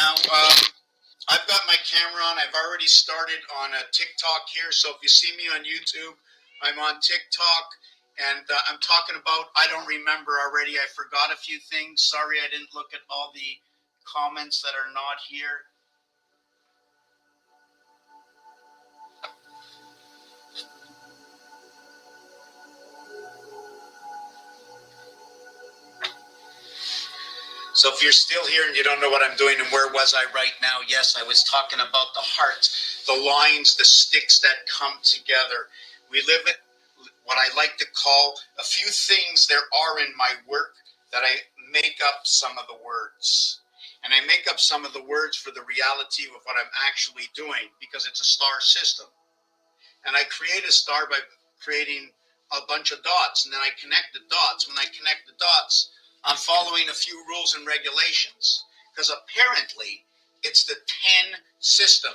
Now, I've got my camera on. I've already started on a TikTok here. So if you see me on YouTube, I'm on TikTok. And I'm talking about, I don't remember already. I forgot a few things. Sorry, I didn't look at all the comments that are not here. So if you're still here and you don't know what I'm doing and where was I right now, yes, I was talking about the heart, the lines, the sticks that come together. We live in what I like to call a few things there are in my work that I make up some of the words. And I make up some of the words for the reality of what I'm actually doing because it's a star system. And I create a star by creating a bunch of dots, and then I connect the dots. When I connect the dots, I'm following a few rules and regulations because apparently it's the 10 system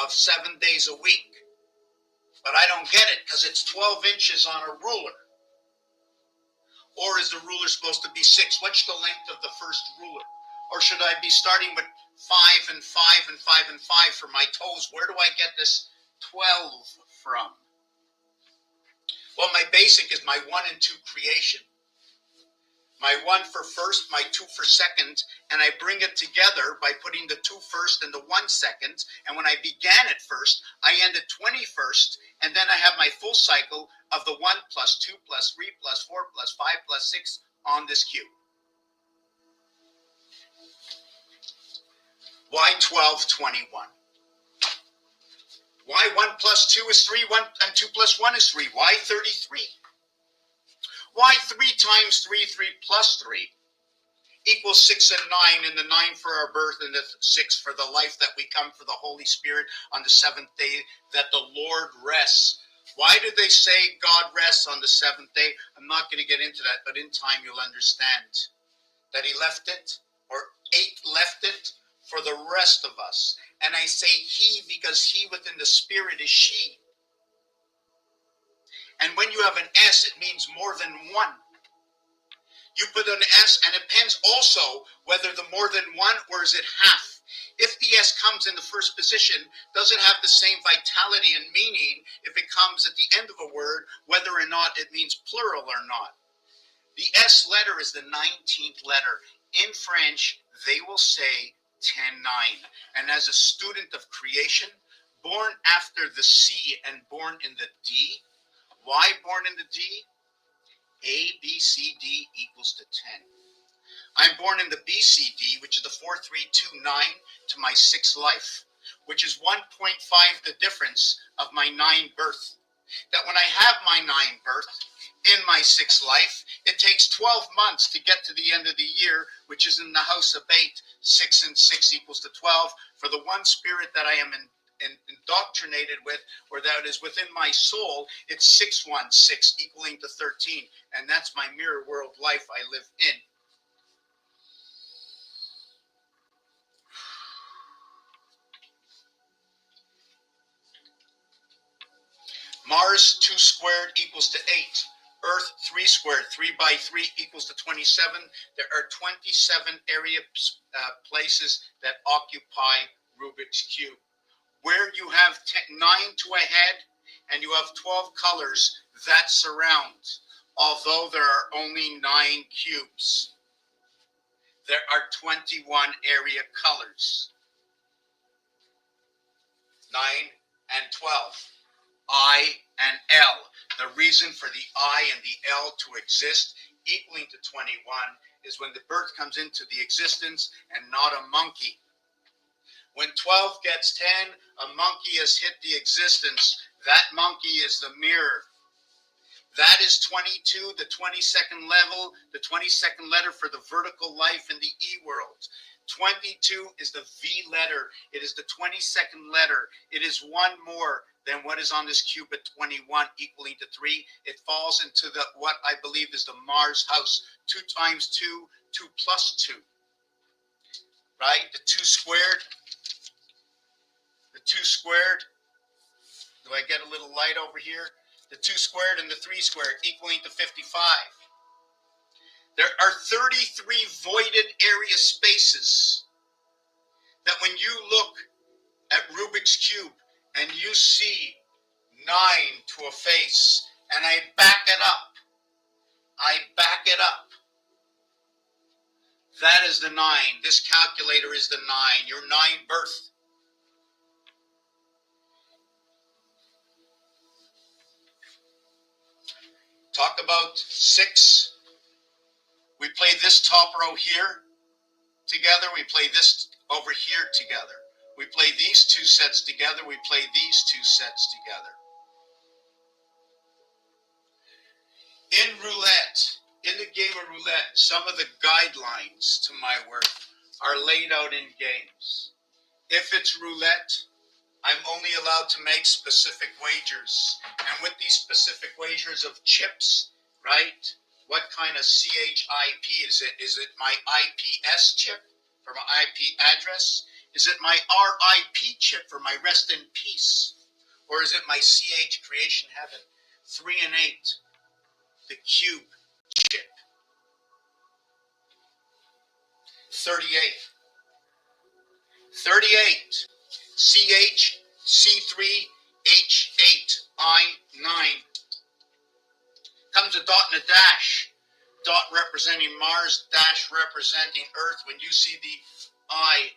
of 7 days a week. But I don't get it because it's 12 inches on a ruler. Or is the ruler supposed to be 6? What's the length of the first ruler? Or should I be starting with 5 and 5 and 5 and 5 for my toes? Where do I get this 12 from? Well, my basic is my 1 and 2 creation. My 1 for first, my 2 for second, and I bring it together by putting the 2 first and the 1 second. And when I began at first, I end at 21st, and then I have my full cycle of the 1 plus 2 plus 3 plus 4 plus 5 plus 6 on this cube. Why 12, 21? Why 1 plus 2 is 3, 1 and 2 plus 1 is 3? Why 33? Why 3 times 3, 3 plus 3 equals 6 and 9, and the 9 for our birth and the 6 for the life that we come for the Holy Spirit on the 7th day that the Lord rests. Why do they say God rests on the 7th day? I'm not going to get into that, but in time you'll understand that he left it, or 8 left it for the rest of us. And I say he because he within the Spirit is she. And when you have an S, it means more than one. You put an S, and it depends also whether the more than one or is it half. If the S comes in the first position, does it have the same vitality and meaning if it comes at the end of a word, whether or not it means plural or not? The S letter is the 19th letter. In French, they will say 10-9. And as a student of creation, born after the C and born in the D, why born in the D? A, B, C, D equals to 10. I'm born in the BCD, which is the 4329 to my 6th life, which is 1.5 the difference of my 9 birth. That when I have my 9 birth in my 6th life, it takes 12 months to get to the end of the year, which is in the house of 8. 6 and 6 equals to 12. For the one spirit that I am indoctrinated with, or that is within my soul, it's 616 equaling to 13, and that's my mirror world life I live in. Mars 2 squared equals to 8. Earth 3 squared, 3 by 3 equals to 27. There are 27 area places that occupy Rubik's Cube. Where you have 9 to a head and you have 12 colors that surround, although there are only 9 cubes, there are 21 area colors. 9 and 12. I and L. The reason for the I and the L to exist equaling to 21 is when the birth comes into the existence and not a monkey. When 12 gets 10, a monkey has hit the existence. That monkey is the mirror. That is 22, the 22nd level, the 22nd letter for the vertical life in the E world. 22 is the V letter. It is the 22nd letter. It is one more than what is on this cube at 21, equaling to 3. It falls into the what I believe is the Mars house. 2 times 2, 2 plus 2. Right? The 2 squared. The 2 squared. Do I get a little light over here? The 2 squared and the 3 squared equaling to 55. There are 33 voided area spaces that when you look at Rubik's Cube and you see 9 to a face, and I back it up, that is the 9. This calculator is the 9, your 9 birth. Talk about 6. We play this top row here together. We play this over here together. We play these 2 sets together. We play these 2 sets together. In roulette, in the game of roulette, some of the guidelines to my work are laid out in games. If it's roulette, I'm only allowed to make specific wagers. And with these specific wagers of chips, right? What kind of CHIP is it? Is it my IPS chip for my IP address? Is it my RIP chip for my rest in peace? Or is it my CH creation heaven? 3 and 8, the cube chip. 38. 38. CH C3H8 I9. Comes a dot and a dash. Dot representing Mars, dash representing Earth. When you see the I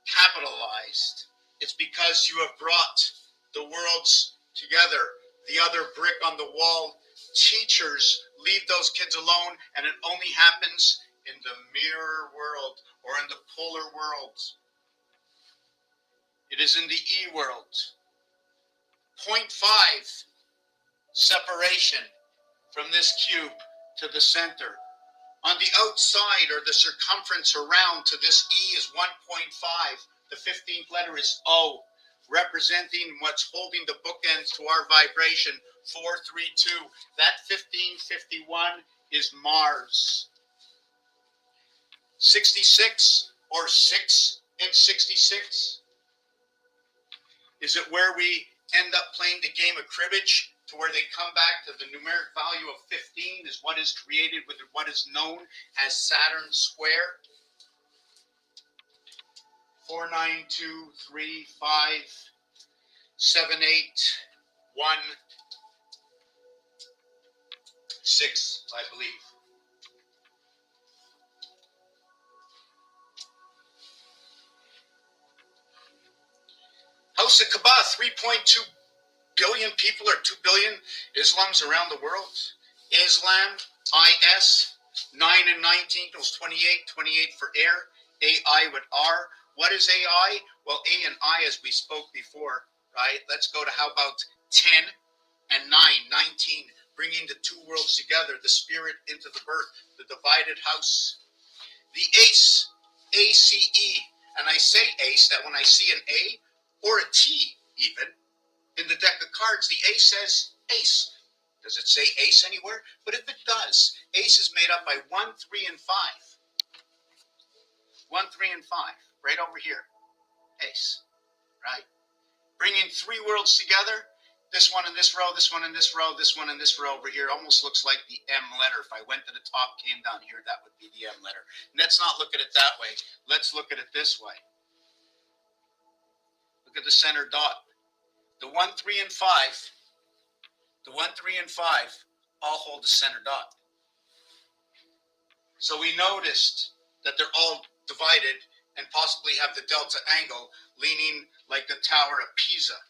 capitalized, it's because you have brought the worlds together. The other brick on the wall, teachers leave those kids alone, and it only happens in the mirror world or in the polar world. It is in the E world. 0.5 separation from this cube to the center. On the outside, or the circumference around to this E, is 1.5. The 15th letter is O, representing what's holding the bookends to our vibration, 432. That 1551 is Mars. 66, or 6 in 66. Is it where we end up playing the game of cribbage, to where they come back to the numeric value of 15 is what is created with what is known as Saturn square? 4, 9, 2, 3, 5, 7, 8, 1, 6, I believe. House of Kaaba, 3.2 billion people, or 2 billion Islams around the world. Islam, IS, 9 and 19 equals 28, 28 for air, AI with R. What is AI? Well, A and I, as we spoke before, right? Let's go to how about 10 and 9, 19, bringing the 2 worlds together, the spirit into the birth, the divided house. The ace, ACE, and I say ace, that when I see an A or a T even, in the deck of cards, the ace says ace. Does it say ace anywhere? But if it does, ace is made up by 1, 3, and 5. 1, 3, and 5, right over here. Ace, right? Bringing 3 worlds together. This one in this row, this one in this row, this one in this row over here. Almost looks like the M letter. If I went to the top, came down here, that would be the M letter. And let's not look at it that way. Let's look at it this way. Look at the center dot. The 1, 3, and 5, the 1, 3, and 5 all hold the center dot. So we noticed that they're all divided and possibly have the delta angle leaning like the Tower of Pisa,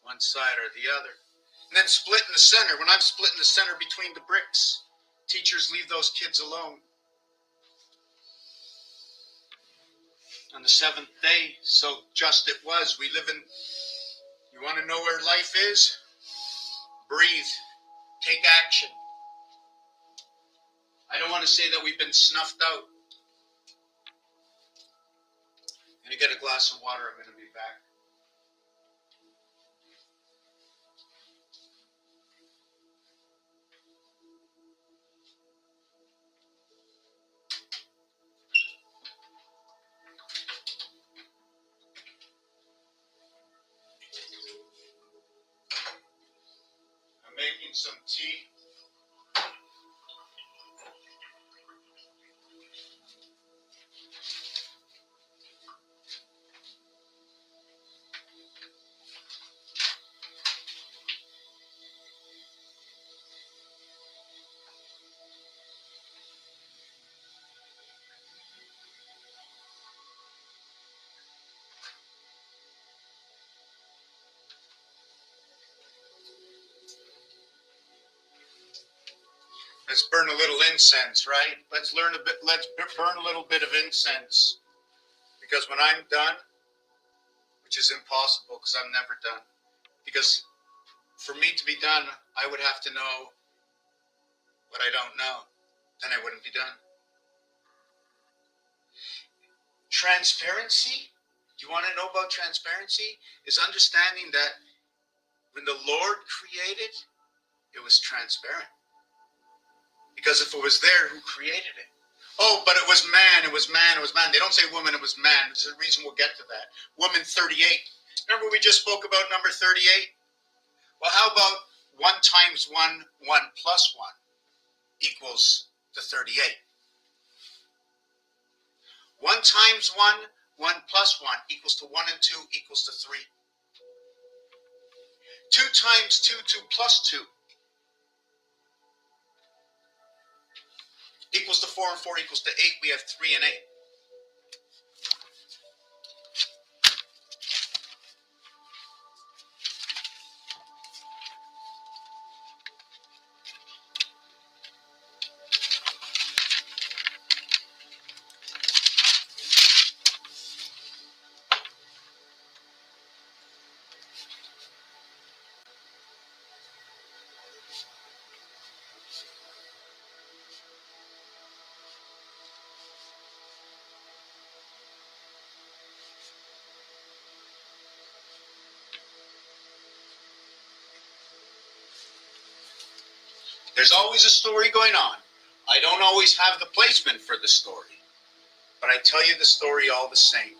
one side or the other. And then split in the center. When I'm splitting the center between the bricks, teachers leave those kids alone. On the 7th day, so just it was. We live in, you want to know where life is? Breathe. Take action. I don't want to say that we've been snuffed out. I'm going to get a glass of water. I'm going to be back. Making some tea. Let's burn a little incense, right? Let's learn a bit. Let's burn a little bit of incense. Because when I'm done, which is impossible because I'm never done. Because for me to be done, I would have to know what I don't know. Then I wouldn't be done. Transparency. Do you want to know about transparency? Is understanding that when the Lord created, it was transparent. Because if it was there, who created it? Oh, but it was man, it was man, it was man. They don't say woman, it was man. There's a reason we'll get to that. Woman 38. Remember we just spoke about number 38? Well, how about 1 times 1, 1 plus 1 equals the 38? 1 times 1, 1 plus 1 equals to 1 and 2 equals to 3. 2 times 2, 2 plus 2 equals to 4, and 4 equals to 8. We have 3 and 8. There's always a story going on. I don't always have the placement for the story, but I tell you the story all the same.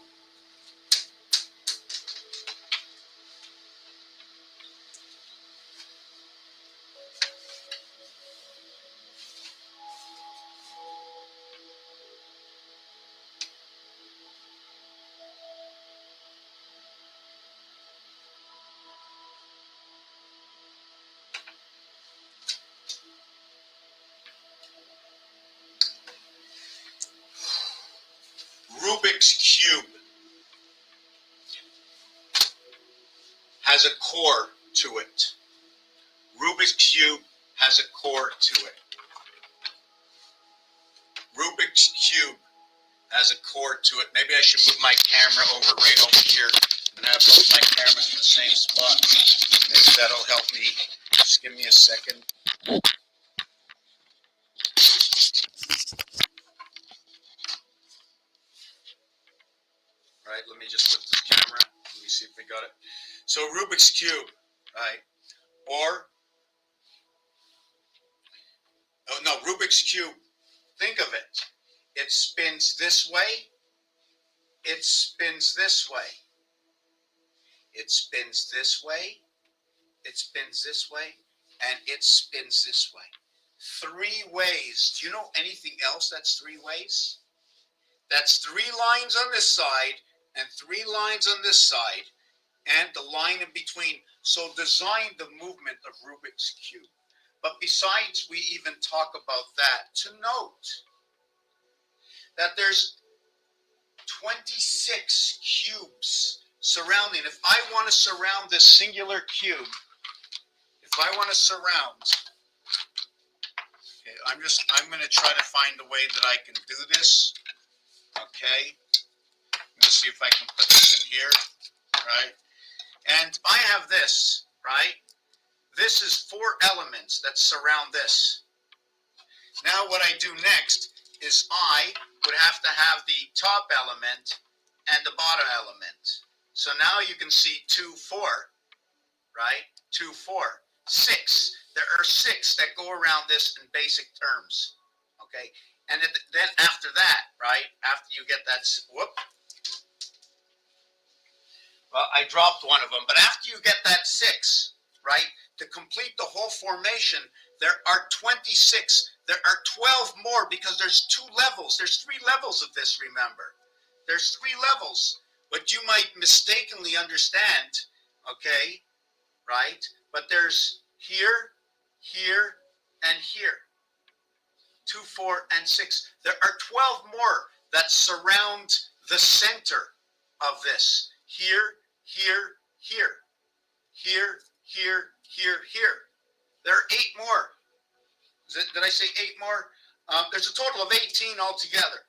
Rubik's Cube has a core to it. Rubik's Cube has a core to it. Rubik's Cube has a core to it. Maybe I should move my camera right over here and have both my cameras in the same spot. Maybe that'll help me. Just give me a second. Right, let me just lift this camera. Let me see if we got it. So Rubik's Cube, right? Or, oh no, Rubik's Cube, think of it. It spins this way. It spins this way. It spins this way. It spins this way. And it spins this way. 3 ways. Do you know anything else that's 3 ways? That's 3 lines on this side and 3 lines on this side and the line in between. So design the movement of Rubik's Cube. But besides we even talk about that, to note that there's 26 cubes surrounding. If I want to surround this singular cube, if I want to surround, okay, I'm going to try to find a way that I can do this. Okay, let me see if I can put this in here, right? And I have this, right? This is 4 elements that surround this. Now what I do next is I would have to have the top element and the bottom element. So now you can see 2, 4, right? 2, 4, 6. There are 6 that go around this in basic terms, okay? And then after that, right, after you get that, whoop. Well, I dropped one of them, but after you get that 6, right, to complete the whole formation, there are 26. There are 12 more because there's 2 levels. There's 3 levels of this, remember. There's 3 levels, but you might mistakenly understand, okay, right? But there's here, here, and here. 2, 4, and 6. There are 12 more that surround the center of this. Here, here, here. Here, here, here, here. There are 8 more Did I say 8 more? There's a total of 18 altogether.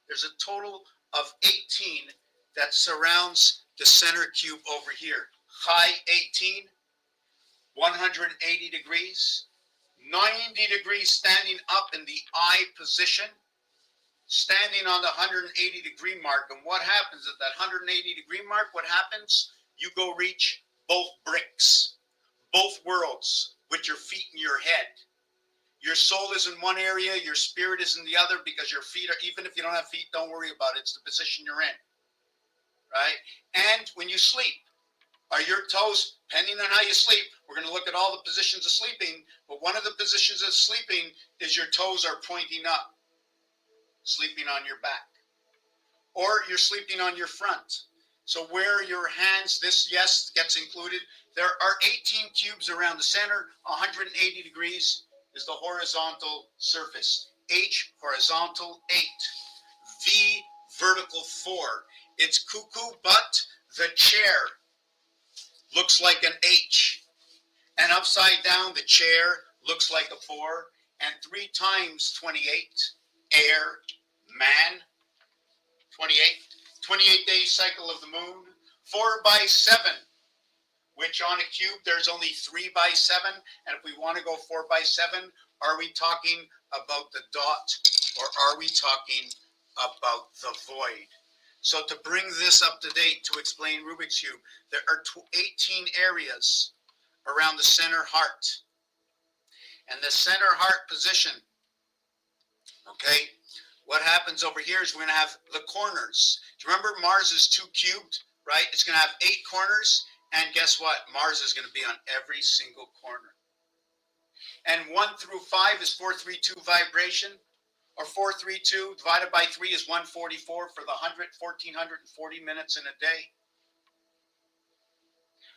There's a total of 18 that surrounds the center cube over here. High 18, 180 degrees, 90 degrees standing up in the eye position, standing on the 180 degree mark. And what happens at that 180 degree mark? What happens? You go reach both bricks, both worlds, with your feet and your head. Your soul is in one area, your spirit is in the other, because your feet are, even if you don't have feet, don't worry about it. It's the position you're in, right? And when you sleep, are your toes, depending on how you sleep, we're going to look at all the positions of sleeping, but one of the positions of sleeping is your toes are pointing up, sleeping on your back. Or you're sleeping on your front. So where your hands, this, yes, gets included. There are 18 cubes around the center, 180 degrees is the horizontal surface. H, horizontal, 8. V, vertical, 4. It's cuckoo, but the chair looks like an H. And upside down, the chair looks like a 4. And 3 times 28, air, man, 28. 28-day cycle of the moon. 4 by 7. Which on a cube, there's only 3 by 7. And if we want to go 4 by 7, are we talking about the dot, or are we talking about the void? So to bring this up to date, to explain Rubik's Cube, there are 18 areas around the center heart. And the center heart position, okay, what happens over here is we're going to have the corners. Do you remember Mars is 2 cubed, right? It's going to have 8 corners. And guess what? Mars is going to be on every single corner. And 1 through 5 is 432 vibration, or 432 divided by 3 is 144 for the 1,440 minutes in a day.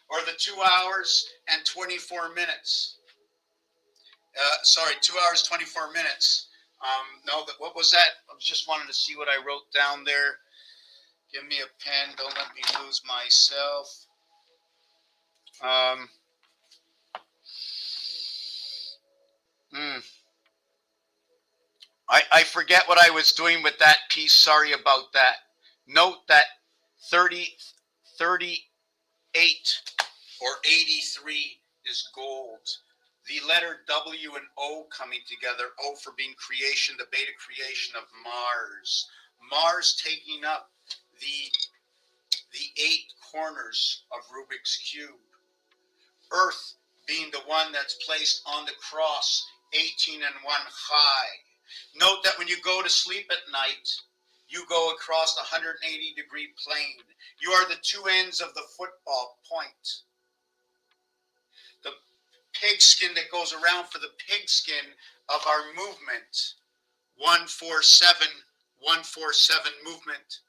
Or the 2 hours and 24 minutes. 2 hours, 24 minutes. No, what was that? I was just wanting to see what I wrote down there. Give me a pen. Don't let me lose myself. I forget what I was doing with that piece. Sorry about that. Note that 38 or 83 is gold. The letter W and O coming together. O for being creation, the beta creation of Mars. Mars taking up the 8 corners of Rubik's Cube. Earth being the one that's placed on the cross, 18 and 1 high. Note that when you go to sleep at night, you go across the 180 degree plane. You are the 2 ends of the football point. The pigskin that goes around for the pigskin of our movement. 147 movement,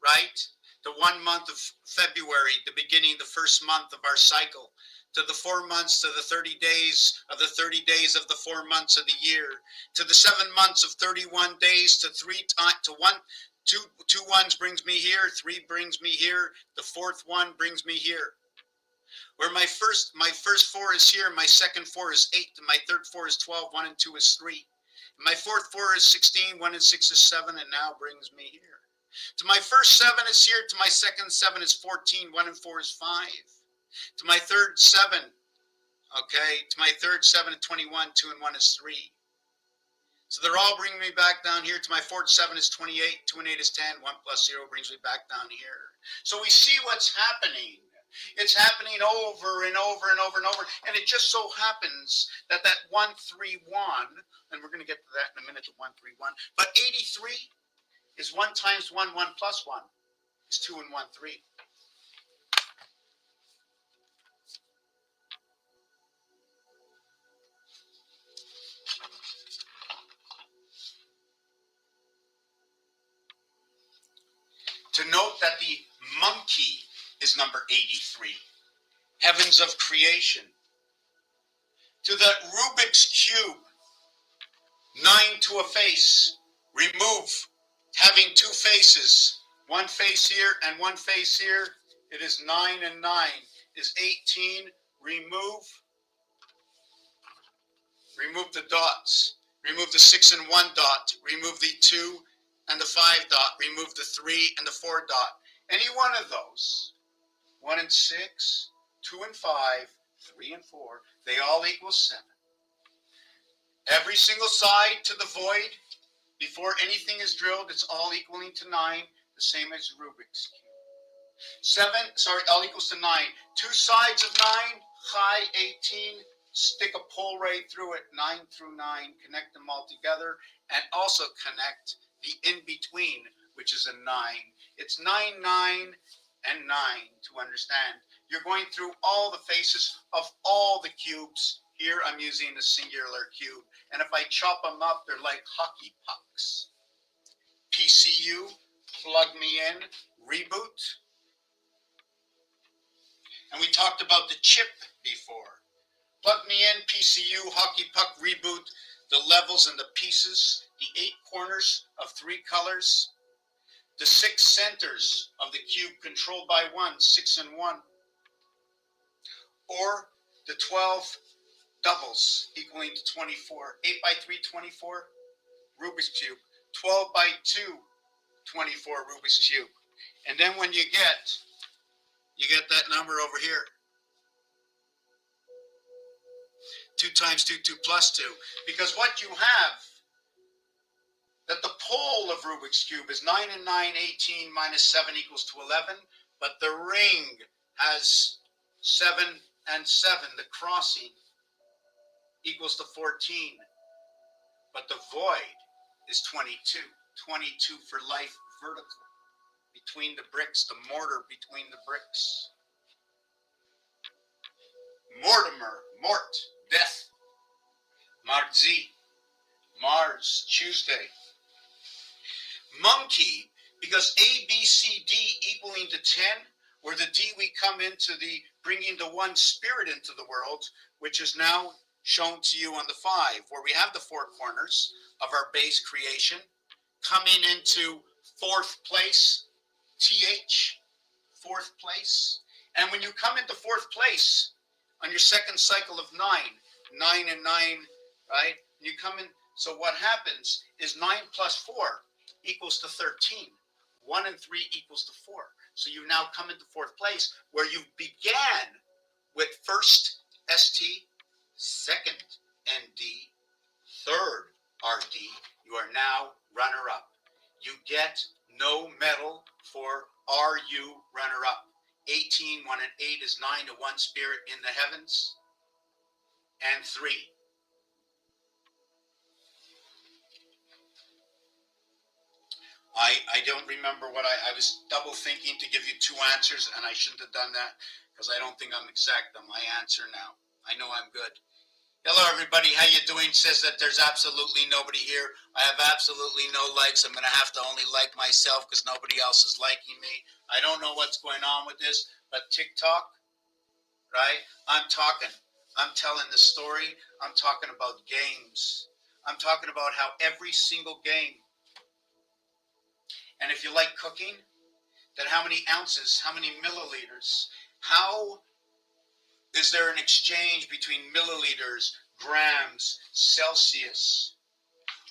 right? The 1 month of February, the beginning, the first month of our cycle, to the 4 months, to the 30 days of the 30 days of the 4 months of the year, to the 7 months of 31 days, to 3 times, to 1, 2 ones brings me here, 3 brings me here, the 4th one brings me here. Where my first 4 is here, my second 4 is 8, and my third 4 is 12, 1 and 2 is 3. And my fourth 4 is 16, 1 and 6 is 7, and now brings me here. To my first 7 is here, to my second 7 is 14, 1 and 4 is 5. To my third 7, okay, to my third 7 is 21, 2 and 1 is 3. So they're all bringing me back down here. To my fourth 7 is 28, 2 and 8 is 10, 1 plus 0 brings me back down here. So we see what's happening. It's happening over and over and over and over. And it just so happens that 131, and we're going to get to that in a minute, the 131, but 83 is 1 times 1, 1 plus 1 is 2 and 1, 3. To note that the monkey is number 83, heavens of creation. To the Rubik's Cube, 9 to a face, remove, having 2 faces, 1 face here and 1 face here, it is 9 and 9, is 18, remove, remove the dots, remove the 6 and 1 dot, remove the 2 and the 5 dot, remove the 3 and the 4 dot. Any one of those, 1 and 6, 2 and 5, 3 and 4, they all equal 7. Every single side to the void, before anything is drilled, it's all equaling to 9, the same as Rubik's Cube. All equals to 9. Two sides of 9, high 18, stick a pole right through it, 9 through 9, connect them all together, and also connect the in-between, which is a 9. It's 9, 9, and 9 to understand. You're going through all the faces of all the cubes. Here I'm using a singular cube, and if I chop them up, they're like hockey pucks. PCU, plug me in, reboot. And we talked about the chip before. Plug me in, PCU, hockey puck, reboot, the levels and the pieces, the 8 corners of 3 colors, the 6 centers of the cube controlled by 1, 6 and 1, or the 12 doubles equaling to 24, 8 by 3, 24, Rubik's Cube, 12 by 2, 24 Rubik's Cube. And then when you get that number over here. 2 times 2, 2 plus 2. Because what you have, that the pole of Rubik's Cube is 9 and 9, 18, minus 7 equals to 11. But the ring has 7 and 7. The crossing equals to 14. But the void is 22. 22 for life vertical. Between the bricks, the mortar between the bricks. Mortimer, Mort, death. Marzi, Mars, Tuesday. Monkey, because A, B, C, D equaling to 10, where the D we come into the bringing the one spirit into the world, which is now shown to you on the 5, where we have the 4 corners of our base creation, coming into 4th place, TH, 4th place. And when you come into 4th place on your second cycle of 9, 9 and 9, right? You come in, so what happens is 9 plus 4 equals to 13. 1 and 3 equals to 4. So you now come into 4th place where you began with first ST, second ND, third RD. You are now runner-up. You get no medal for RU runner-up. 18, 1 and 8 is 9 to 1 spirit in the heavens. And 3. I don't remember what I was double thinking to give you 2 answers, and I shouldn't have done that because I don't think I'm exact on my answer now. I know I'm good. Hello, everybody. How you doing? Says that there's absolutely nobody here. I have absolutely no likes. I'm going to have to only like myself because nobody else is liking me. I don't know what's going on with this, but TikTok, right? I'm talking. I'm telling the story. I'm talking about games. I'm talking about how every single game, and if you like cooking, then how many ounces, how many milliliters, how is there an exchange between milliliters, grams, Celsius,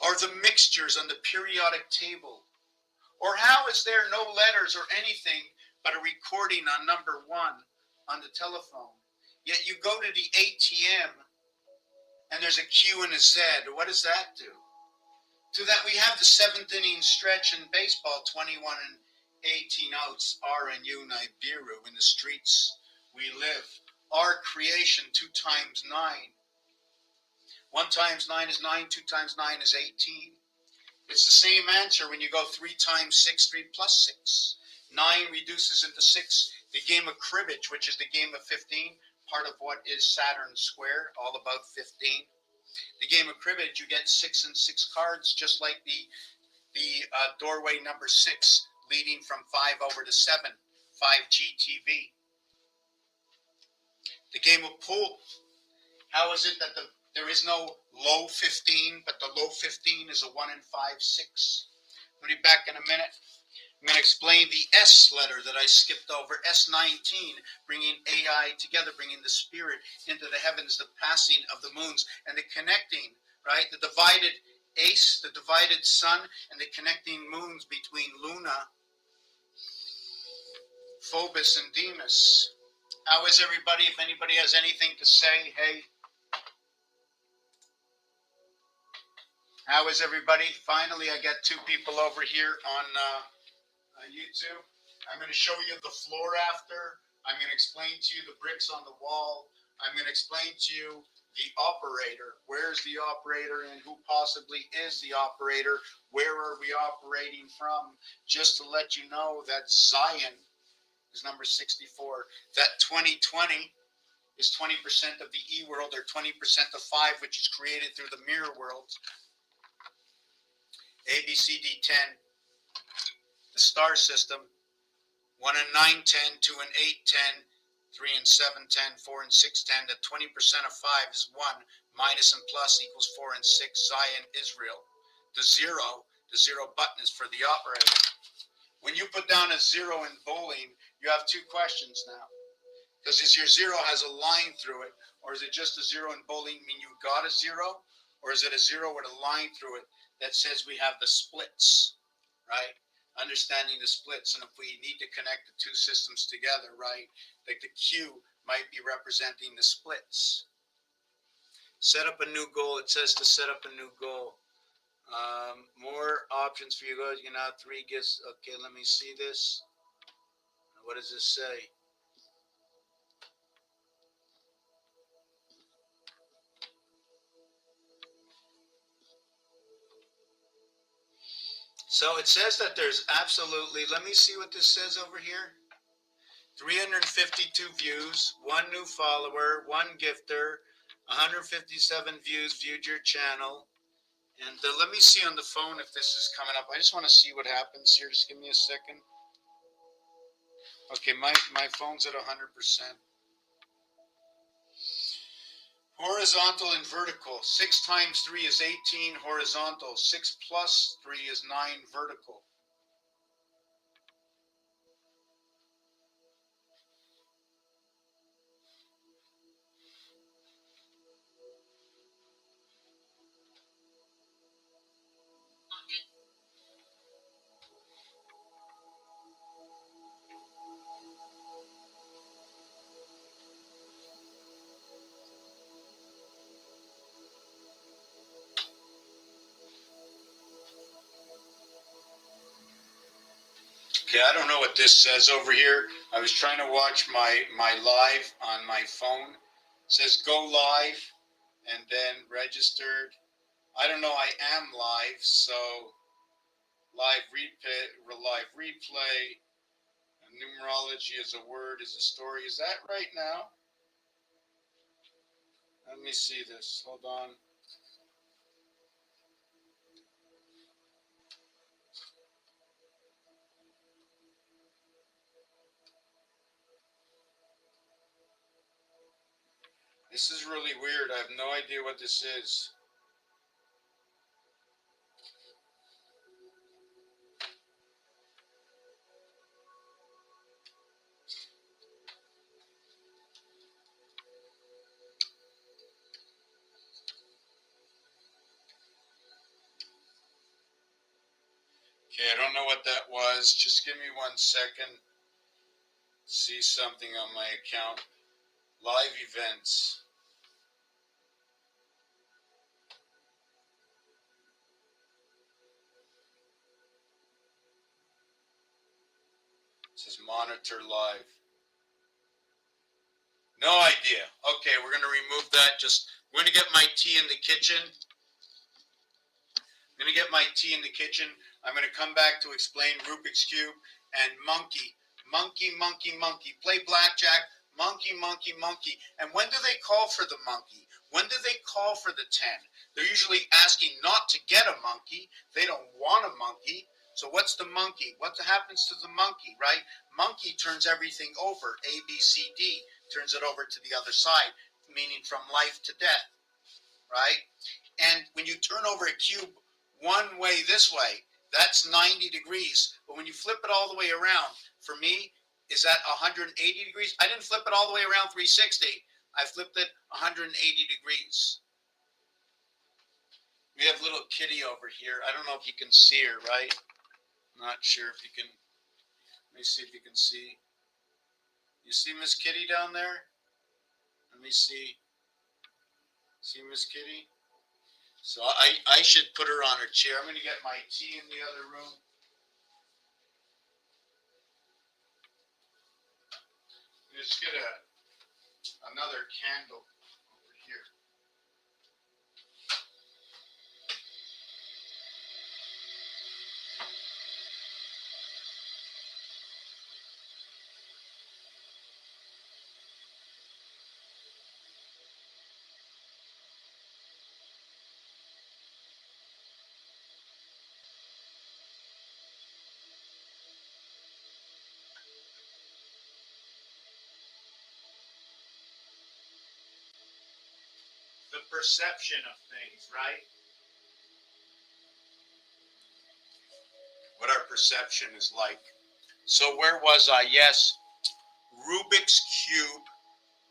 or the mixtures on the periodic table? Or how is there no letters or anything but a recording on number 1 on the telephone? Yet you go to the ATM and there's a Q and a Z. What does that do? To that we have the 7th inning stretch in baseball, 21 and 18 outs, R and U Nibiru, in the streets we live. Our creation, 2 times 9. 1 times 9 is 9, 2 times 9 is 18. It's the same answer when you go 3 times 6, 3 plus 6. 9 reduces into 6. The game of cribbage, which is the game of 15, part of what is Saturn square, all about 15. The game of cribbage, you get 6 and 6 cards, just like the doorway number 6, leading from 5 over to 7, 5G TV. The game of pool, how is it that there is no low 15, but the low 15 is a 1 in 5, 6? I'll be back in a minute. I'm going to explain the S letter that I skipped over, S19, bringing AI together, bringing the spirit into the heavens, the passing of the moons, and the connecting, right? The divided ace, the divided sun, and the connecting moons between Luna, Phobos, and Deimos. How is everybody? If anybody has anything to say, hey. How is everybody? Finally, I got two people over here on YouTube. I'm going to show you the floor after. I'm going to explain to you the bricks on the wall. I'm going to explain to you the operator. Where's the operator and who possibly is the operator? Where are we operating from? Just to let you know that Zion is number 64. That 2020 is 20% of the E world, or 20% of 5, which is created through the mirror world. ABCD10, the star system, 1 and 9, 10, 2 and 8, 10, 3 and 7, 10, 4 and 6, 10. The 20% of 5 is 1, minus and plus equals 4 and 6, Zion, Israel. The zero button is for the operator. When you put down a 0 in bowling, you have two questions now. Because is your 0 has a line through it, or is it just a 0 in bowling, mean you got a 0? Or is it a 0 with a line through it that says we have the splits, right? Understanding the splits, and if we need to connect the two systems together, right, like the Q might be representing the splits. Set up a new goal. It says to set up a new goal. More options for you guys. You can have 3 gifts. Okay, let me see this. What does this say? So it says that there's absolutely, let me see what this says over here. 352 views, 1 new follower, 1 gifter, 157 views viewed your channel. And let me see on the phone if this is coming up. I just want to see what happens here. Just give me a second. Okay, my phone's at 100%. Horizontal and vertical. 6 times 3 is 18 horizontal. 6 plus 3 is 9 vertical. Okay, I don't know what this says over here. I was trying to watch my live on my phone. It says go live and then registered. I don't know, I am live, so live replay. Numerology is a word, is a story. Is that right now? Let me see this. Hold on. This is really weird. I have no idea what this is. Okay, I don't know what that was. Just give me 1 second. See something on my account. Live events. It says monitor live. No idea. Okay, we're going to remove that. I'm going to get my tea in the kitchen. I'm going to get my tea in the kitchen. I'm going to come back to explain Rubik's Cube and monkey. Monkey, monkey, monkey. Play blackjack. Monkey, monkey, monkey. And when do they call for the monkey? When do they call for the 10? They're usually asking not to get a monkey. They don't want a monkey. So what's the monkey? What happens to the monkey, right? Monkey turns everything over. A, B, C, D turns it over to the other side, meaning from life to death, right? And when you turn over a cube one way this way, that's 90 degrees. But when you flip it all the way around, for me, is that 180 degrees? I didn't flip it all the way around 360. I flipped it 180 degrees. We have little kitty over here. I don't know if you can see her, right? I'm not sure if you can. Let me see if you can see. You see Miss Kitty down there? Let me see. See Miss Kitty? So I should put her on her chair. I'm going to get my tea in the other room. Let's get another candle over here. The perception of things, right? What our perception is like. So where was I? Yes, Rubik's Cube,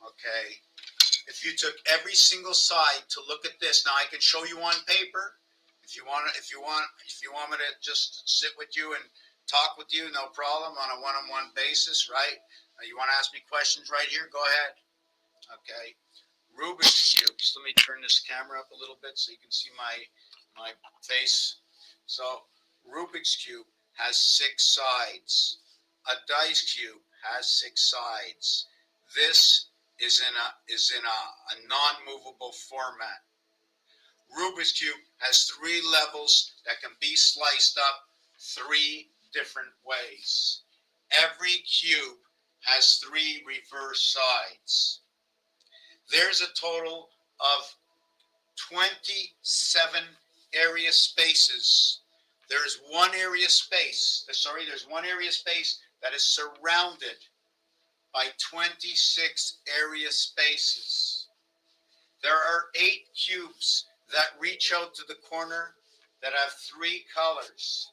okay. If you took every single side to look at this, now I can show you on paper. If you want me to just sit with you and talk with you, no problem, on a one-on-one basis, right? You want to ask me questions right here? Go ahead. Okay. Rubik's Cube. Just let me turn this camera up a little bit so you can see my face. So Rubik's Cube has 6 sides. A dice cube has 6 sides. This is in a non-movable format. Rubik's Cube has 3 levels that can be sliced up 3 different ways. Every cube has 3 reverse sides. There's a total of 27 area spaces. There's one area space that is surrounded by 26 area spaces. There are 8 cubes that reach out to the corner that have 3 colors.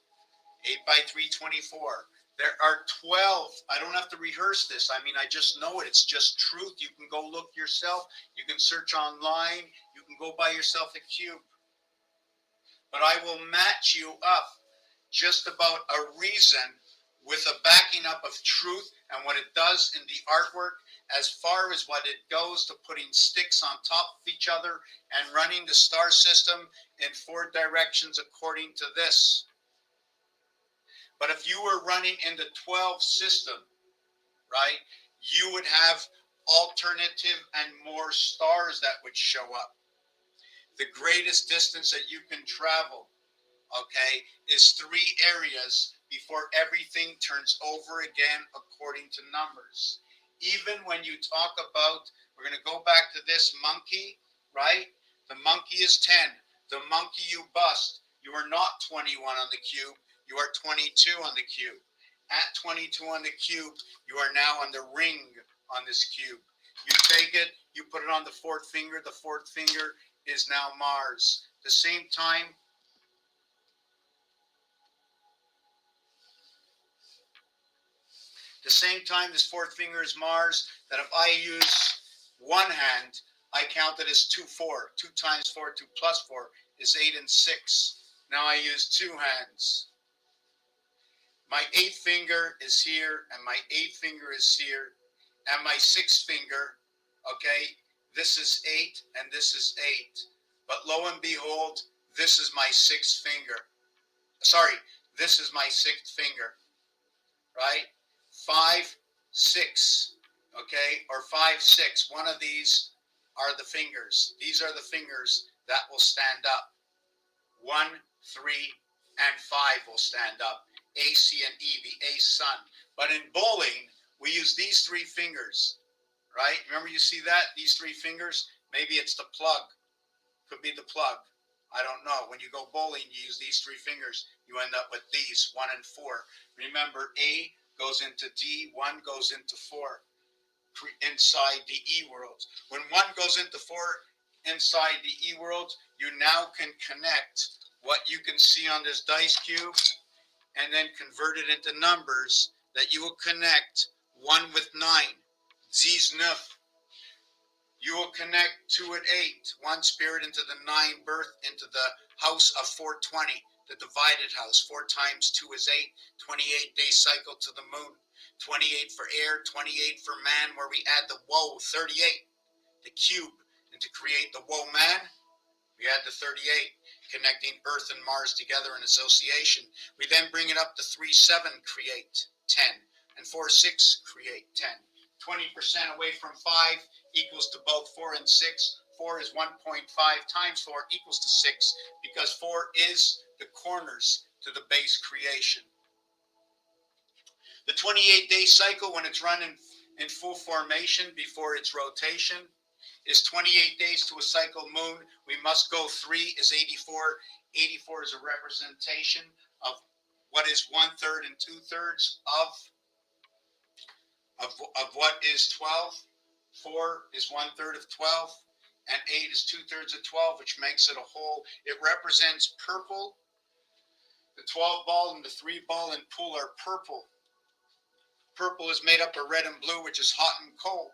8 by 324. There are 12. I don't have to rehearse this. I mean, I just know it. It's just truth. You can go look yourself. You can search online. You can go buy yourself a cube. But I will match you up just about a reason with a backing up of truth and what it does in the artwork, as far as what it goes to putting sticks on top of each other and running the star system in 4 directions according to this. But if you were running in the 12 system, right, you would have alternative and more stars that would show up. The greatest distance that you can travel, okay, is 3 areas before everything turns over again according to numbers. Even when you talk about, we're going to go back to this monkey, right? The monkey is 10. The monkey you bust, you are not 21 on the cube. You are 22 on the cube. At 22 on the cube, you are now on the ring on this cube. You take it, you put it on the 4th finger. The 4th finger is now Mars. At the same time, this 4th finger is Mars. That if I use one hand, I count it as 2, 4. 2 times 4, 2 plus 4 is 8 and 6. Now I use 2 hands. My 8th finger is here, and my 8th finger is here, and my 6th finger, okay, this is 8, and this is 8. But lo and behold, this is my 6th finger. Sorry, this is my 6th finger, right? 5, 6, okay, or 5, 6. One of these are the fingers. These are the fingers that will stand up. 1, 3, and 5 will stand up. A, C, and E, the A sun. But in bowling, we use these 3 fingers, right? Remember you see that? These 3 fingers? Maybe it's the plug. Could be the plug. I don't know. When you go bowling, you use these 3 fingers. You end up with these, 1 and 4. Remember, A goes into D, 1 goes into 4 inside the E world. When 1 goes into 4 inside the E world, you now can connect what you can see on this dice cube and then convert it into numbers that you will connect 1 with 9, 9. You will connect 2 at 8, 1 spirit into the 9 birth, into the house of 420, the divided house. 4 times 2 is 8, 28-day cycle to the moon. 28 for air, 28 for man, where we add the woe, 38, the cube, and to create the woe man, we add the 38, connecting Earth and Mars together in association. We then bring it up to 3, 7, create 10, and 4, 6, create 10. 20% away from 5 equals to both 4 and 6. 4 is 1.5 times 4 equals to 6, because 4 is the corners to the base creation. The 28-day cycle, when it's run in full formation before its rotation, is 28 days to a cycle moon. We must go 3 is 84. 84 is a representation of what is 1/3 and 2/3 of what is 12. 4 is 1/3 of 12, and 8 is 2/3 of 12, which makes it a whole. It represents purple. The 12 ball and the 3 ball in pool are purple. Purple is made up of red and blue, which is hot and cold.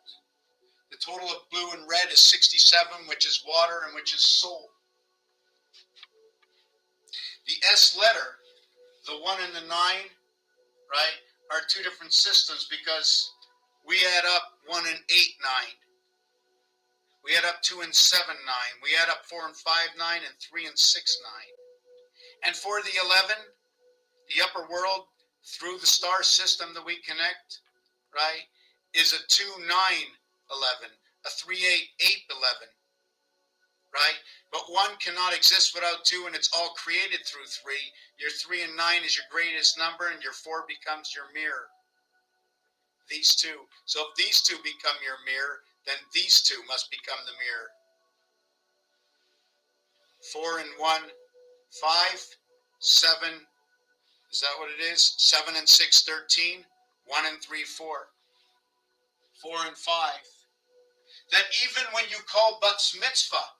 The total of blue and red is 67, which is water and which is soul. The S letter, the 1 and the 9, right, are 2 different systems, because we add up 1 and 8, 9. We add up 2 and 7, 9. We add up 4 and 5, 9, and 3 and 6, 9. And for the 11, the upper world, through the star system that we connect, right, is a 2, 9, 11, a 3, 8, 8, 11, right? But 1 cannot exist without 2, and it's all created through 3. Your 3 and 9 is your greatest number, and your 4 becomes your mirror. These 2. So if these 2 become your mirror, then these 2 must become the mirror. 4 and 1, 5, 7, is that what it is? 7 and 6, 13, 1 and 3, 4. 4 and 5. That even when you call Bat's mitzvah,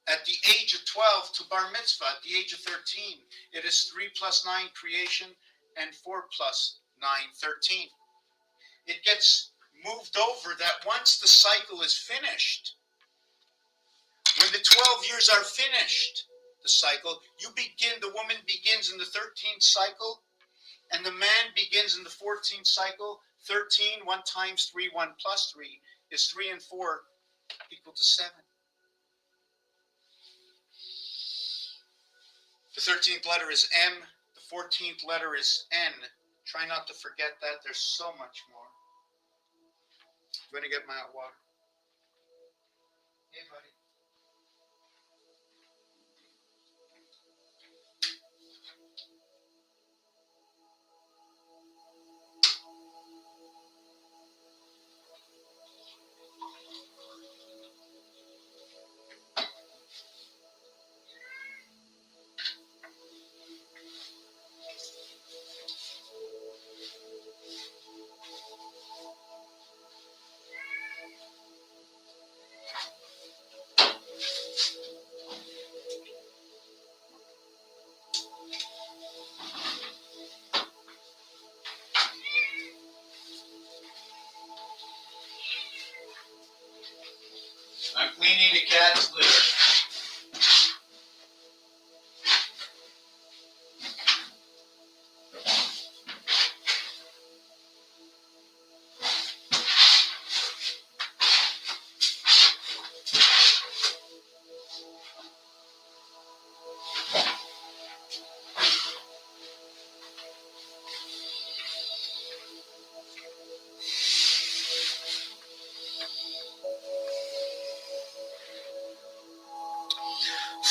at the age of 12 to bar mitzvah, at the age of 13, it is 3 plus 9 creation and 4 plus 9, 13. It gets moved over that once the cycle is finished, when the 12 years are finished, the cycle, the woman begins in the 13th cycle, and the man begins in the 14th cycle. 13, 1 times 3, 1 plus 3 is 3 and 4 equal to 7. The 13th letter is M. The 14th letter is N. Try not to forget that. There's so much more. I'm going to get my hot water. Hey, buddy.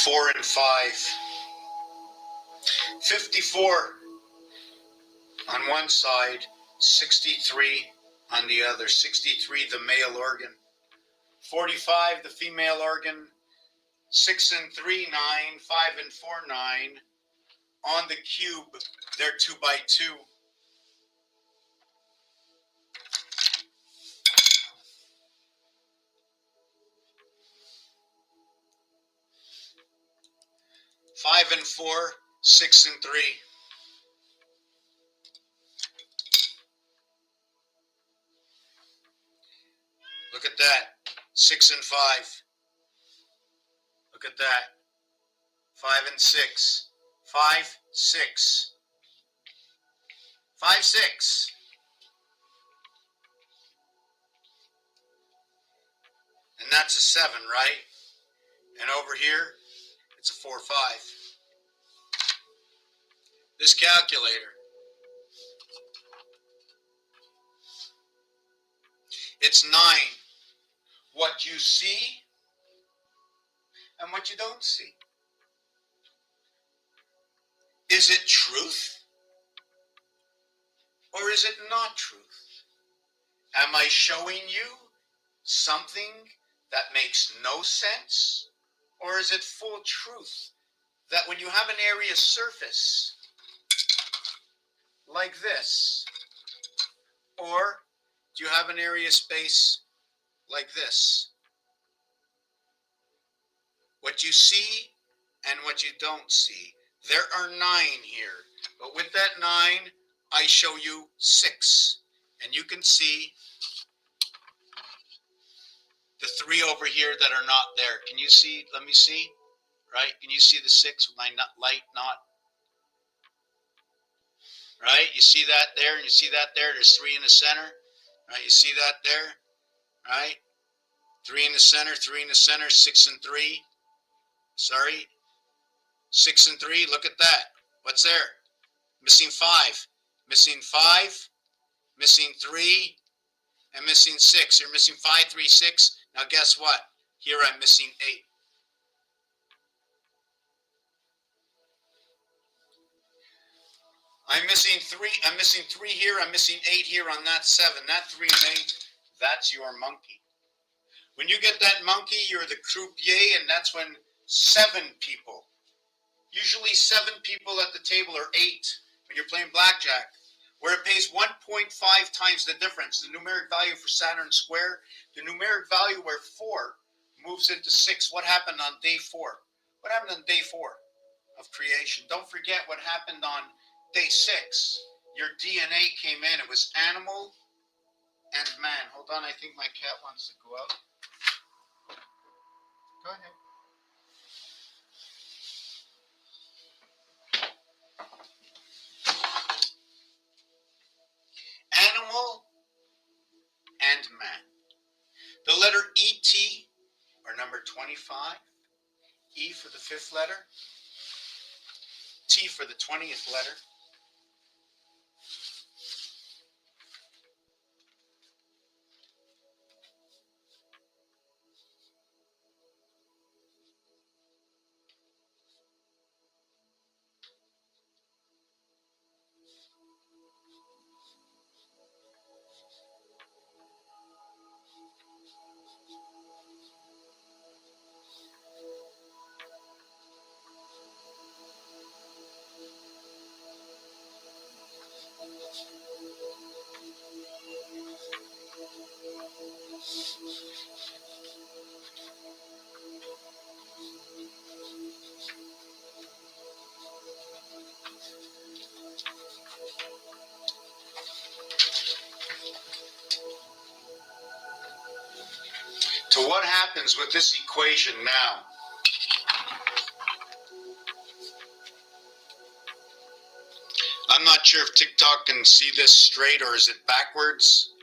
4 and 5. 54 on one side, 63 on the other. 63, the male organ. 45, the female organ. 6 and 3, 9. 5 and 4, 9. On the cube, they're 2 by 2. 7, 4, 6, and 3. Look at that. 6 and 5. Look at that. 5 and 6. 5, 6. 5, 6. And that's a 7, right? And over here, it's a 4, 5. This calculator, it's 9. What you see and what you don't see. Is it truth or is it not truth? Am I showing you something that makes no sense, or is it full truth that when you have an area surface like this, or do you have an area space like this? What you see and what you don't see. There are 9 here, but with that 9, I show you 6, and you can see the 3 over here that are not there. Can you see? Let me see. Right? Can you see the 6 with my light not? Right? You see that there, and you see that there. There's 3 in the center. Right? You see that there. Right? 3 in the center, 3 in the center, 6 and 3. Sorry. 6 and 3. Look at that. What's there? Missing 5. Missing 5. Missing 3. And missing 6. You're missing 5, 3, 6. Now guess what? Here I'm missing 8. I'm missing 3. I'm missing 3 here. I'm missing 8 here on that 7. That 3 and 8. That's your monkey. When you get that monkey, you're the croupier, and that's when 7 people, usually 7 people at the table, or 8 when you're playing blackjack, where it pays 1.5 times the difference. The numeric value for Saturn square, the numeric value where 4 moves into 6. What happened on day 4? What happened on day 4 of creation? Don't forget what happened on day 6. Your DNA came in. It was animal and man. Hold on, I think my cat wants to go out. Go ahead. Animal and man. The letter ET, or number 25, E for the 5th letter, T for the 20th letter. So what happens with this equation now? I'm not sure if TikTok can see this straight or is it backwards,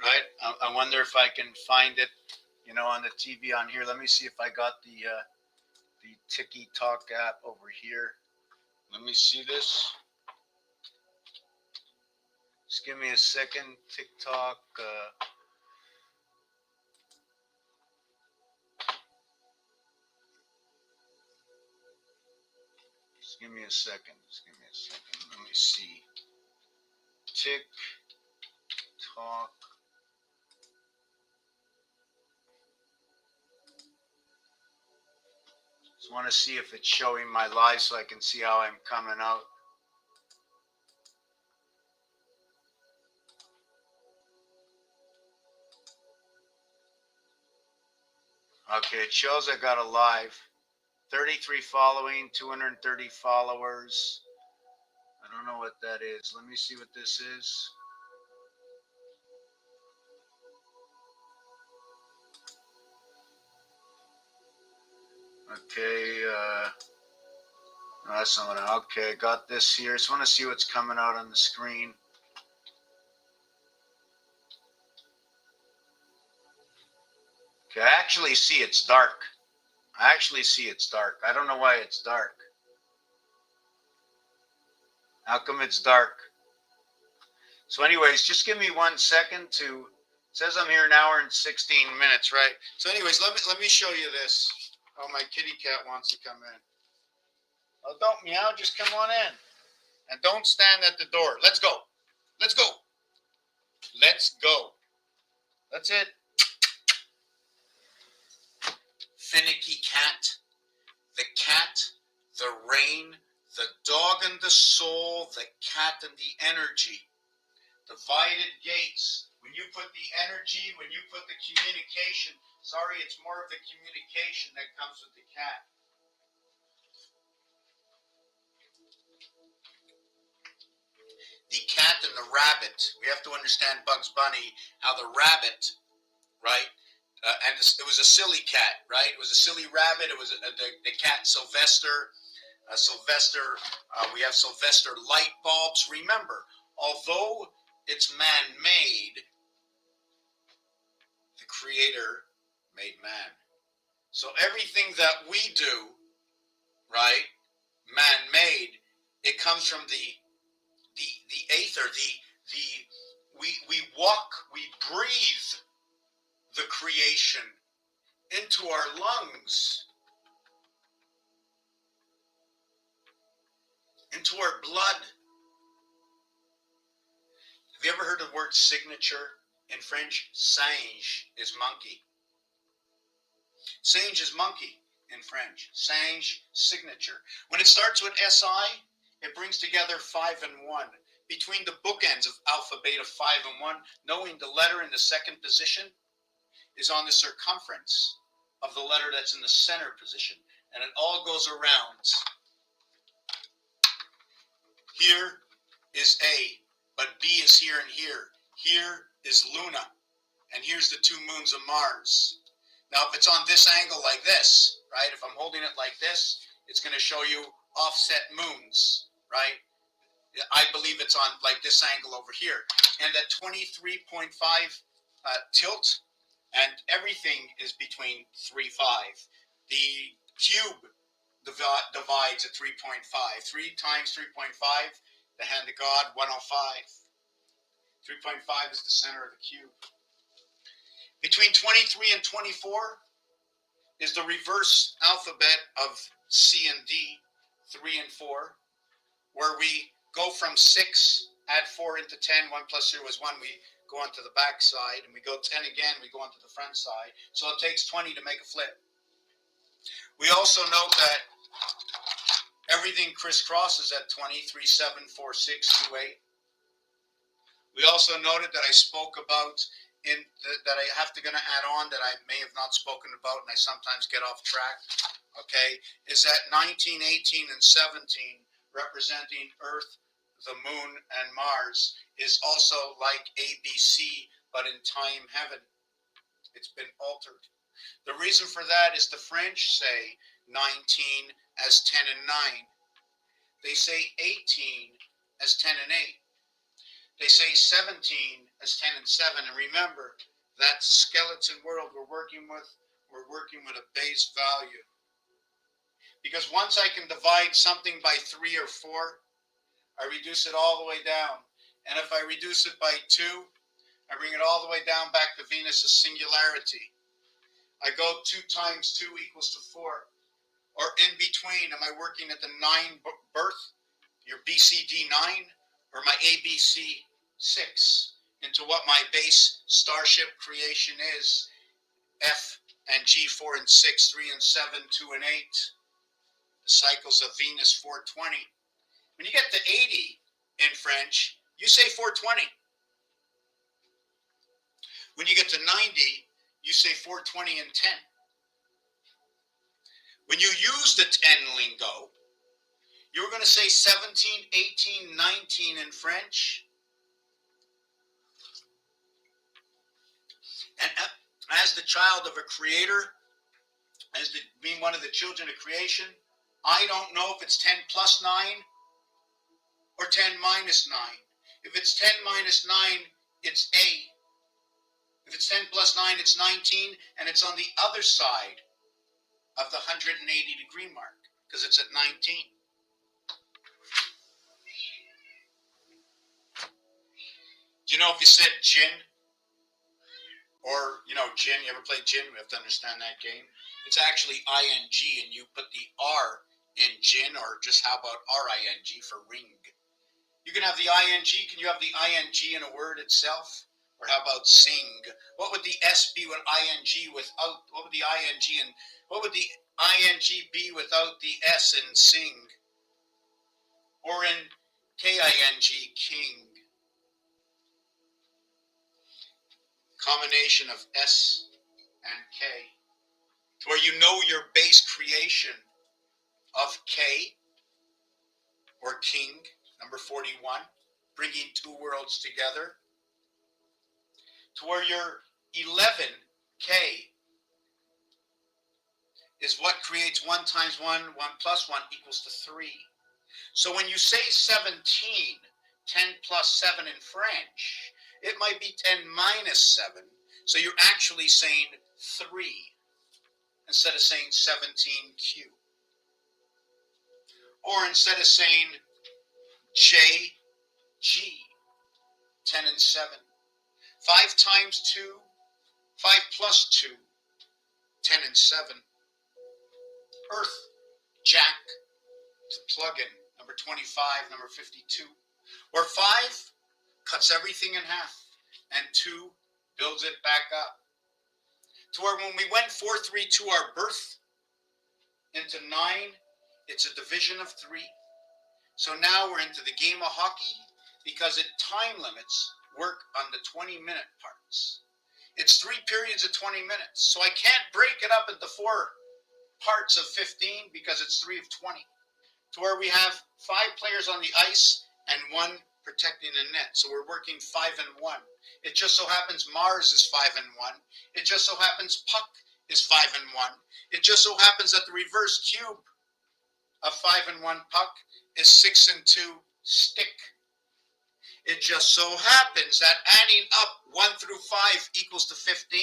right? I wonder if I can find it, you know, on the TV on here. Let me see if I got the TikTok app over here. Let me see this. Just give me a second. TikTok. Just give me a second. Just give me a second. Let me see. TikTok. Just want to see if it's showing my live so I can see how I'm coming out. Okay, it shows I got a live. 33 following, 230 followers. I don't know what that is. Let me see what this is. Okay, no, that's not what okay, got this here. Just want to see what's coming out on the screen. Okay, I actually see it's dark. I actually see it's dark. I don't know why it's dark. How come it's dark? So anyways, just give me 1 second to, it says I'm here an hour and 16 minutes, right? So anyways, let me show you this. Oh, my kitty cat wants to come in. Oh, don't meow, just come on in. And don't stand at the door. Let's go. Let's go. Let's go. That's it. Finicky cat, the rain, the dog and the soul, the cat and the energy. Divided gates. When you put the energy, when you put the communication, sorry, it's more of the communication that comes with the cat. The cat and the rabbit. We have to understand Bugs Bunny, how the rabbit, right? And it was a silly cat, right? It was a silly rabbit. It was the cat Sylvester. We have Sylvester light bulbs. Remember, although it's man-made, the Creator made man. So everything that we do, right, man-made, it comes from the aether. We walk, we breathe the creation into our lungs, into our blood. Have you ever heard the word signature? In French, singe is monkey. Singe is monkey in French. Singe, signature. When it starts with SI, it brings together 5 and 1. Between the bookends of alphabet of 5 and 1, knowing the letter in the second position is on the circumference of the letter that's in the center position. And it all goes around. Here is A, but B is here and here. Here is Luna, and here's the 2 moons of Mars. Now, if it's on this angle like this, right, if I'm holding it like this, it's going to show you offset moons, right? I believe it's on like this angle over here. And at 23.5 tilt, and everything is between 3, 5. The cube divides at 3.5. 3 times 3.5, the hand of God, 105. 3.5 is the center of the cube. Between 23 and 24 is the reverse alphabet of C and D, 3 and 4, where we go from 6, add 4 into 10, 1 plus 0 is 1, we go onto the back side, and we go 10 again, we go onto the front side. So it takes 20 to make a flip. We also note that everything crisscrosses at 20, 3, 7, 4, 6, 2, 8. We also noted that I spoke about, that I have to gonna add on that I may have not spoken about, and I sometimes get off track, okay, is that 19, 18, and 17, representing Earth, the Moon, and Mars, is also like ABC, but in time heaven. It's been altered. The reason for that is the French say 19 as 10 and 9. They say 18 as 10 and 8. They say 17 as 10 and 7. And remember, that skeleton world we're working with a base value. Because once I can divide something by 3 or 4, I reduce it all the way down. And if I reduce it by 2, I bring it all the way down back to Venus' singularity. I go 2 times 2 equals to 4. Or in between, am I working at the 9 birth, your BCD 9, or my ABC 6, into what my base starship creation is, F and G 4 and 6, 3 and 7, 2 and 8, the cycles of Venus 420. When you get to 80 in French, you say 420. When you get to 90, you say 420 and 10. When you use the 10 lingo, you were going to say 17, 18, 19 in French. And as the child of a creator, being one of the children of creation, I don't know if it's 10 plus 9 or 10 minus 9. If it's 10 minus 9, it's A. If it's 10 plus 9, it's 19, and it's on the other side of the 180-degree mark, because it's at 19. Do you know if you said gin, or, gin, you ever played gin? We have to understand that game. It's actually ing, and you put the R in gin, or just how about ring for ring? You can have the ing. Can you have the ing in a word itself? Or how about sing? What would the S be with ing without? What would the ing and what would the ing be without the S in sing? Or in king, king. Combination of S and K. To where you know your base creation of K, or king, number 41, bringing two worlds together. To where your 11K is what creates 1 times 1, 1 plus 1 equals to 3. So when you say 17, 10 plus 7 in French, it might be 10 minus 7. So you're actually saying 3 instead of saying 17Q. Or instead of saying JG, 10 and 7. 5 times 2, 5 plus 2, 10 and 7. Earth, Jack, to plug in, number 25, number 52. Where 5 cuts everything in half, and 2 builds it back up. To where when we went 4-3 to our birth into 9, it's a division of 3. So now we're into the game of hockey, because it time limits work on the 20-minute parts. It's 3 periods of 20 minutes. So I can't break it up into 4 parts of 15 because it's 3 of 20. To where we have 5 players on the ice and 1 protecting the net. So we're working 5 and 1. It just so happens Mars is 5 and 1. It just so happens Puck is 5 and 1. It just so happens that the reverse cube of 5 and 1 Puck is 6 and 2 Stick. It just so happens that adding up 1 through 5 equals to 15,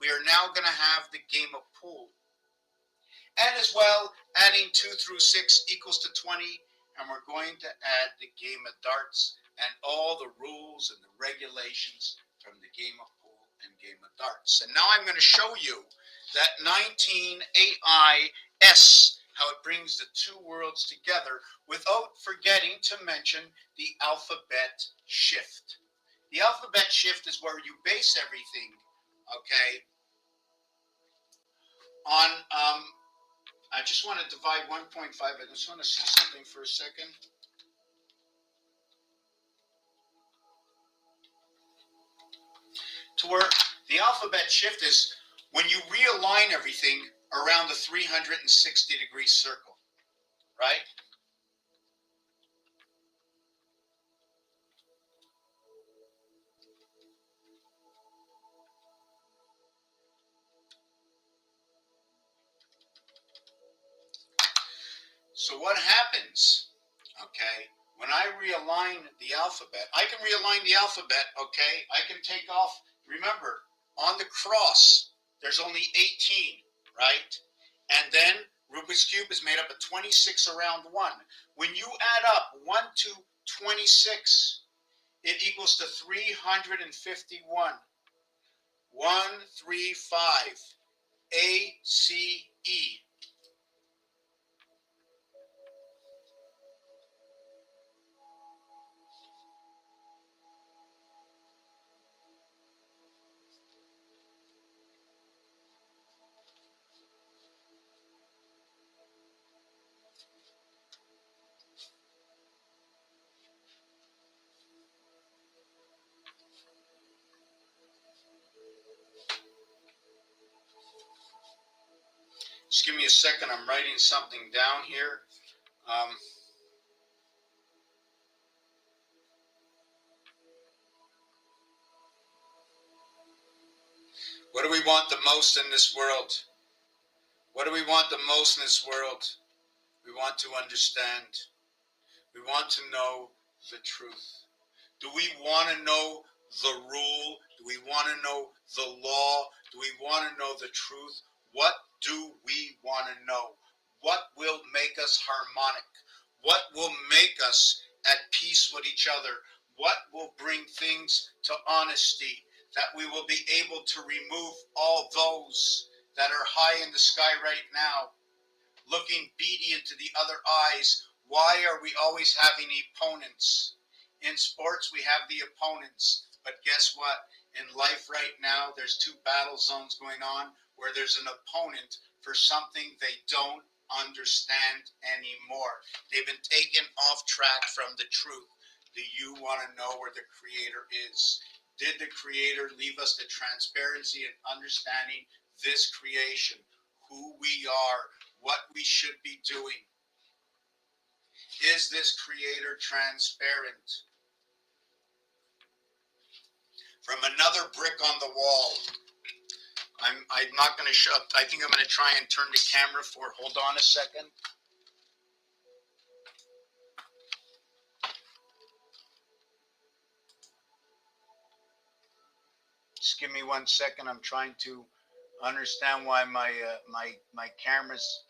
we are now going to have the game of pool. And as well, adding 2 through 6 equals to 20, and we're going to add the game of darts and all the rules and the regulations from the game of pool and game of darts. And now I'm going to show you that 19 AIS, how it brings the two worlds together, without forgetting to mention the alphabet shift. The alphabet shift is where you base everything, okay, on, I just want to divide 1.5. I just want to see something for a second. To where the alphabet shift is when you realign everything around the 360-degree circle, right? So what happens, okay, when I realign the alphabet, I can realign the alphabet, okay? I can take off, remember, on the cross, there's only 18, right? And then Rubik's Cube is made up of 26 around 1. When you add up 1 to 26, it equals to 351. 135. ACE. Just give me a second. I'm writing something down here. What do we want the most in this world? What do we want the most in this world? We want to understand. We want to know the truth. Do we want to know the rule? Do we want to know the law? Do we want to know the truth? What do we want to know? What will make us harmonic? What will make us at peace with each other? What will bring things to honesty? That we will be able to remove all those that are high in the sky right now, looking beady into the other eyes. Why are we always having opponents? In sports, we have the opponents. But guess what? In life right now, there's two battle zones going on where there's an opponent for something they don't understand anymore. They've been taken off track from the truth. Do you want to know where the Creator is? Did the Creator leave us the transparency and understanding this creation, who we are, what we should be doing? Is this Creator transparent? From another brick on the wall, I'm not going to show. I think I'm going to try and turn the camera for. Hold on a second. Just give me 1 second. I'm trying to understand why my camera's.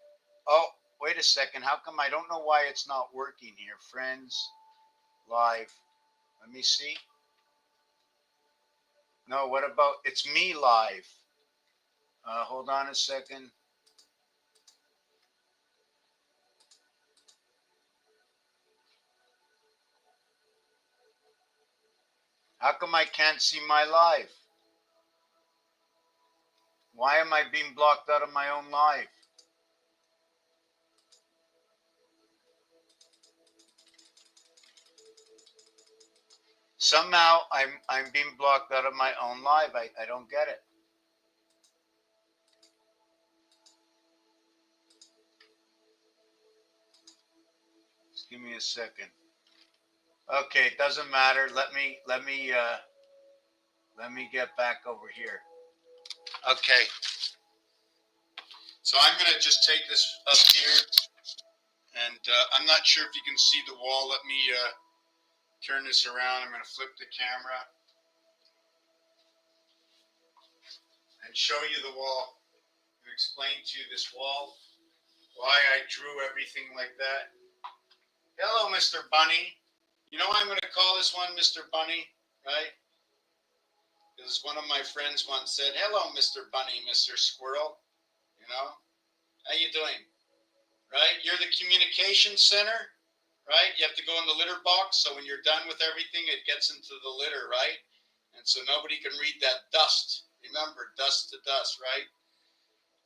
Oh, wait a second. How come I don't know why it's not working here? Friends, live. Let me see. No, what about, it's me live. Hold on a second. How come I can't see my live? Why am I being blocked out of my own live? Somehow I'm being blocked out of my own live. I don't get it. Just give me a second. Okay, it doesn't matter. Let me get back over here. Okay. So I'm gonna just take this up here, and I'm not sure if you can see the wall. Let me turn this around. I'm gonna flip the camera and show you the wall. And explain to you this wall, why I drew everything like that. Hello, Mr. Bunny. You know I'm going to call this one Mr. Bunny, right? Because one of my friends once said, hello, Mr. Bunny, Mr. Squirrel. You know, how you doing? Right? You're the communication center, right? You have to go in the litter box, so when you're done with everything, it gets into the litter, right? And so nobody can read that dust. Remember, dust to dust, right?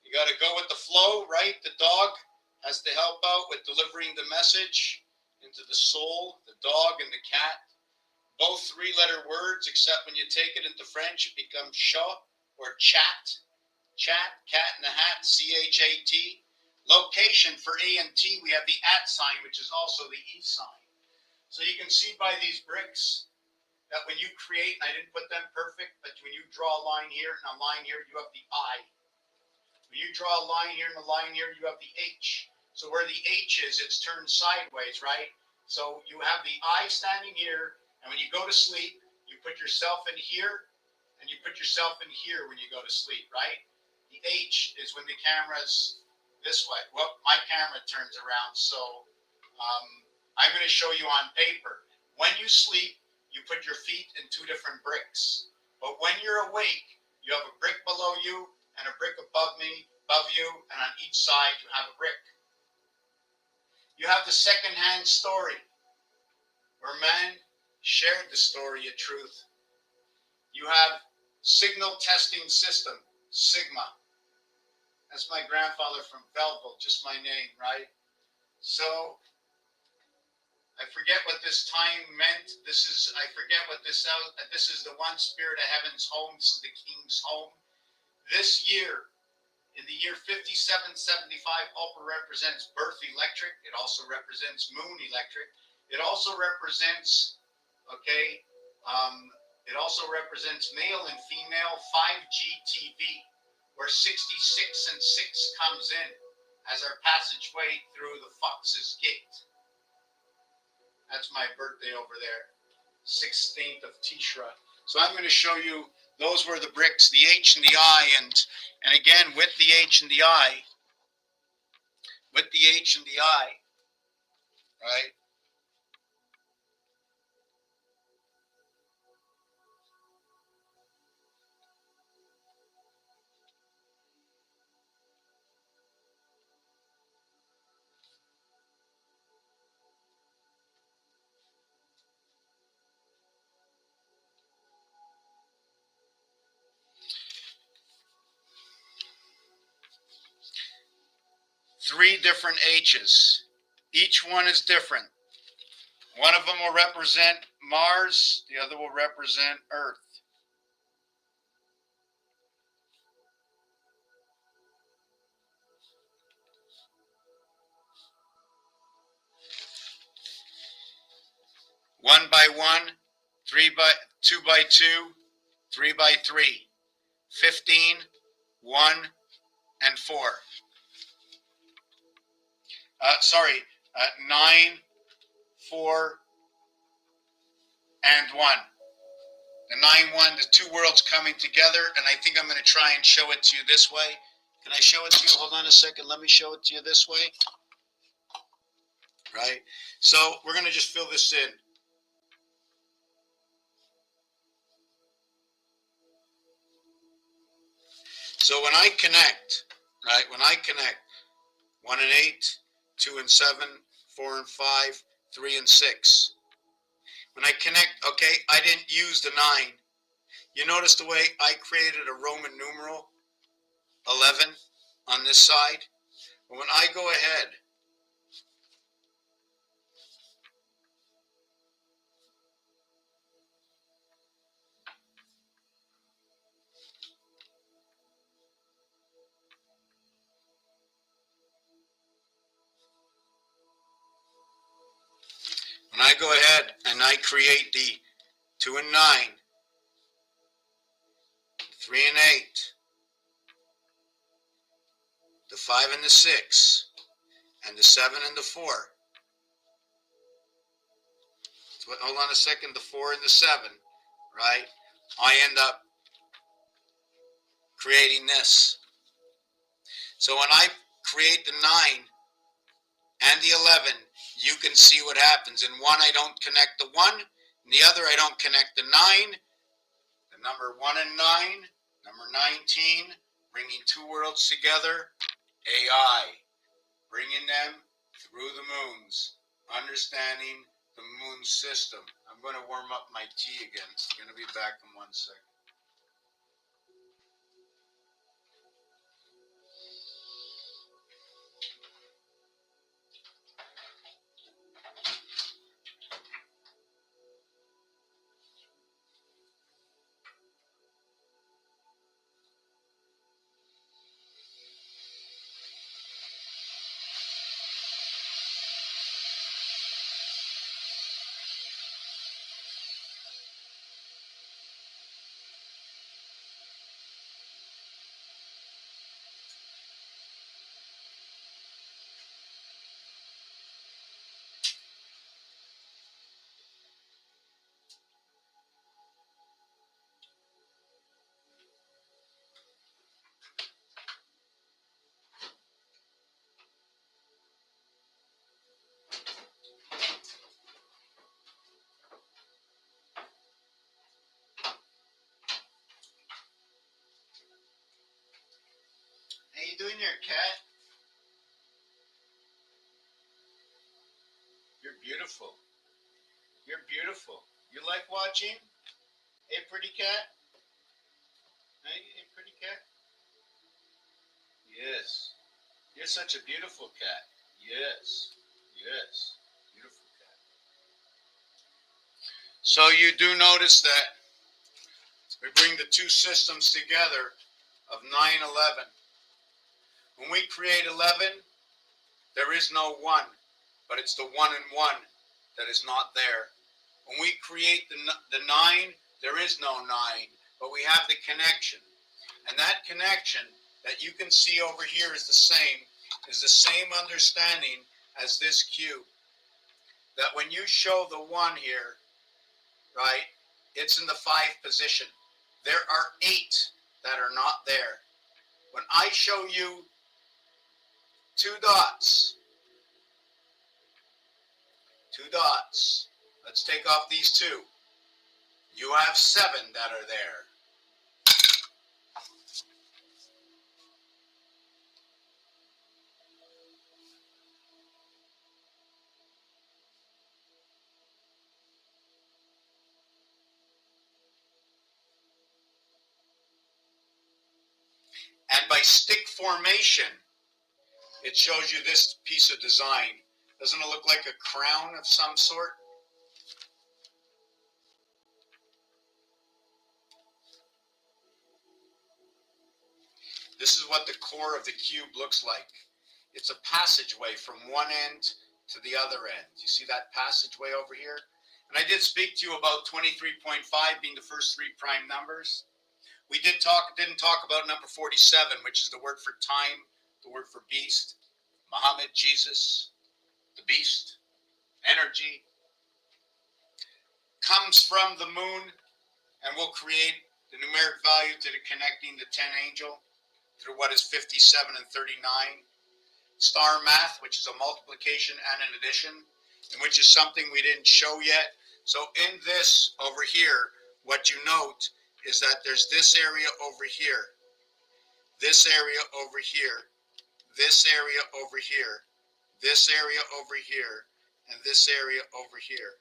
You got to go with the flow, right? The dog has to help out with delivering the message into the soul, the dog and the cat. Both three-letter words, except when you take it into French, it becomes chat or chat. Chat, cat in the hat, C-H-A-T. Location for A and T, we have the at sign, which is also the E sign. So you can see by these bricks that when you create, and I didn't put them perfect, but when you draw a line here and a line here, you have the I. When you draw a line here and a line here, you have the H. So where the H is, it's turned sideways, right? So you have the I standing here, and when you go to sleep, you put yourself in here, and you put yourself in here when you go to sleep, right? The H is when the camera's this way. Well, my camera turns around, so I'm going to show you on paper. When you sleep, you put your feet in two different bricks. But when you're awake, you have a brick below you, and a brick above you, and on each side you have a brick. You have the second-hand story, where man shared the story of truth. You have signal testing system, Sigma. That's my grandfather from Belleville, just my name, right? So I forget what this time meant. I forget what this is the one spirit of heaven's home. This is the king's home. This year, In the year 5775, Ulpa represents Bearth electric. It also represents Moon electric. It also represents, okay, it also represents male and female 5G TV, where 66 and 6 comes in as our passageway through the Fox's Gate. That's my birthday over there, 16th of Tishra. So I'm going to show you, those were the bricks, the H and the I, and again, with the H and the I, right? 3 different H's. Each one is different. One of them will represent Mars, the other will represent Earth. One by one, 2 by 2, 3 by 3, 15, 1, and 4. 9, 4, and 1. The 9-1, the 2 worlds coming together, and I think I'm going to try and show it to you this way. Can I show it to you? Hold on a second. Let me show it to you this way. Right? So we're going to just fill this in. So when I connect, right, 1 and 8, 2 and 7, 4 and 5, 3 and 6. When I connect, okay, I didn't use the 9. You notice the way I created a Roman numeral, 11, on this side? But when I go ahead, and I create the 2 and 9, 3 and 8, the 5 and the 6, and the 7 and the 4. So, hold on a second, the 4 and the 7, right? I end up creating this. So when I create the 9 and the 11, you can see what happens. In one, I don't connect the 1. In the other, I don't connect the 9. The number 1 and 9, number 19, bringing 2 worlds together, AI, bringing them through the moons, understanding the moon system. I'm going to warm up my tea again. I'm going to be back in 1 second. How you doing there, cat? You're beautiful. You're beautiful. You like watching? Hey, pretty cat? Hey, pretty cat? Yes. You're such a beautiful cat. Yes. Yes. Beautiful cat. So you do notice that we bring the 2 systems together of 9-11. When we create 11, there is no 1, but it's the 1 and 1 that is not there. When we create the 9, there is no 9, but we have the connection. And that connection that you can see over here is the same understanding as this cube. That when you show the 1 here, right, it's in the 5 position. There are 8 that are not there. When I show you 2 dots, 2 dots, let's take off these 2. You have 7 that are there. And by stick formation, it shows you this piece of design. Doesn't it look like a crown of some sort? This is what the core of the cube looks like. It's a passageway from one end to the other end. You see that passageway over here? And I did speak to you about 23.5 being the first 3 prime numbers. We didn't talk about number 47, which is the word for time, the word for beast, Muhammad, Jesus, the beast, energy. Comes from the moon and will create the numeric value to the connecting the 10 angel through what is 57 and 39. Star math, which is a multiplication and an addition, and which is something we didn't show yet. So in this over here, what you note is that there's this area over here, this area over here, this area over here, this area over here, and this area over here.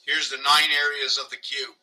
Here's the 9 areas of the cube.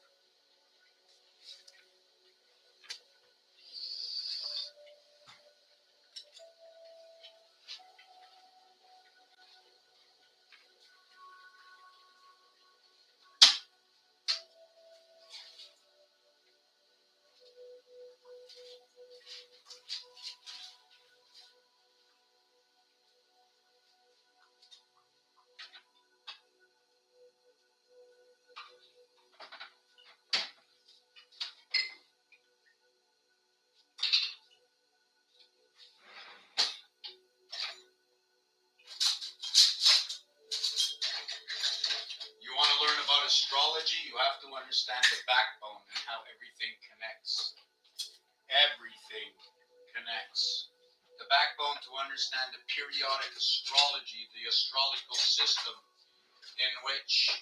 Astrology, you have to understand the backbone and how everything connects. Everything connects. The backbone to understand the periodic astrology, the astrological system, in which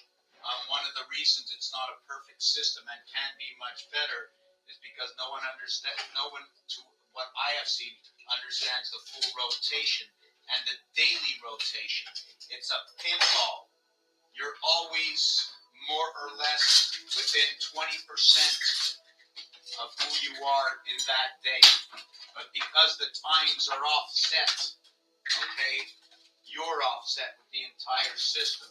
one of the reasons it's not a perfect system and can be much better is because no one, to what I have seen, understands the full rotation and the daily rotation. It's a pinball. You're always more or less within 20% of who you are in that day. But because the times are offset, okay, you're offset with the entire system.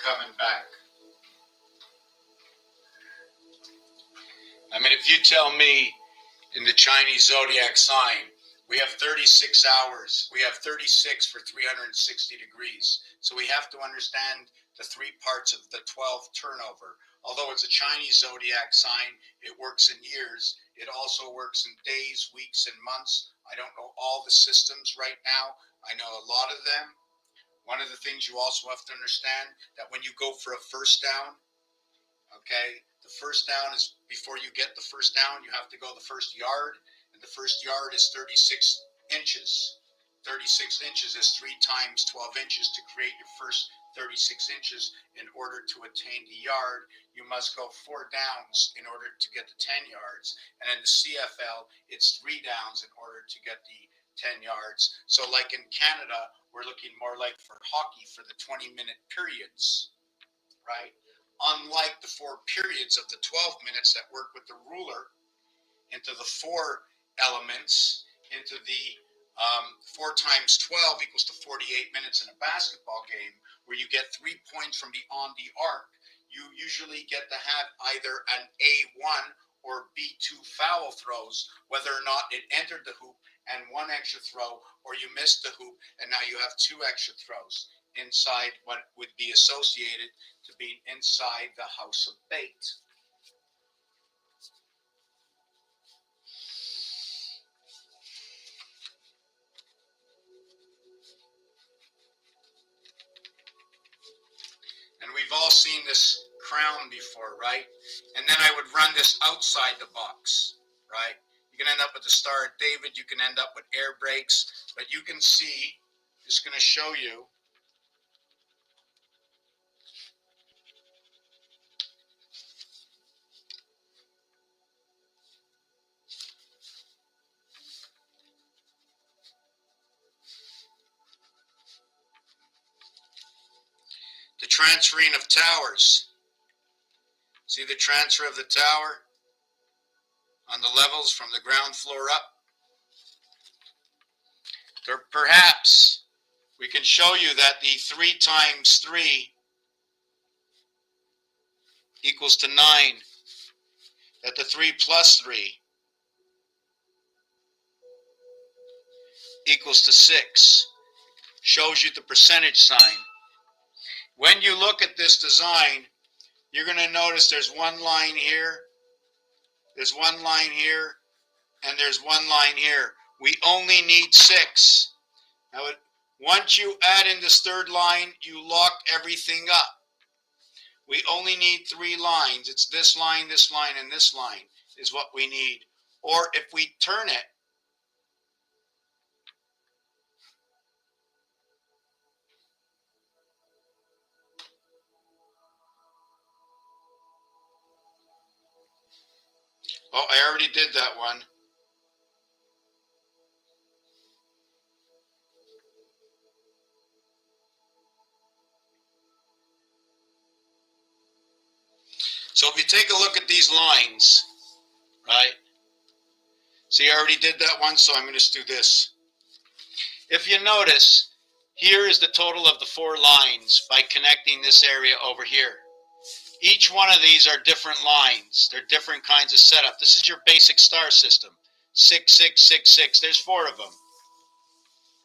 Coming back. I mean, if you tell me in the Chinese zodiac sign, we have 36 hours, we have 36 for 360 degrees. So we have to understand the 3 parts of the 12 turnover. Although it's a Chinese zodiac sign, it works in years. It also works in days, weeks, and months. I don't know all the systems right now. I know a lot of them. One of the things you also have to understand that when you go for a first down, okay, the first down is, before you get the first down, you have to go the first yard, and the first yard is 36 inches. 36 inches is 3 times 12 inches. To create your first 36 inches in order to attain the yard, you must go 4 downs in order to get the 10 yards. And in the CFL, it's 3 downs in order to get the 10 yards. So like in Canada, we're looking more like for hockey for the 20-minute periods, right? Unlike the 4 periods of the 12 minutes that work with the ruler into the 4 elements, into the 4 times 12 equals to 48 minutes in a basketball game, where you get 3 points from beyond the arc. You usually get to have either an A1 or B2 foul throws, whether or not it entered the hoop, and 1 extra throw, or you missed the hoop and now you have 2 extra throws inside what would be associated to being inside the house of bait. And we've all seen this crown before, right? And then I would run this outside the box, right? You can end up with the Star of David, you can end up with air brakes, but you can see, just going to show you, the transferring of towers. See the transfer of the tower on the levels from the ground floor up? Or perhaps we can show you that the 3 times 3 equals to 9, that the 3 plus 3 equals to 6, shows you the percentage sign. When you look at this design, you're going to notice there's 1 line here, there's 1 line here, and there's 1 line here. We only need 6. Now, once you add in this 3rd line, you lock everything up. We only need 3 lines. It's this line, and this line is what we need. Or if we turn it, oh, I already did that one. So if you take a look at these lines, right? See, I already did that one, so I'm going to do this. If you notice, here is the total of the 4 lines by connecting this area over here. Each one of these are different lines. They're different kinds of setup. This is your basic star system. 6, 6, 6, 6. There's 4 of them,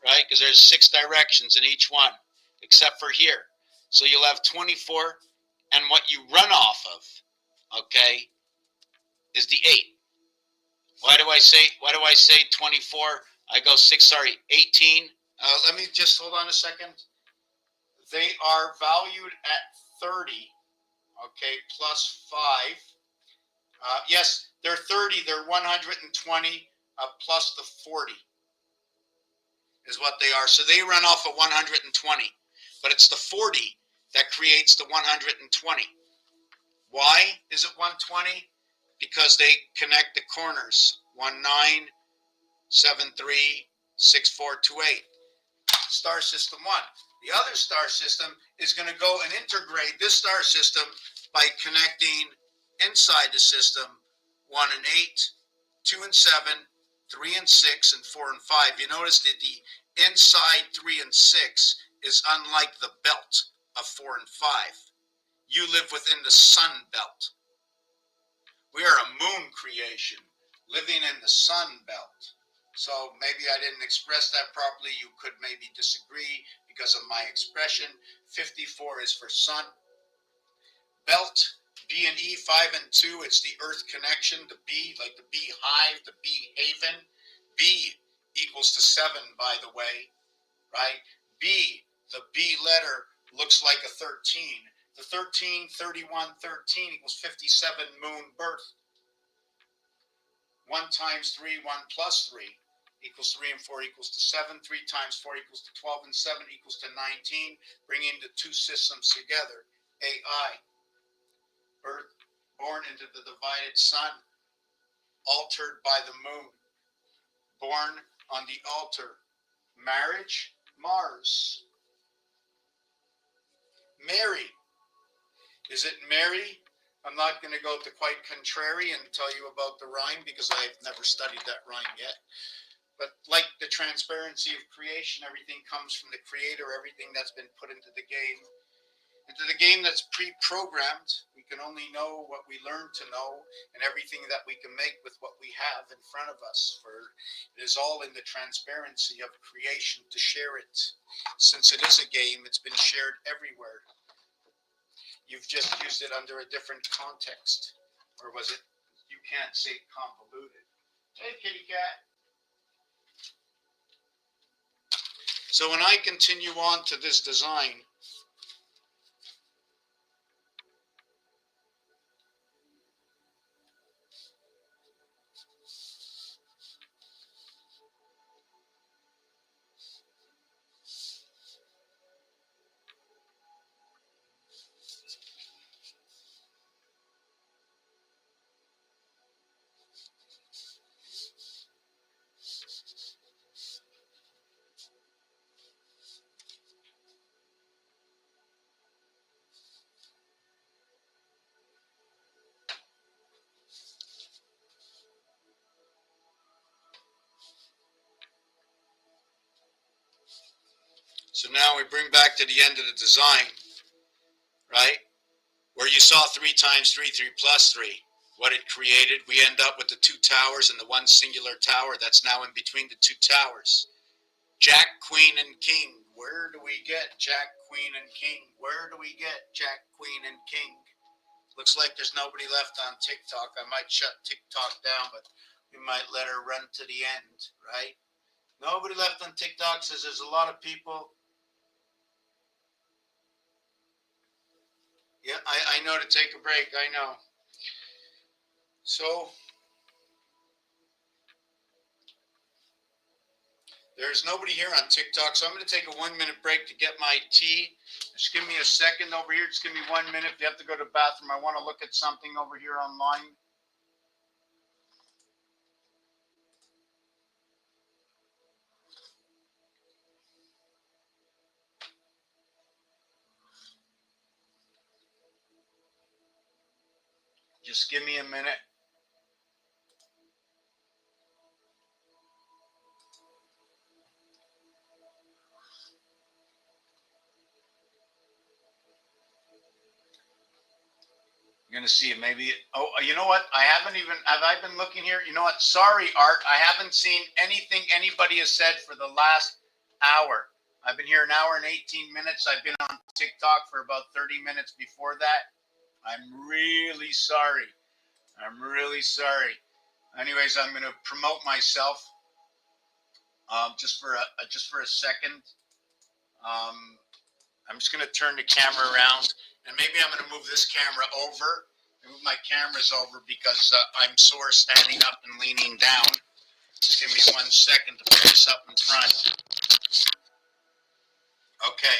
right? Because there's 6 directions in each one, except for here. So you'll have 24, and what you run off of, okay, is the 8. Why do I say 24? I go 18. Let me just hold on a second. They are valued at 30. Okay, plus 5. Yes, they're 30. They're 120 plus the 40 is what they are. So they run off of 120, but it's the 40 that creates the 120. Why is it 120? Because they connect the corners. 1, 9, 7, 3, 6, 4, 2, 8. Star system 1. The other star system is going to go and integrate this star system by connecting inside the system 1 and 8, 2 and 7, 3 and 6, and 4 and 5. You notice that the inside 3 and 6 is unlike the belt of 4 and 5. You live within the sun belt. We are a moon creation, living in the sun belt. So maybe I didn't express that properly. You could maybe disagree because of my expression. 54 is for sun. Belt, B and E, 5 and 2, it's the earth connection. The B, like the beehive, the bee haven. B equals to 7, by the way, right? B, the B letter, looks like a 13. The 13, 31, 13 equals 57 moon birth. 1 times 3, 1 plus 3. equals 3 and 4 equals to 7. 3 times 4 equals to 12 and 7 equals to 19. Bringing the two systems together. AI, birth, born into the divided sun, altered by the moon. Born on the altar. Marriage, Mars. Mary. Is it Mary? I'm not going to go to quite contrary and tell you about the rhyme because I've never studied that rhyme yet. But like the transparency of creation, everything comes from the creator, everything that's been put into the game that's pre-programmed. We can only know what we learn to know and everything that we can make with what we have in front of us. For it is all in the transparency of creation to share it. Since it is a game, it's been shared everywhere. You've just used it under a different context. Or was it, you can't say convoluted. Hey, kitty cat. So when I continue on to this design, so now we bring back to the end of the design, right? Where you saw 3 times 3, 3 plus 3, what it created. We end up with the 2 towers and the one singular tower that's now in between the 2 towers. Jack, Queen, and King. Where do we get Jack, Queen, and King? Where do we get Jack, Queen, and King? Looks like there's nobody left on TikTok. I might shut TikTok down, but we might let her run to the end, right? Nobody left on TikTok. Says there's a lot of people. Yeah, I know to take a break. I know. So there's nobody here on TikTok, so I'm going to take a 1-minute break to get my tea. Just give me a second over here. Just give me 1 minute. If you have to go to the bathroom, I want to look at something over here online. Just give me a minute. I'm going to see it. Maybe. Oh, you know what? Have I been looking here? You know what? Sorry, Art. I haven't seen anything anybody has said for the last hour. I've been here an hour and 18 minutes. I've been on TikTok for about 30 minutes before that. I'm really sorry. I'm really sorry. Anyways, I'm going to promote myself just for a second. I'm just going to turn the camera around, and maybe I'm going to move this camera over. Move my cameras over because I'm sore standing up and leaning down. Just give me 1 second to put this up in front. Okay,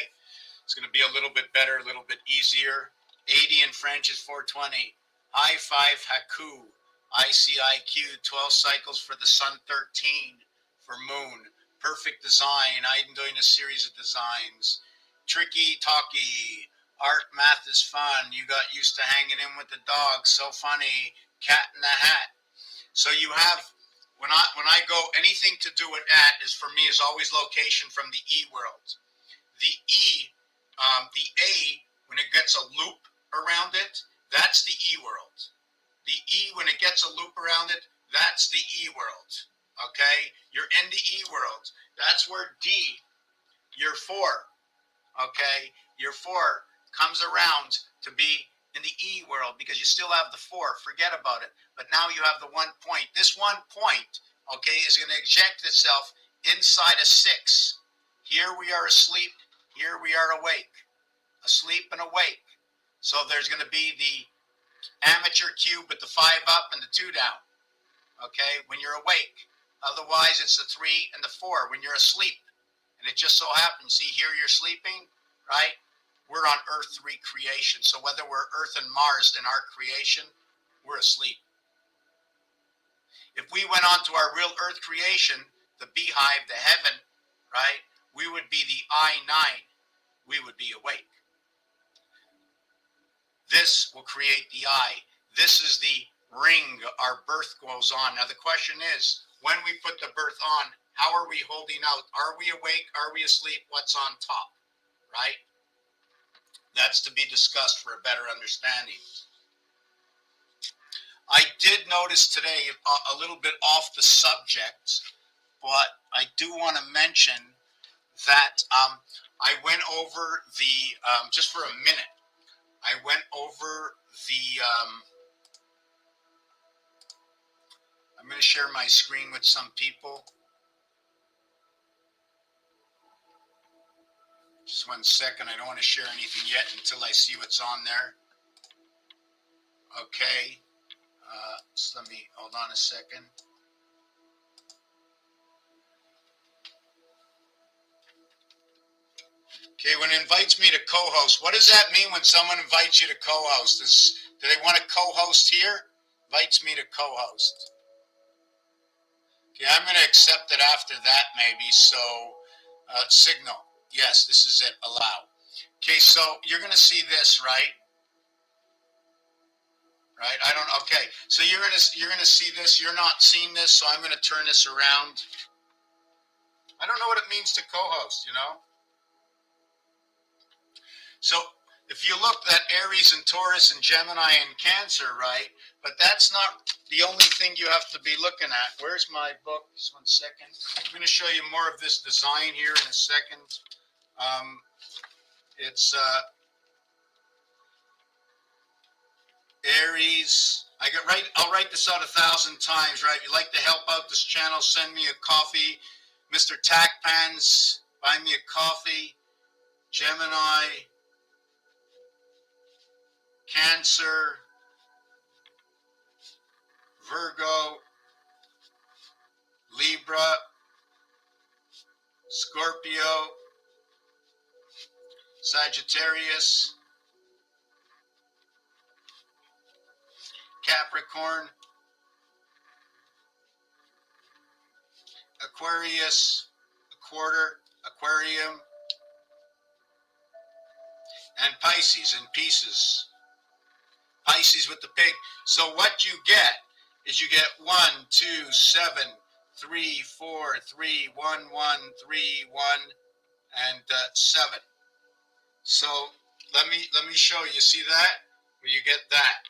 it's going to be a little bit better, a little bit easier. 80 in French is 420. I 5 Haku. ICIQ 12 cycles for the sun, 13 for moon. Perfect design. I'm doing a series of designs. Tricky talky. Art, math is fun. You got used to hanging in with the dog. So funny. Cat in the hat. So you have, when I go, anything to do with at is for me is always location from the E world. The E, the A, when it gets a loop around it, that's the E world. The E, when it gets a loop around it, that's the E world. Okay? You're in the E world. That's where D, your 4, okay? Your 4 comes around to be in the E world because you still have the 4. Forget about it. But now you have the 1 point. This 1 point, okay, is going to eject itself inside a 6. Here we are asleep. Here we are awake. Asleep and awake. So there's going to be the amateur cube with the 5 up and the 2 down. Okay, when you're awake. Otherwise, it's the 3 and the 4 when you're asleep. And it just so happens, see here you're sleeping, right? We're on Earth recreation. So whether we're Earth and Mars in our creation, we're asleep. If we went on to our real Earth creation, the beehive, the heaven, right? We would be the I-9. We would be awake. This will create the I. This is the ring our birth goes on. Now the question is, when we put the birth on, how are we holding out? Are we awake? Are we asleep? What's on top, right? That's to be discussed for a better understanding. I did notice today a little bit off the subject, but I do want to mention that I went over the, just for a minute, I went over the, I'm going to share my screen with some people. Just 1 second. I don't want to share anything yet until I see what's on there. Okay. So let me, hold on a second. Okay, when it invites me to co-host, what does that mean when someone invites you to co-host? Do they want to co-host here? Invites me to co-host. Okay, I'm going to accept it after that maybe, so signal. Yes, this is it, allow. Okay, so you're going to see this, right? Right, I don't, okay. So you're going to see this, you're not seeing this, so I'm going to turn this around. I don't know what it means to co-host, you know? So if you look at Aries and Taurus and Gemini and Cancer, right? But that's not the only thing you have to be looking at. Where's my book? Just 1 second. I'm going to show you more of this design here in a second. It's Aries. I'll write this out 1,000 times, right? If you'd like to help out this channel, send me a coffee. Mr. Tackpans, buy me a coffee. Gemini, Cancer, Virgo, Libra, Scorpio, Sagittarius, Capricorn, Aquarius, Aquarium, and Pisces in pieces. Pisces with the pig. So what you get is you get 1, 2, 7, 3, 4, 3, 1, 1, 3, 1, and 7. So let me show you. See that? Where you get that.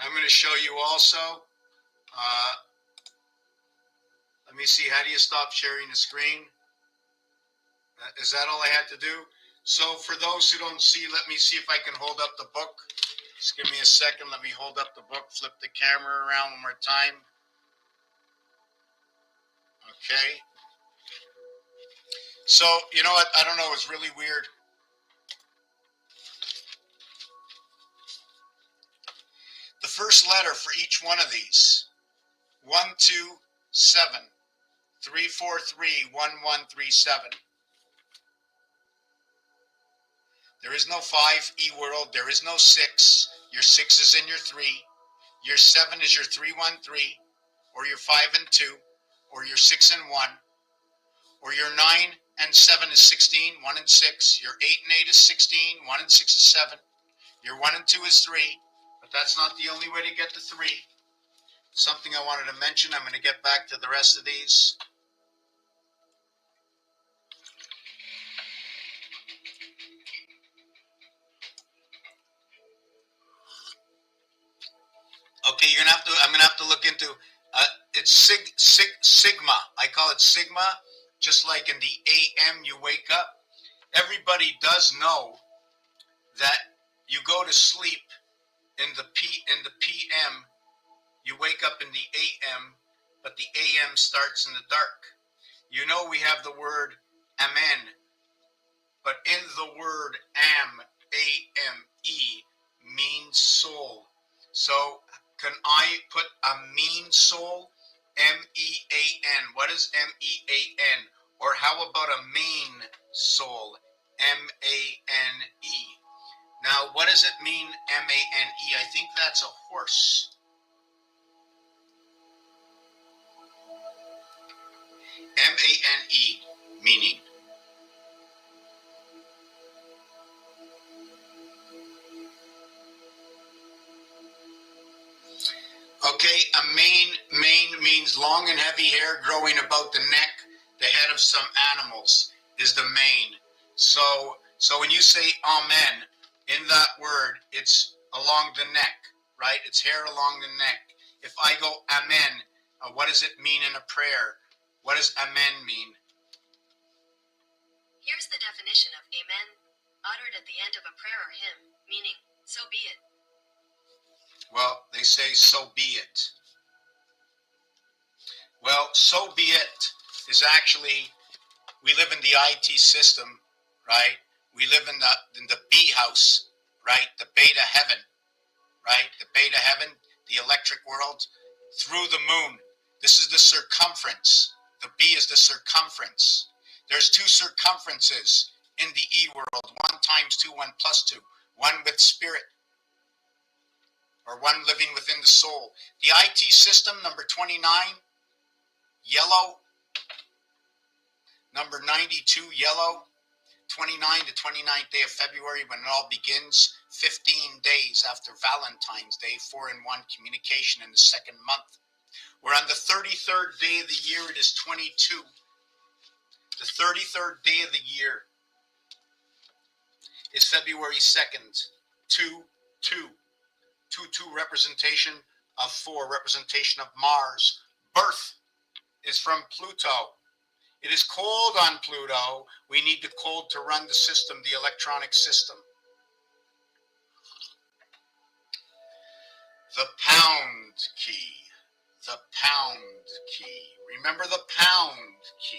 I'm going to show you also. Let me see. How do you stop sharing the screen? Is that all I had to do? So for those who don't see, let me see if I can hold up the book. Just give me a second. Let me hold up the book, flip the camera around one more time. Okay. So, you know what? I don't know. It's really weird. The first letter for each one of these, 1, 2, 7, 3, 4, 3, 1, 1, 3, 7. There is no 5, E-world. There is no 6. Your 6 is in your 3. Your 7 is your 3, 1, 3. Or your 5 and 2. Or your 6 and 1. Or your 9 and 7 is 16, 1 and 6. Your 8 and 8 is 16, 1 and 6 is 7. Your 1 and 2 is 3. But that's not the only way to get to 3. Something I wanted to mention. I'm going to get back to the rest of these. Okay, I'm gonna have to look into. It's sigma. I call it sigma. Just like in the AM, you wake up. Everybody does know that you go to sleep in the PM. You wake up in the AM, but the AM starts in the dark. You know we have the word amen, but in the word am, A-M-E, means soul. So can I put a mean soul? M-E-A-N. What is M-E-A-N? Or how about a main soul? M-A-N-E. Now, what does it mean, M-A-N-E? I think that's a horse. M-A-N-E, meaning. Okay, a mane means long and heavy hair growing about the neck, the head of some animals is the mane. So when you say amen, in that word, it's along the neck, right? It's hair along the neck. If I go amen, what does it mean in a prayer? What does amen mean? Here's the definition of amen, uttered at the end of a prayer or hymn, meaning, so be it. Well, they say, so be it. Well, so be it is actually, we live in the IT system, right? We live in the B house, right? The beta heaven, right? The beta heaven, the electric world, through the moon. This is the circumference. The B is the circumference. There's two circumferences in the E world, 1 times 2, 1 plus 2. One with spirit, or one living within the soul. The IT system, number 29, yellow. Number 92, yellow. 29, the 29th day of February, when it all begins, 15 days after Valentine's Day, 4-in-1 communication in the second month. We're on the 33rd day of the year, it is 22. The 33rd day of the year is February 2nd, 2-2. 2-2 representation of 4, representation of Mars. Bearth is from Pluto. It is cold on Pluto. We need the cold to run the system, the electronic system. The pound key. The pound key. Remember the pound key.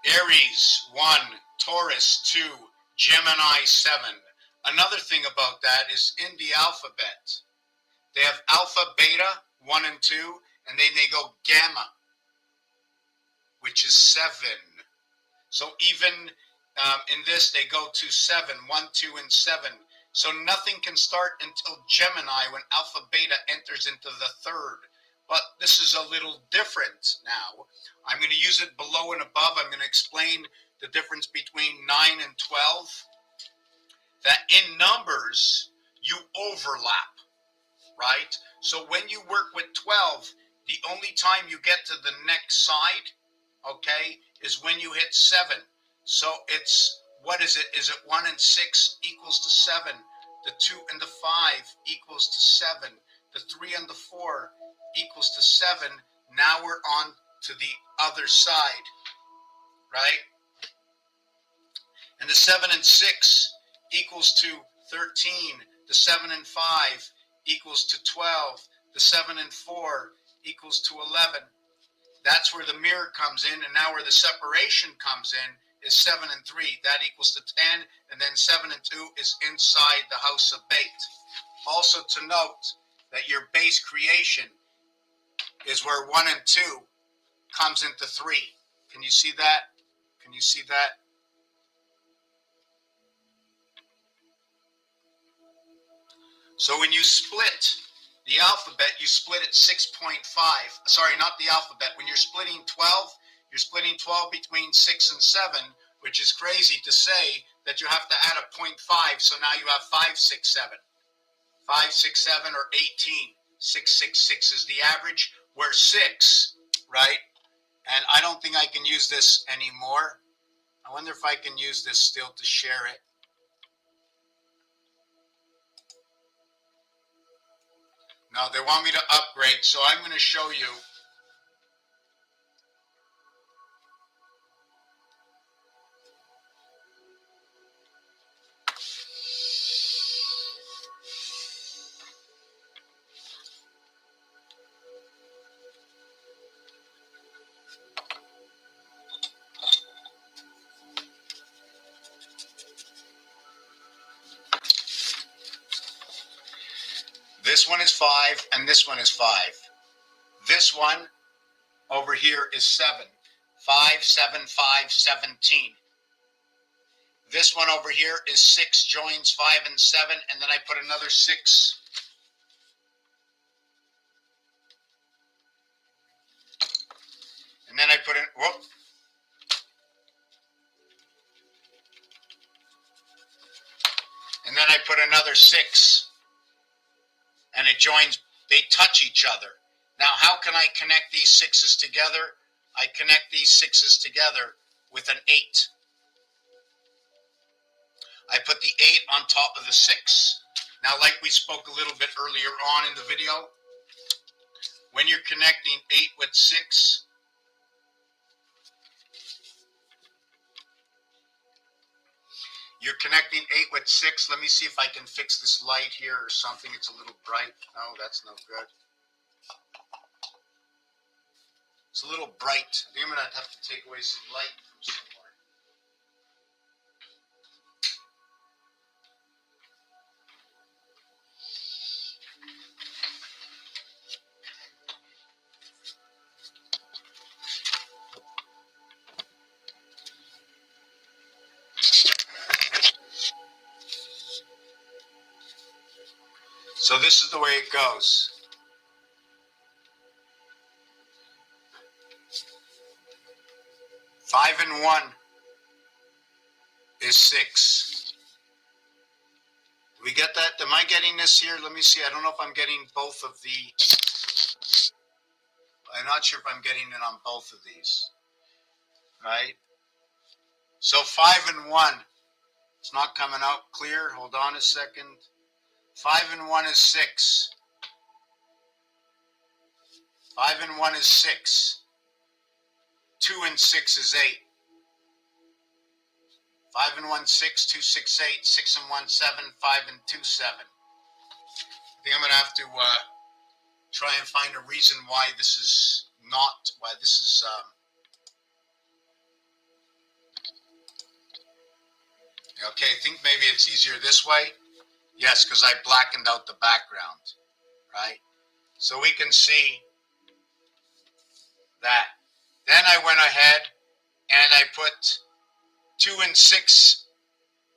Aries 1, Taurus 2, Gemini 7. Another thing about that is in the alphabet, they have alpha, beta, 1 and 2, and then they go gamma, which is 7. So even in this, they go to 7, 1, 2, and 7. So nothing can start until Gemini when alpha, beta enters into the third. But this is a little different now. I'm going to use it below and above. I'm going to explain the difference between 9 and 12. That in numbers, you overlap, right? So when you work with 12, the only time you get to the next side, okay, is when you hit 7. So it's, what is it? Is it 1 and 6 equals to 7? The 2 and the 5 equals to 7. The 3 and the 4 equals to 7. Now we're on to the other side, right? And the 7 and 6 equals to 13. The 7 and 5 equals to 12. The 7 and 4 equals to 11. That's where the mirror comes in, and now where the separation comes in is 7 and 3. That equals to 10, and then 7 and 2 is inside the house of bait. Also to note that your base creation is where 1 and 2 comes into 3. Can you see that? Can you see that? So when you split the alphabet, you split it 6.5. Sorry, not the alphabet. When you're splitting 12, you're splitting 12 between 6 and 7, which is crazy to say that you have to add a 0.5. So now you have 5, 6, 7. 5, 6, 7, or 18. 6, 6, 6 is the average. We're 6, right? And I don't think I can use this anymore. I wonder if I can use this still to share it. No, they want me to upgrade, so I'm going to show you. This one is 5, and this one is 5. This one over here is 7. 5, 7, 5, 17. This one over here is 6, joins 5 and 7, and then I put another 6. And then I put in, whoop. And then I put another 6. And it joins, they touch each other. Now, how can I connect these 6s together? I connect these 6s together with an 8. I put the 8 on top of the 6. Now, like we spoke a little bit earlier on in the video, when you're connecting 8 with 6, you're connecting 8 with 6. Let me see if I can fix this light here or something. It's a little bright. No, that's no good. It's a little bright. I think I'm going to have to take away some light from somewhere. So this is the way it goes. Five and 1 is 6. Do we get that? Am I getting this here? Let me see. I don't know if I'm getting both of the... I'm not sure if I'm getting it on both of these. Right? So 5 and 1. It's not coming out clear. Hold on a second. 5 and 1 is 6. 5 and 1 is 6. 2 and 6 is 8. 5 and 1, 6, 2, 6, 8, 6 and 1, 7, 5 and 2, 7. I think I'm going to have to try and find a reason why this is not, why this is, okay, I think maybe it's easier this way. Yes, because I blackened out the background, right? So we can see that. Then I went ahead and I put 2 and 6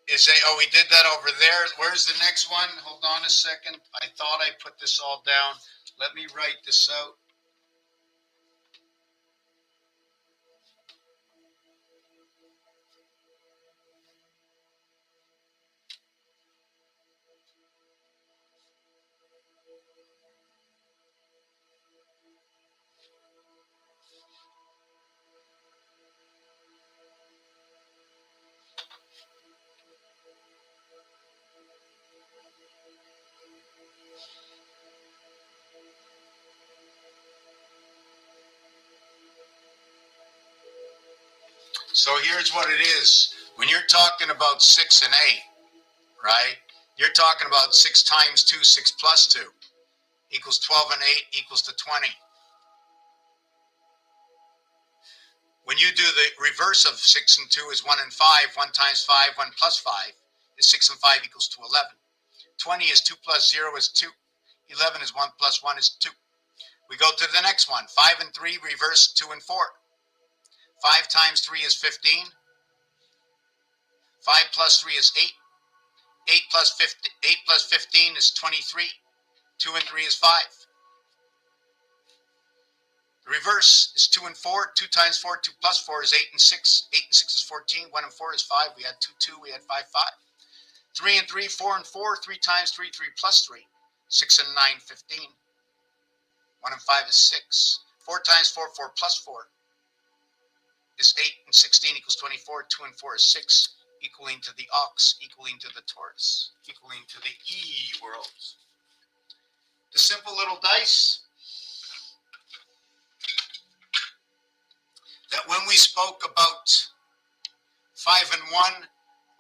is a, oh, we did that over there. Where's the next one? Hold on a second. I thought I put this all down. Let me write this out. So here's what it is. When you're talking about 6 and 8, right? You're talking about 6 times 2, 6 plus 2 equals 12 and 8 equals to 20. When you do the reverse of 6 and 2 is 1 and 5. 1 times 5, 1 plus 5 is 6 and 5 equals to 11. 20 is 2 plus 0 is 2. 11 is 1 plus 1 is 2. We go to the next one. 5 and 3 reverse 2 and 4. 5 times 3 is 15. 5 plus 3 is 8. 8 plus 15 is 23. 2 and 3 is 5. The reverse is 2 and 4. 2 times 4, 2 plus 4 is 8 and 6. 8 and 6 is 14. 1 and 4 is 5. We had 2, 2. We had 5, 5. 3 and 3, 4 and 4. 3 times 3, 3 plus 3. 6 and 9, 15. 1 and 5 is 6. 4 times 4, 4 plus 4 is 8 and 16 equals 24. 2 and 4 is 6, equaling to the ox, equaling to the Taurus, equaling to the E world. The simple little dice that when we spoke about 5 and 1,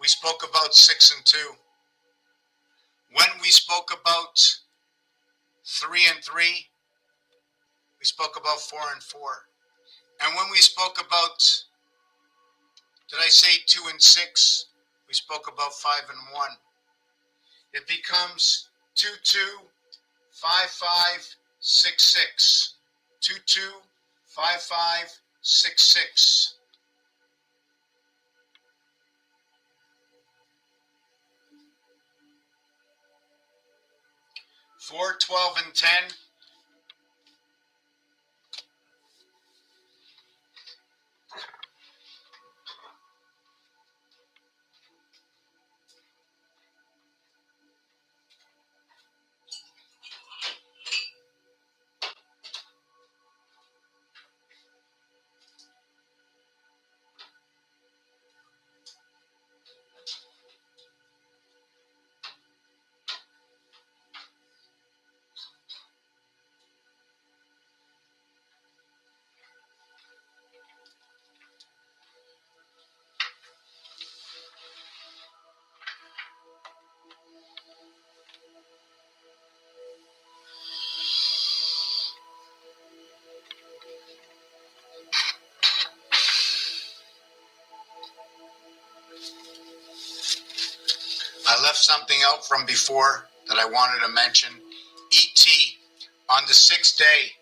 we spoke about 6 and 2. When we spoke about 3 and 3, we spoke about 4 and 4. And when we spoke about, did I say 2 and 6? We spoke about 5 and 1. It becomes 2, 2, 5566. 225566. 4, 12, and 10. I left something out from before that I wanted to mention. E.T. on the 6th day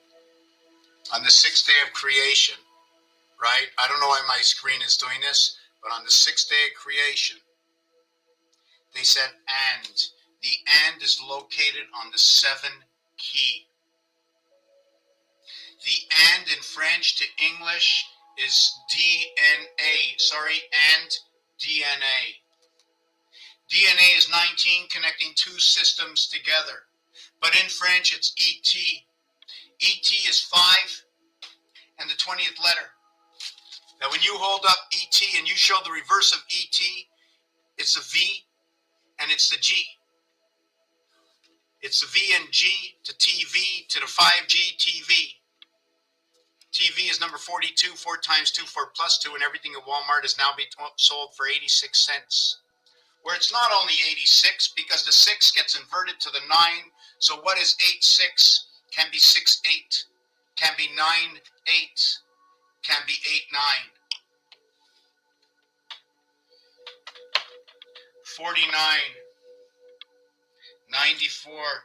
of creation, right? I don't know why my screen is doing this, but on the 6th day of creation, they said and. The and is located on the 7 key. The and in French to English is DNA. Sorry, and DNA. DNA is 19 connecting 2 systems together. But in French, it's ET. ET is 5 and the 20th letter. Now, when you hold up ET and you show the reverse of ET, it's a V and it's the G. It's the V and G to TV to the 5G TV. TV is number 42, 4 times 2, 4 plus 2, and everything at Walmart is now being sold for 86 cents. Where it's not only 86 because the 6 gets inverted to the 9. So what is 8, 6? Can be 6, 8. Can be 9, 8. Can be 8, 9. 49. 94.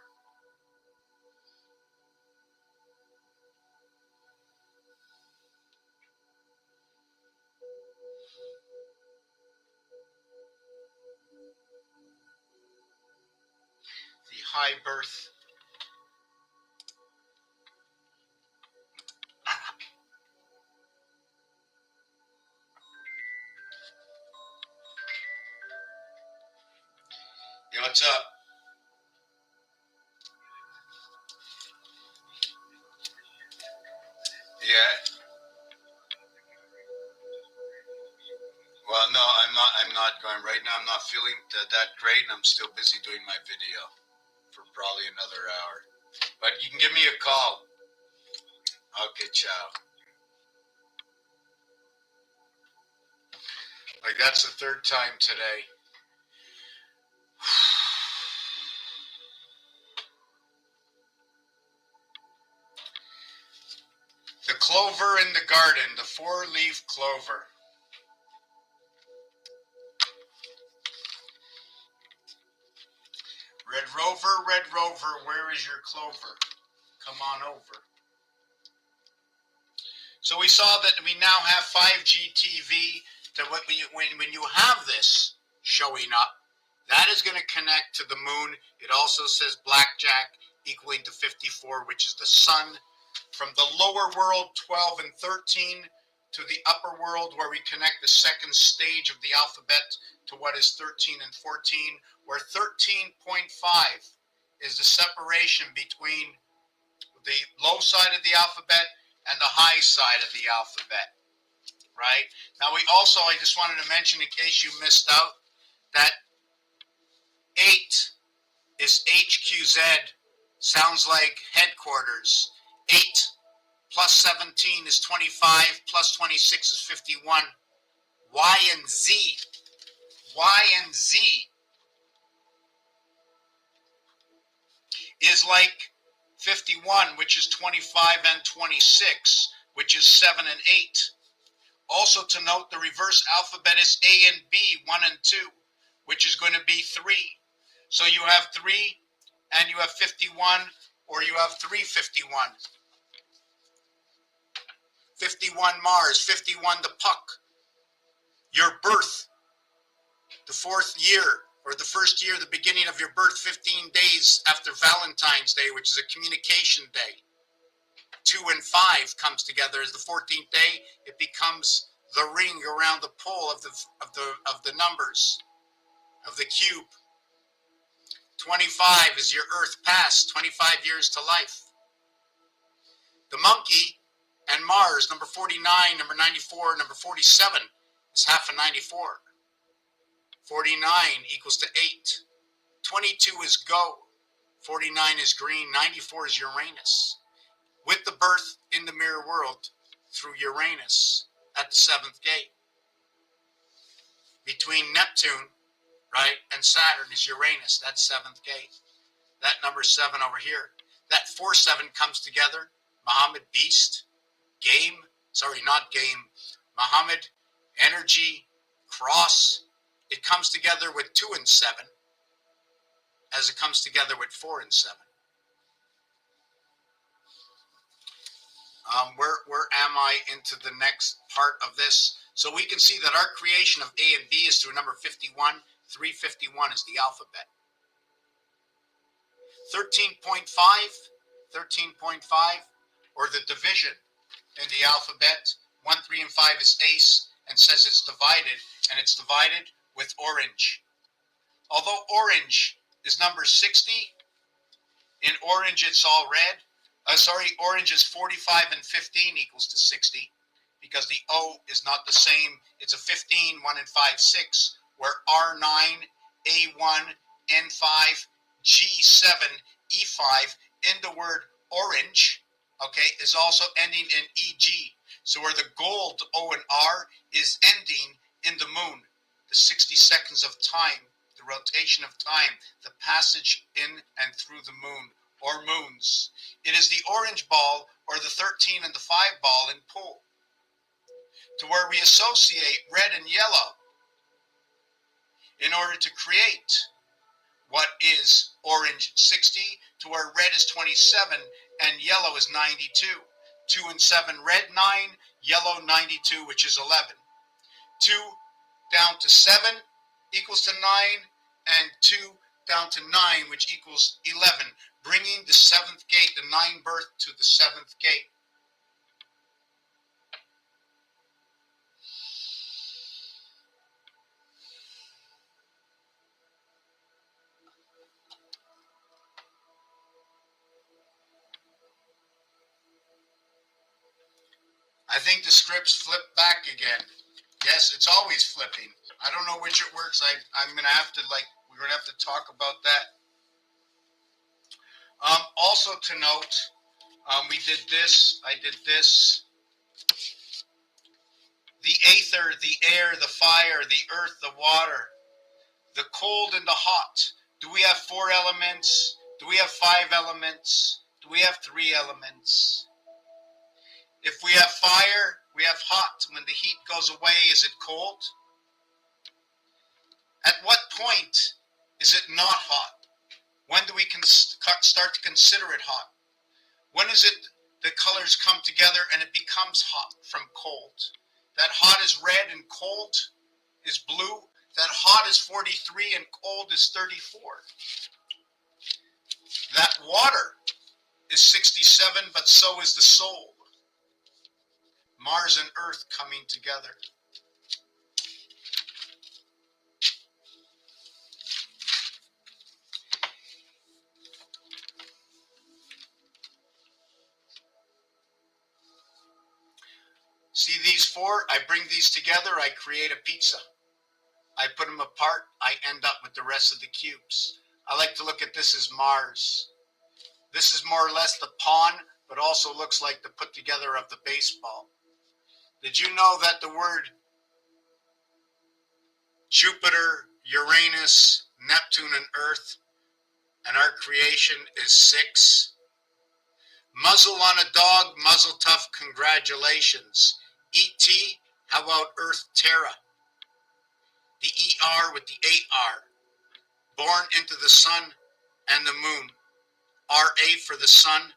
The high birth. Yo, what's up? Yeah. Well, no, I'm not going right now. I'm not feeling that great, and I'm still busy doing my video for probably another hour. But you can give me a call. Okay, ciao. Like, that's the 3rd time today. The clover in the garden, the 4-leaf clover. Red Rover, where is your clover? Come on over. So we saw that we now have 5G TV. That when you have this showing up, that is going to connect to the moon. It also says blackjack equaling to 54, which is the sun. From the lower world, 12 and 13, to the upper world where we connect the 2nd stage of the alphabet to what is 13 and 14, where 13.5 is the separation between the low side of the alphabet and the high side of the alphabet, right? Now I just wanted to mention in case you missed out, that 8 is HQZ, sounds like headquarters. 8 plus 17 is 25, plus 26 is 51. Y and Z is like 51, which is 25 and 26, which is 7 and 8. Also to note, the reverse alphabet is A and B, 1 and 2, which is going to be 3. So you have 3 and you have 51. or you have 351. 51 Mars, 51 the puck. Your birth, the fourth year, or the first year, the beginning of your birth, 15 days after Valentine's Day, which is a communication day. 2 and 5 comes together as the 14th day. It becomes the ring around the pole of the numbers of the cube. 25 is your Earth past, 25 years to life. The monkey and Mars, number 49, number 94, number 47 is half of 94. 49 equals to 8. 22 is go. 49 is green. 94 is Uranus. With the birth in the mirror world through Uranus at the 7th gate. Between Neptune, right, and Saturn is Uranus. That's 7th gate. That number 7 over here. That 4-7 comes together. Muhammad, beast. Game. Sorry, not game. Muhammad, energy, cross. It comes together with 2 and 7 as it comes together with 4 and 7. Where am I into the next part of this? So we can see that our creation of A and B is through number 51. 351 is the alphabet. 13.5, 13.5, or the division in the alphabet. 1, 3, and 5 is ace and says it's divided, and it's divided with orange. Although orange is number 60, in orange it's all red. Orange is 45 and 15 equals to 60, because the O is not the same. It's a 15, 1 and 5, 6, where R9, A1, N5, G7, E5 in the word orange, okay, is also ending in EG. So where the gold O and R is ending in the moon, the 60 seconds of time, the rotation of time, the passage in and through the moon, or moons. It is the orange ball, or the 13 and the 5 ball in pool, to where we associate red and yellow in order to create what is orange 60, to where red is 27 and yellow is 92. 2 and 7, red 9, yellow 92, which is 11. 2 down to 7 equals to 9, and 2 down to 9, which equals 11, bringing the 7th gate, the 9 birth, to the 7th gate. I think the script's flipped back again. Yes, it's always flipping. I don't know which it works. I'm going to have to, we're going to have to talk about that. Also to note, we did this, I did this. The aether, the air, the fire, the earth, the water, the cold and the hot. Do we have 4 elements? Do we have 5 elements? Do we have 3 elements? If we have fire, we have hot. When the heat goes away, is it cold? At what point is it not hot? When do we start to consider it hot? When is it the colors come together and it becomes hot from cold? That hot is red and cold is blue. That hot is 43 and cold is 34. That water is 67, but so is the soul. Mars and Earth coming together. See these 4? I bring these together, I create a pizza. I put them apart, I end up with the rest of the cubes. I like to look at this as Mars. This is more or less the pawn, but also looks like the put together of the baseball. Did you know that the word Jupiter, Uranus, Neptune, and Earth, and our creation is 6? Muzzle on a dog, muzzle tough, congratulations. E.T., how about Earth Terra? The E.R. with the 8R. Born into the sun and the moon. RA for the sun.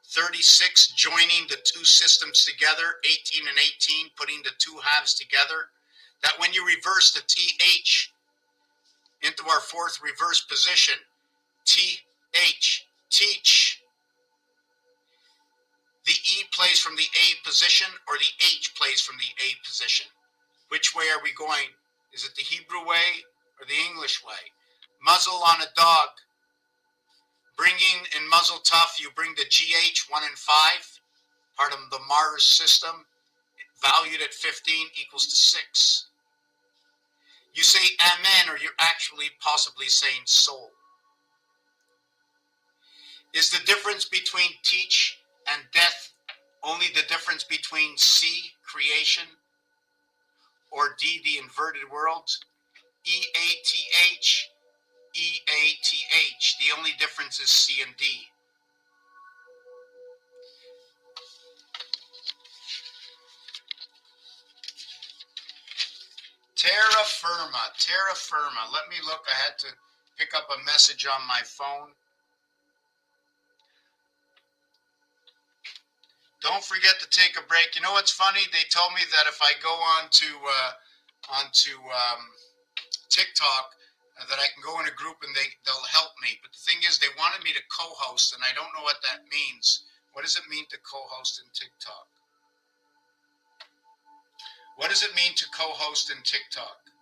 36, joining the two systems together, 18 and 18, putting the two halves together. That when you reverse the TH into our fourth reverse position, TH, teach. The E plays from the A position, or the H plays from the A position. Which way are we going? Is it the Hebrew way or the English way? Muzzle on a dog. Bringing in muzzle tough, you bring the GH 1 and 5, part of the Mars system, valued at 15 equals to 6. You say amen, or you're actually possibly saying soul. Is the difference between teach and death only the difference between C, creation, or D, the inverted worlds? E-A-T-H, E-A-T-H. The only difference is C and D. Terra firma, terra firma. Let me look. I had to pick up a message on my phone. Don't forget to take a break. You know what's funny? They told me that if I go on to TikTok, that I can go in a group and they'll help me. But the thing is, they wanted me to co-host, and I don't know what that means. What does it mean to co-host in TikTok? What does it mean to co-host in TikTok?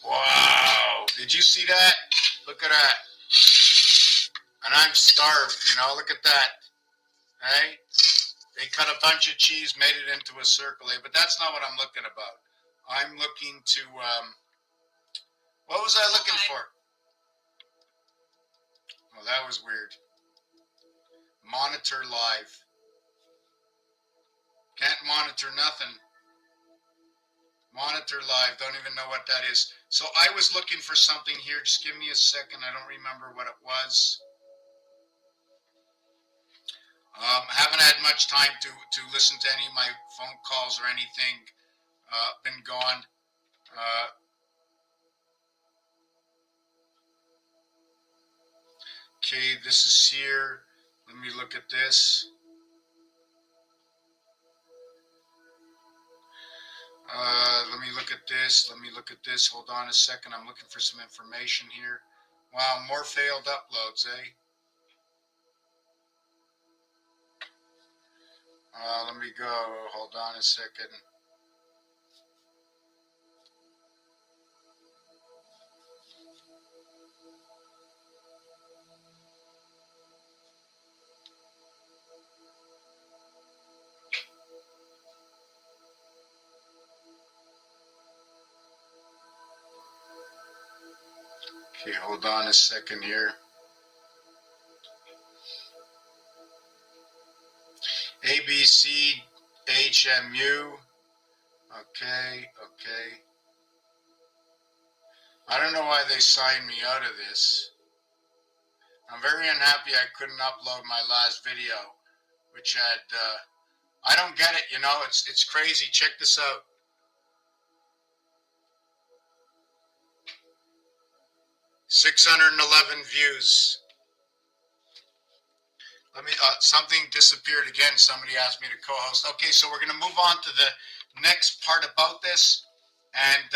Wow, did you see that? Look at that. And I'm starved, you know, look at that. Hey? They cut a bunch of cheese, made it into a circle, but that's not what I'm looking about. I'm looking to, what was I looking for? Oh, that was weird. Monitor live. Can't monitor nothing. Monitor live, don't even know what that is. So I was looking for something here. Just give me a second. I don't remember what it was. Haven't had much time to listen to any of my phone calls or anything. Been gone. Okay, this is here. Let me look at this. Let me look at this. Let me look at this. Hold on a second. I'm looking for some information here. Wow, more failed uploads, eh? Let me go. Hold on a second. Okay, hold on a second here. ABCHMU. Okay. I don't know why they signed me out of this. I'm very unhappy I couldn't upload my last video, which had, I don't get it, you know, it's crazy. Check this out. $611 views. Let me, something disappeared again. Somebody asked me to co-host. Okay, so we're going to move on to the next part about this. And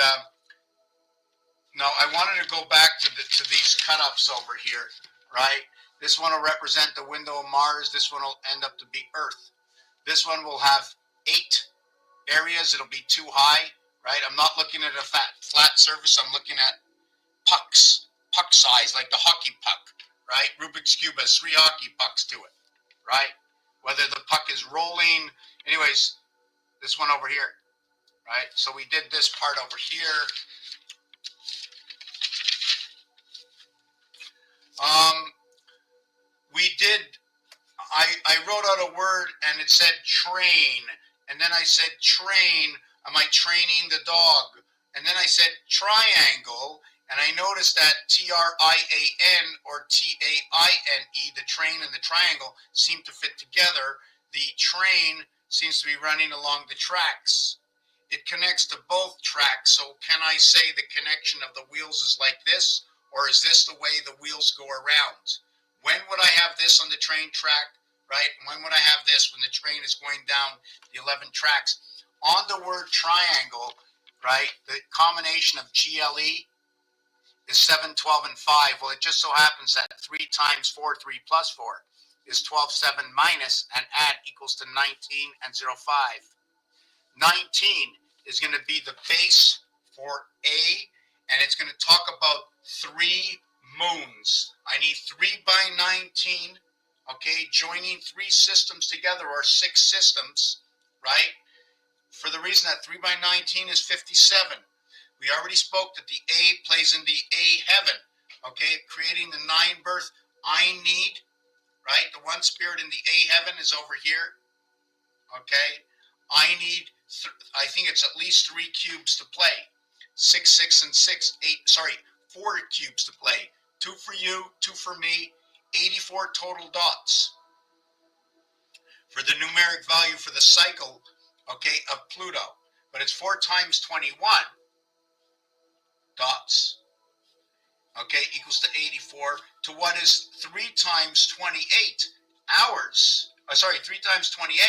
no, I wanted to go back to these cut-ups over here, right? This one will represent the window of Mars. This one will end up to be Earth. This one will have 8 areas. It'll be too high, right? I'm not looking at a flat surface. I'm looking at pucks, puck size, like the hockey puck, right? Rubik's Cube has 3 hockey pucks to it, right? Whether the puck is rolling. Anyways, this one over here, right? So we did this part over here. We did, I wrote out a word and it said train. And then I said train, am I training the dog? And then I said triangle. And I noticed that T-R-I-A-N or T-A-I-N-E, the train and the triangle, seem to fit together. the train seems to be running along the tracks. It connects to both tracks, so can I say the connection of the wheels is like this, or is this the way the wheels go around? When would I have this on the train track, right? When would I have this when the train is going down the 11 tracks? On the word triangle, right, the combination of GLE is 7, 12, and 5. Well, it just so happens that 3 times 4, 3 plus 4 is 12, 7 minus, and add equals to 19 and 0, 5. 19 is going to be the base for A, and it's going to talk about 3 moons. I need 3 by 19, okay, joining 3 systems together, or 6 systems, right? For the reason that 3 by 19 is 57. We already spoke that the A plays in the A heaven, okay, creating the 9 birth. I need, right, the one spirit in the A heaven is over here, okay. I need, I think it's at least 3 cubes to play. 6, 6, and 6, 8, sorry, 4 cubes to play. 2 for you, 2 for me, 84 total dots. For the numeric value for the cycle, okay, of Pluto. But it's 4 times 21 dots, okay, equals to 84, to what is 3 times 28 hours, 3 times 28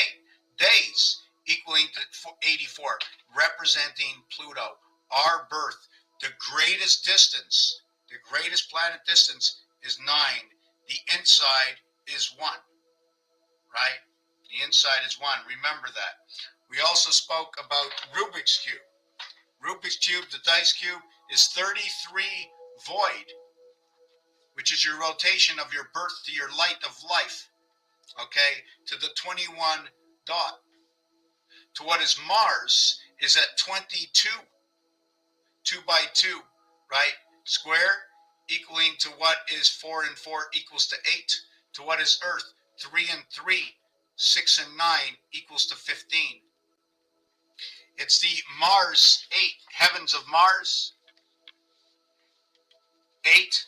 days, equaling to 84, representing Pluto, our birth. The greatest distance, the greatest planet distance is 9. The inside is 1, right? The inside is 1. Remember that. We also spoke about Rubik's Cube. Rubik's Cube, the dice cube, is 33 void, which is your rotation of your birth to your light of life, okay, to the 21 dot. To what is Mars is at 22, 2 by 2, right, square, equaling to what is 4 and 4 equals to 8. To what is Earth, 3 and 3, 6 and 9 equals to 15. It's the Mars 8, heavens of Mars, 8,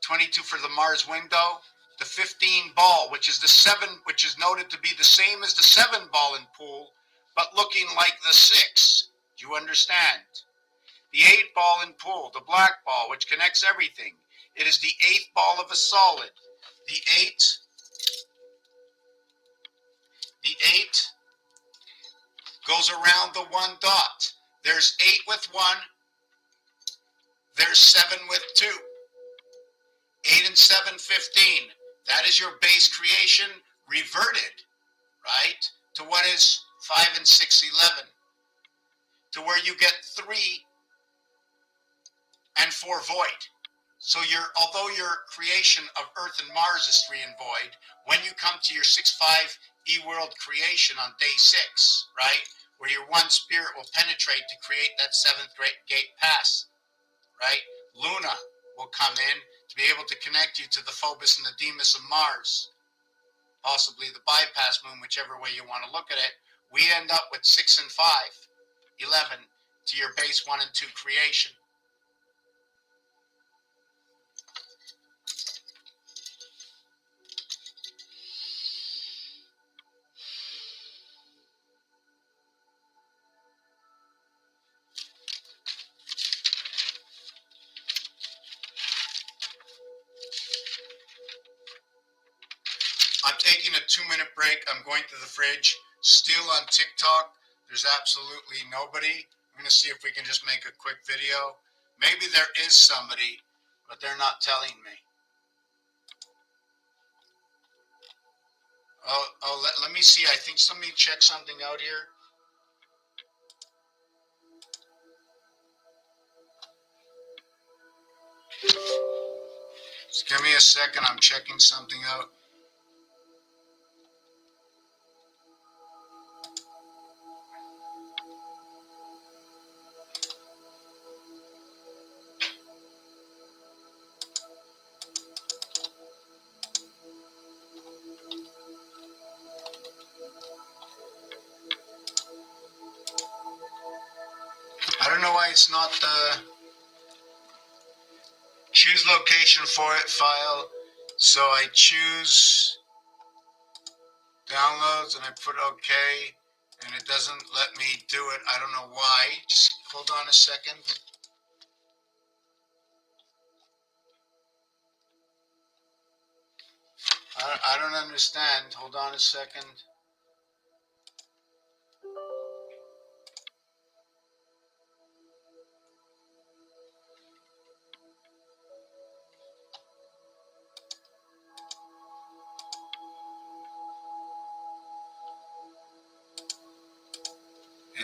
22 for the Mars window, the 15 ball, which is the 7, which is noted to be the same as the 7 ball in pool, but looking like the 6. Do you understand? The 8 ball in pool, the black ball, which connects everything. It is the 8th ball of a solid. The 8 goes around the 1 dot. There's 8 with 1. There's 7 with 2. 8 and 7, 15. That is your base creation reverted, right, to what is 5 and 6, 11. To where you get 3 and 4 void. So although your creation of Earth and Mars is 3 and void, when you come to your 6-5 E-world creation on day 6, right, where your one spirit will penetrate to create that 7th gate pass, right, Luna will come in to be able to connect you to the Phobos and the Deimos of Mars, possibly the bypass moon, whichever way you want to look at it. We end up with 6 and 5, 11 to your base 1 and 2 creation. I'm taking a 2-minute break. I'm going to the fridge. Still on TikTok. There's absolutely nobody. I'm going to see if we can just make a quick video. Maybe there is somebody, but they're not telling me. Let me see. I think somebody check something out here. Just give me a second. I'm checking something out. I don't know why it's not choose location for it file. So I choose downloads, and I put OK, and it doesn't let me do it. I don't know why. Just hold on a second. I don't understand. Hold on a second.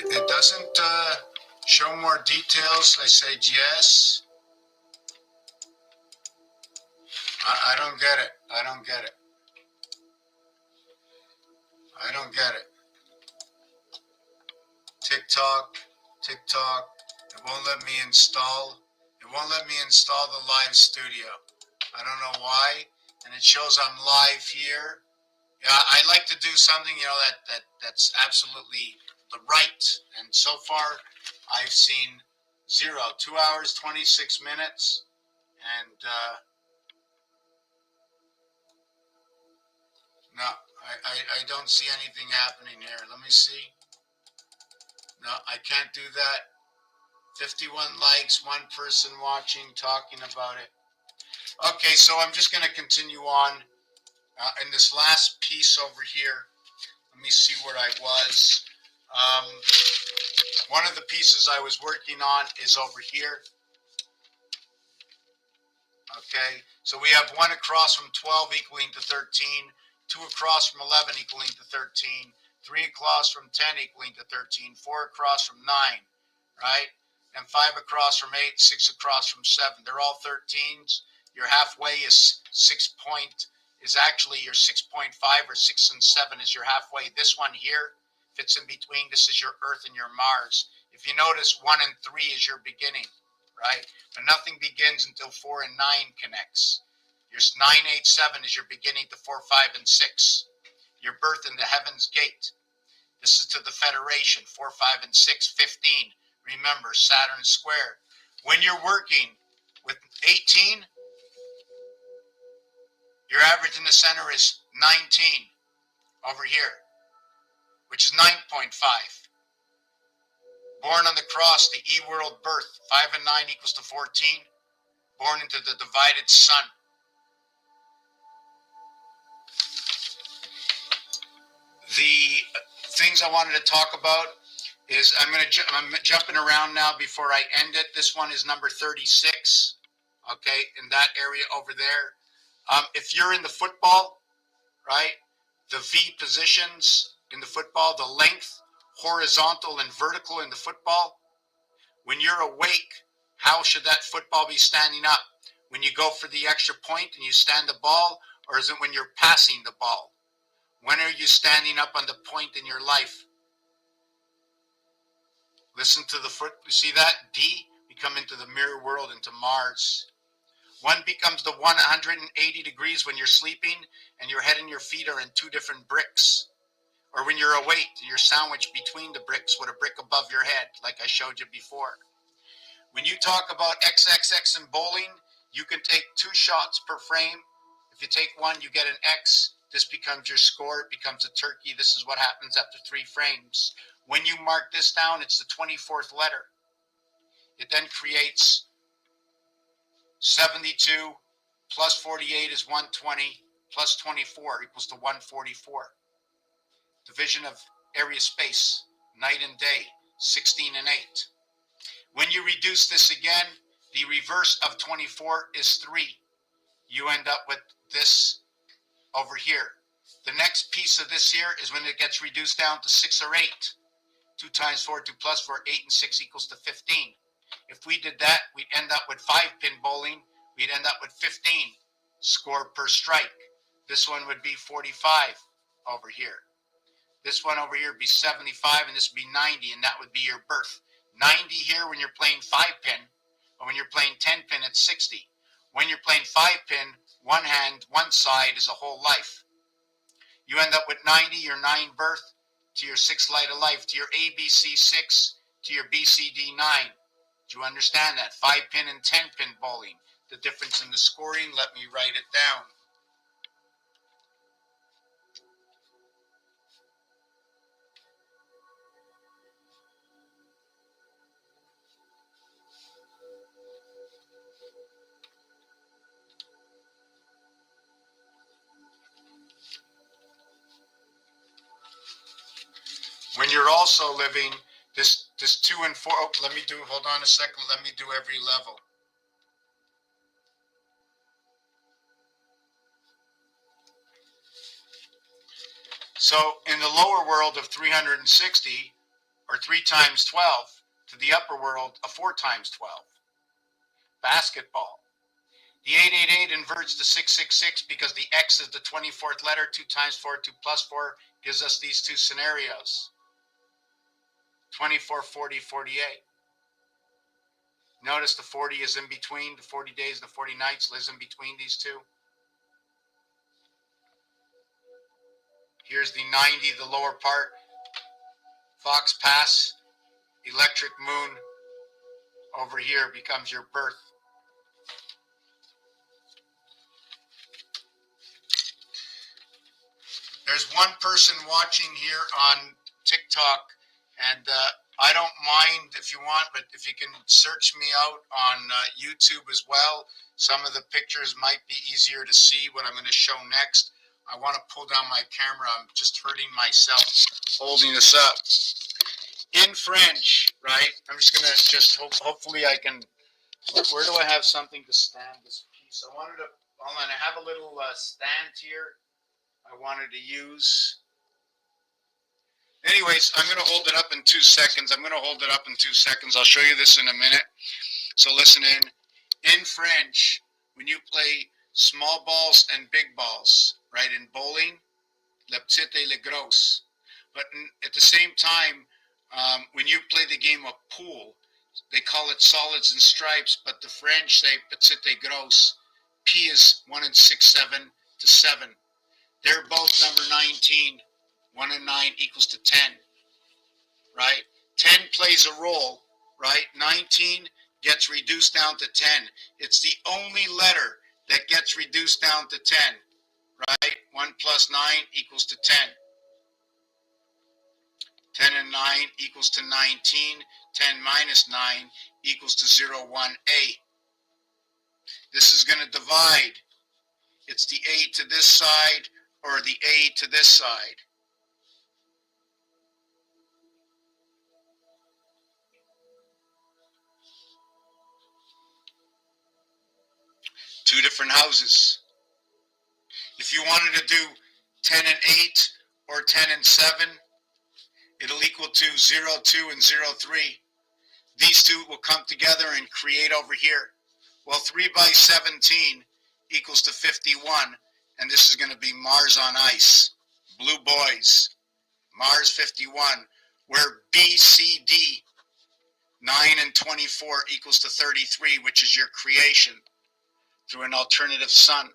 It doesn't show more details. I say yes. I don't get it. I don't get it. I don't get it. TikTok. It won't let me install. It won't let me install the live studio. I don't know why. And it shows I'm live here. Yeah, I like to do something, that's absolutely the right. And so far, I've seen 0, 2 hours, 26 minutes, and no, I don't see anything happening here. Let me see. No, I can't do that. 51 likes, one person watching, talking about it. Okay, so I'm just going to continue on in this last piece over here. Let me see where I was. One of the pieces I was working on is over here. Okay, so we have 1 across from 12 equaling to 13, 2 across from 11 equaling to 13, 3 across from 10 equaling to 13, 4 across from 9, right? And 5 across from 8, 6 across from 7. They're all 13s. Your halfway is actually your 6.5 or 6 and 7 is your halfway. This one here fits in between. This is your Earth and your Mars. If you notice, 1 and 3 is your beginning, right? But nothing begins until 4 and 9 connects. Your 9, 8, 7 is your beginning to 4, 5, and 6. Your birth in the heaven's gate. This is to the Federation, 4, 5, and 6, 15. Remember, Saturn square. When you're working with 18, your average in the center is 19 over here, which is 9.5. Born on the cross, the E-world birth, 5 and 9 equals to 14. Born into the divided sun. The things I wanted to talk about is I'm jumping around now before I end it. This one is number 36, okay, in that area over there. If you're in the football, right, the V positions in the football, the length, horizontal and vertical in the football, when you're awake, how should that football be standing up? When you go for the extra point and you stand the ball, or is it when you're passing the ball? When are you standing up on the point in your life? Listen to the foot. You see that? D, we come into the mirror world, into Mars. 1 becomes the 180 degrees when you're sleeping and your head and your feet are in 2 different bricks. Or when you're awake, you're sandwiched between the bricks with a brick above your head, like I showed you before. When you talk about XXX in bowling, you can take 2 shots per frame. If you take 1, you get an X. This becomes your score. It becomes a turkey. This is what happens after 3 frames. When you mark this down, it's the 24th letter. It then creates 72 plus 48 is 120 plus 24 equals to 144. Division of area space, night and day, 16 and 8. When you reduce this again, the reverse of 24 is 3. You end up with this over here. The next piece of this here is when it gets reduced down to 6 or 8. 2 times 4, 2 plus 4, 8 and 6 equals to 15. If we did that, we'd end up with 5-pin bowling. We'd end up with 15 score per strike. This one would be 45 over here. This one over here would be 75, and this would be 90, and that would be your birth. 90 here when you're playing 5-pin, or when you're playing 10-pin, it's 60. When you're playing 5-pin, one hand, one side is a whole life. You end up with 90, your 9 birth, to your 6 light of life, to your ABC 6, to your BCD 9. Do you understand that? 5-pin and 10-pin bowling. The difference in the scoring, let me write it down. you're also living this 2 and 4. Oh, hold on a second. Let me do every level. So in the lower world of 360, or 3 times 12, to the upper world of 4 times 12. Basketball. The 888 inverts to 666 because the X is the 24th letter. 2 times 4, 2 plus 4 gives us these two scenarios. 24, 40, 48. Notice the 40 is in between. The 40 days, the 40 nights lives in between these two. Here's the 90, the lower part. Fox Pass, electric moon over here becomes your birth. There's one person watching here on TikTok, and I don't mind if you want, but if you can search me out on YouTube as well, some of the pictures might be easier to see what I'm going to show next. I want to pull down my camera. I'm just hurting myself holding this up. In French, right? I'm just going to hopefully I can, where do I have something to stand this piece? Hold on, I have a little stand here I wanted to use. Anyways, I'm going to hold it up in 2 seconds. I'll show you this in a minute. So listen in. In French, when you play small balls and big balls, right? In bowling, le petit et le gros. But at the same time, when you play the game of pool, they call it solids and stripes, but the French say petit et gros. P is 1 and 6, 7 to 7. They're both number 19. 1 and 9 equals to 10, right? 10 plays a role, right? 19 gets reduced down to 10. It's the only letter that gets reduced down to 10, right? 1 plus 9 equals to 10. 10 and 9 equals to 19. 10 minus 9 equals to 0, 1, A. This is going to divide. It's the A to this side or the A to this side. Two different houses. If you wanted to do 10 and 8 or 10 and 7, it'll equal to 0, 2 and 0, 3. These two will come together and create over here. Well, 3 by 17 equals to 51, and this is going to be Mars on ice. Blue boys. Mars 51, where BCD 9 and 24 equals to 33, which is your creation through an alternative sun.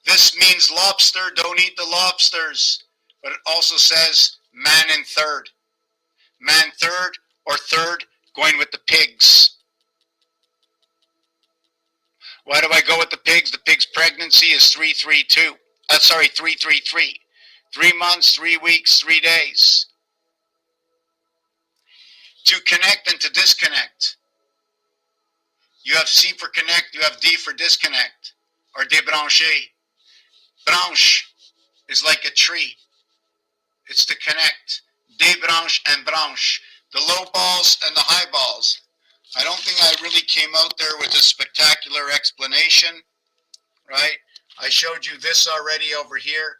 This means lobster, don't eat the lobsters. But it also says man in third. Man third or third going with the pigs. Why do I go with the pigs? The pig's pregnancy is 332. 333. 3 months, 3 weeks, 3 days. To connect and to disconnect. You have C for connect, you have D for disconnect, or débrancher. Branche is like a tree. It's to connect. Débranche and branche. The low balls and the high balls. I don't think I really came out there with a spectacular explanation, right? I showed you this already over here.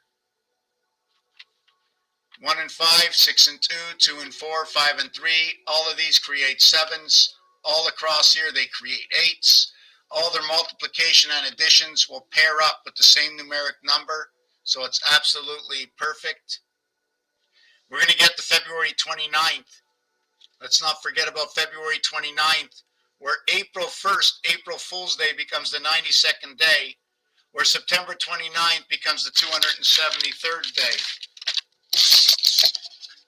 1 and 5, 6 and 2, 2 and 4, 5 and 3. All of these create 7s. All across here they create 8s. All their multiplication and additions will pair up with the same numeric number. So it's absolutely perfect. We're going to get to February 29th. Let's not forget about February 29th, where April 1st, April Fool's Day, becomes the 92nd day, where September 29th becomes the 273rd day.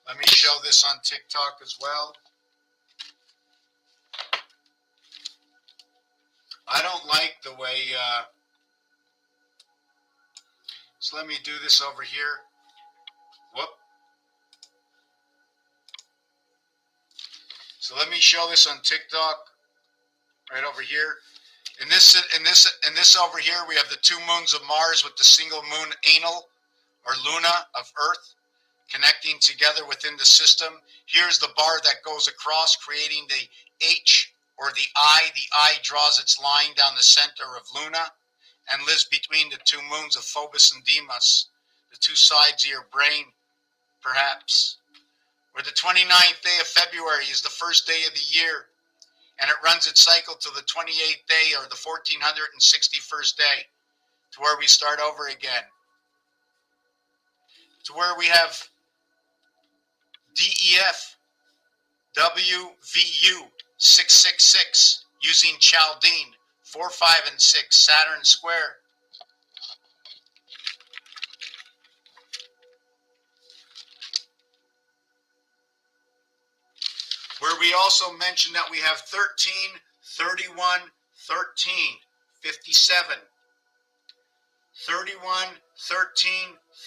Let me show this on TikTok as well. I don't like the way, so let me do this over here. Whoop. So let me show this on TikTok, right over here. In this over here, we have the 2 moons of Mars with the single moon anal, or luna, of Earth. connecting together within the system. Here's the bar that goes across, creating the H or the I. The I draws its line down the center of Luna and lives between the two moons of Phobos and Deimos, the two sides of your brain, perhaps. Or the 29th day of February is the first day of the year, and it runs its cycle to the 28th day or the 1461st day, to where we start over again, to where we have DEF WVU 666 using Chaldean 4, 5, and 6 Saturn square. Where we also mentioned that we have 13, 31, 13, 57, 31, 13,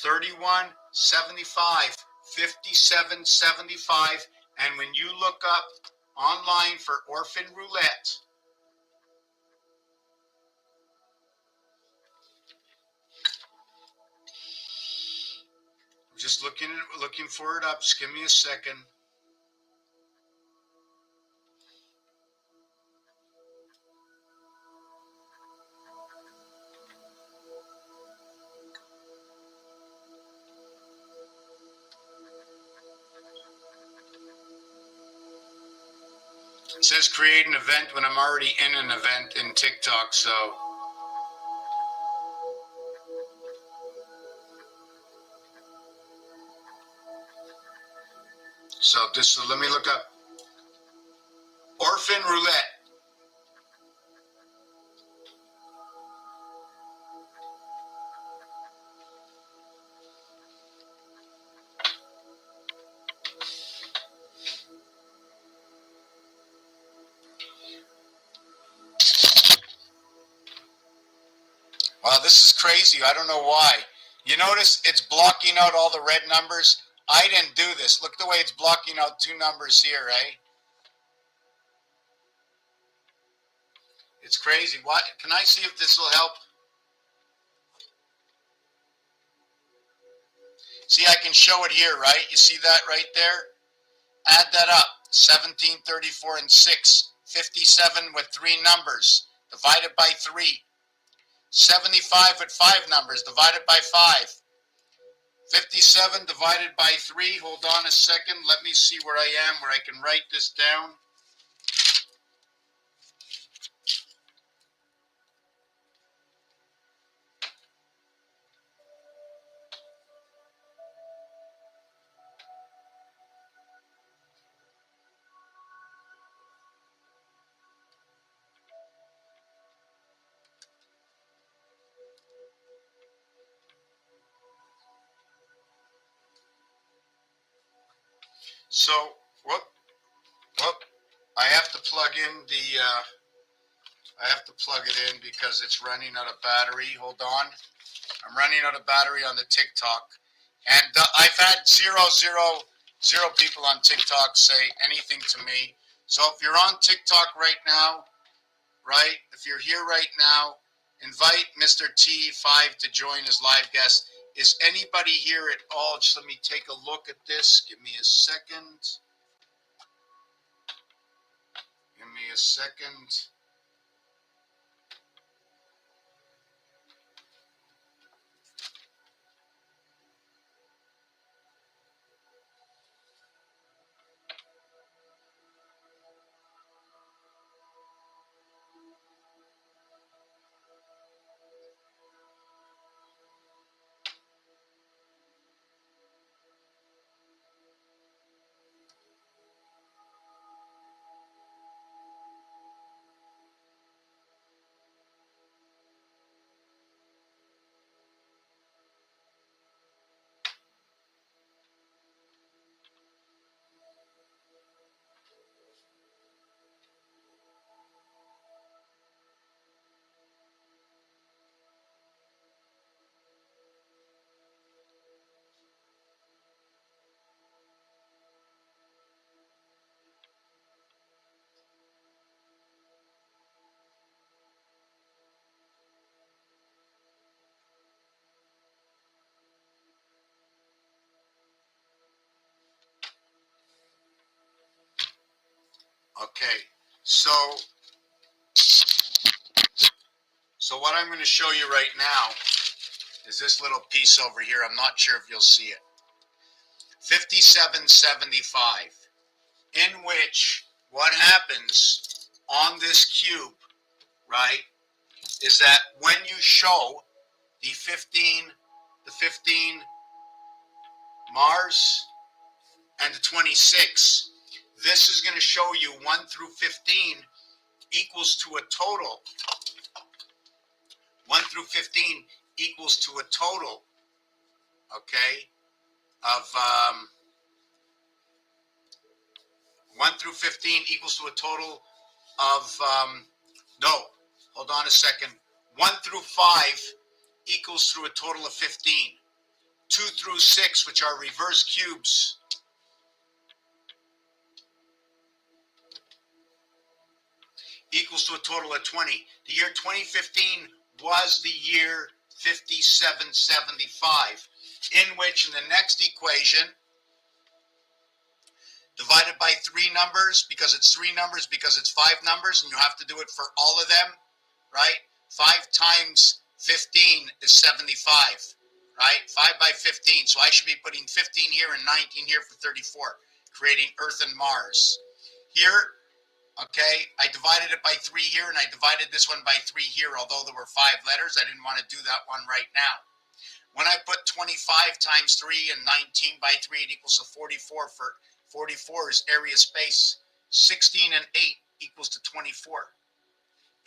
31, 75, 57, 75, and when you look up online for Orphan Roulette, I'm just looking for it up, just give me a second. It says create an event when I'm already in an event in TikTok, so let me look up Orphan Roulette. Wow, this is crazy. I don't know why. You notice it's blocking out all the red numbers. I didn't do this. Look the way it's blocking out two numbers here, eh? It's crazy. What? Can I see if this will help? See, I can show it here, right? You see that right there? Add that up. 17, 34, and 6. 57 with 3 numbers. Divided by 3. 75 with 5 numbers. Divided by 5. 57 divided by 3. Hold on a second. Let me see where I am, where I can write this down. So, whoop, I have to plug in the, I have to plug it in because it's running out of battery. Hold on. I'm running out of battery on the TikTok. And I've had zero people on TikTok say anything to me. So if you're on TikTok right now, right, if you're here right now, invite Mr. T5 to join as live guest. Is anybody here at all? Just let me take a look at this. Give me a second. Give me a second. Okay, so what I'm going to show you right now is this little piece over here. I'm not sure if you'll see it. 5775, in which what happens on this cube, right, is that when you show the 15 Mars and the 26, this is going to show you 1 through 15 equals to a total. 1 through 15 equals to a total, okay, of 1 through 15 equals to a total of, no, hold on a second. 1 through 5 equals through a total of 15. 2 through 6, which are reverse cubes, equals to a total of 20. The year 2015 was the year 5775, in which in the next equation, divided by 3 numbers, because it's 3 numbers, because it's 5 numbers, and you have to do it for all of them, right? 5 times 15 is 75, right? 5 by 15, so I should be putting 15 here and 19 here for 34, creating Earth and Mars. Here, okay, I divided it by 3 here, and I divided this one by 3 here, although there were 5 letters. I didn't want to do that one right now. When I put 25 times 3 and 19 by 3, it equals to 44. For 44 is area space. 16 and 8 equals to 24.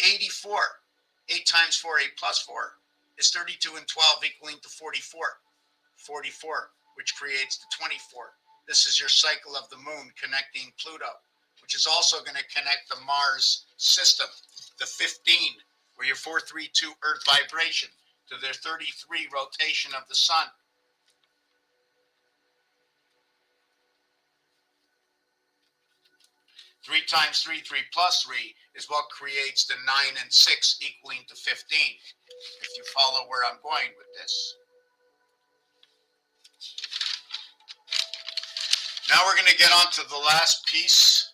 84, 8 times 4, 8 plus 4, is 32 and 12 equaling to 44. 44, which creates the 24. This is your cycle of the moon connecting Pluto, which is also going to connect the Mars system. The 15, where your 432 Earth vibration, to their 33 rotation of the sun. Three times 3, 3 plus 3 is what creates the 9 and 6 equaling to 15, if you follow where I'm going with this. Now we're going to get on to the last piece.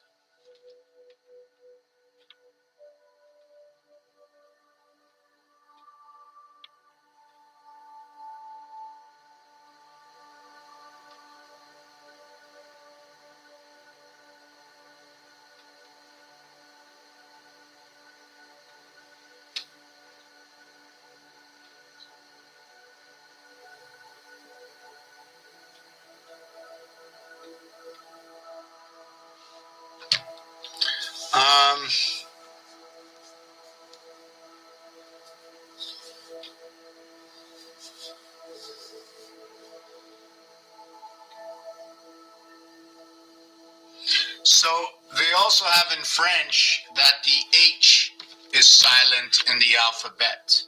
So they also have in French that the H is silent in the alphabet.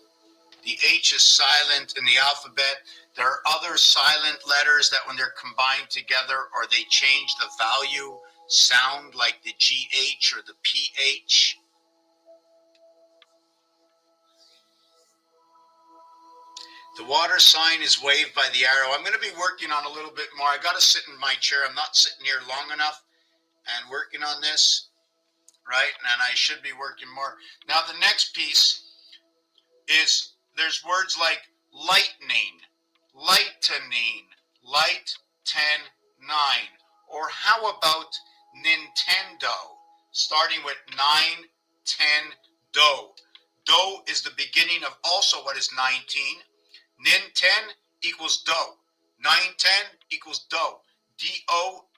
The H is silent in the alphabet. There are other silent letters that when they're combined together or they change the value, sound like the GH or the PH. The water sign is waved by the arrow. I'm going to be working on a little bit more. I got to sit in my chair. I'm not sitting here long enough and working on this, right? And I should be working more. Now the next piece is there's words like lightning, lightening, light 10, 9. Or how about Nintendo, starting with 9, 10, do. Do is the beginning of also what is 19. Nin 10 equals do. 9, 10 equals do. Do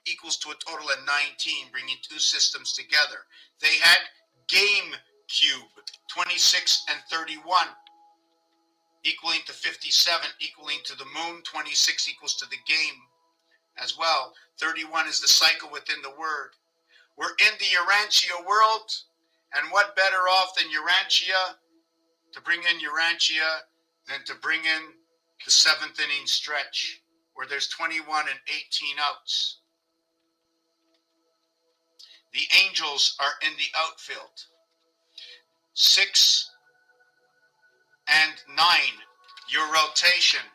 equals to a total of 19, bringing 2 systems together. They had GameCube, 26 and 31, equaling to 57, equaling to the moon. 26 equals to the game as well. 31 is the cycle within the word. We're in the Urantia world, and what better off than Urantia, to bring in Urantia, than to bring in the 7th inning stretch, where there's 21 and 18 outs. The Angels are in the outfield. 6 and 9, your rotation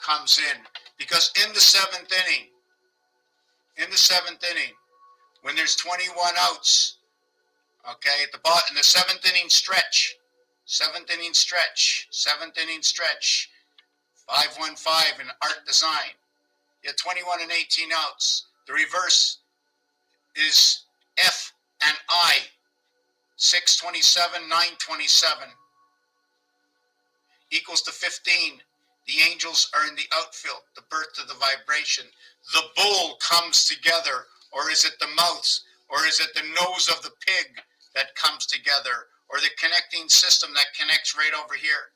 comes in. Because in the 7th inning, when there's 21 outs, Okay, at the bottom, the seventh inning stretch. Seventh inning stretch. Seventh inning stretch. 515 in art design. You have 21 and 18 outs. The reverse is F and I. 627, 927 equals to 15. The angels are in the outfield, the birth of the vibration. The bull comes together, or is it the mouth, or is it the nose of the pig that comes together, or the connecting system that connects right over here?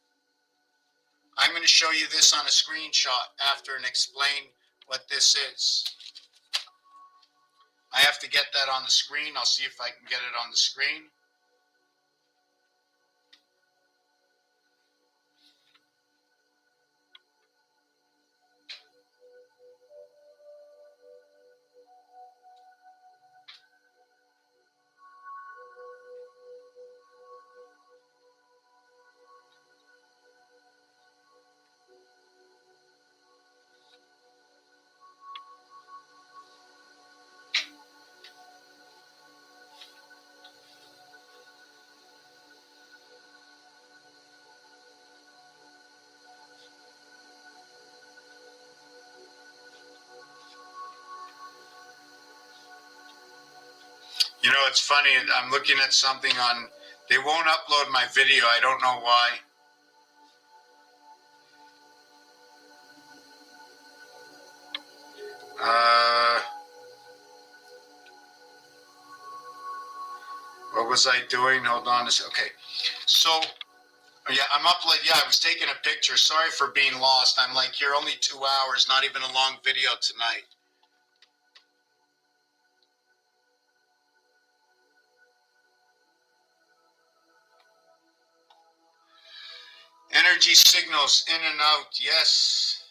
I'm going to show you this on a screenshot after and explain what this is. I have to get that on the screen. I'll see if I can get it on the screen. You know, it's funny, I'm looking at something on, they won't upload my video, I don't know why. What was I doing? Hold on a second. Okay, so, yeah, I'm uploading, yeah, I was taking a picture. Sorry for being lost. I'm like, you're only 2 hours, not even a long video tonight. Energy signals in and out, yes.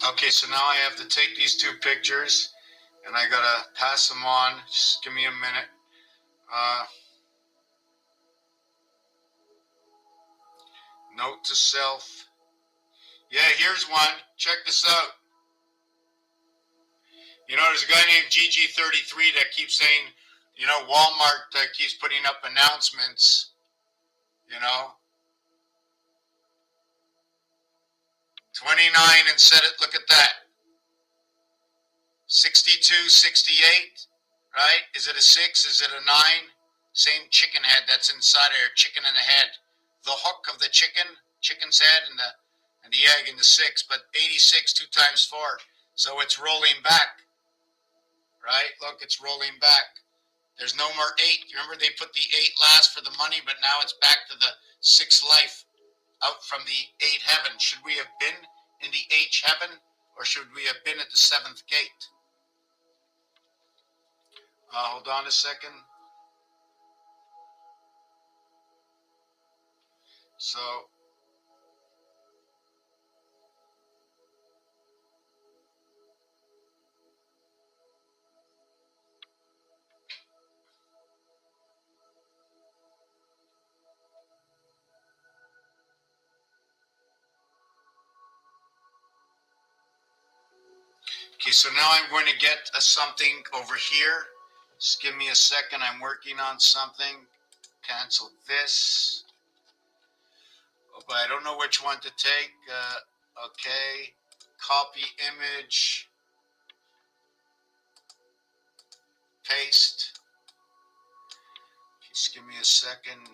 Okay, so now I have to take these 2 pictures and I gotta pass them on. Just give me a minute. Note to self. Yeah, here's one. Check this out. You know, there's a guy named GG33 that keeps saying, you know, Walmart keeps putting up announcements, you know. 29 and set it, look at that. 62, 68, right? Is it a 6? Is it a 9? Same chicken head that's inside of here, chicken and a head. The hook of the chicken's head and the egg in the 6, but 86 2 times 4. So it's rolling back, right? Look, it's rolling back. There's no more 8. Remember they put the 8 last for the money, but now it's back to the 6 life out from the 8 heaven. Should we have been in the 8 heaven, or should we have been at the 7th gate? Hold on a second. So, okay, so now I'm going to get something over here. Just give me a second. I'm working on something. Cancel this. Oh, but I don't know which one to take. Okay. Copy image. Paste. Just give me a second.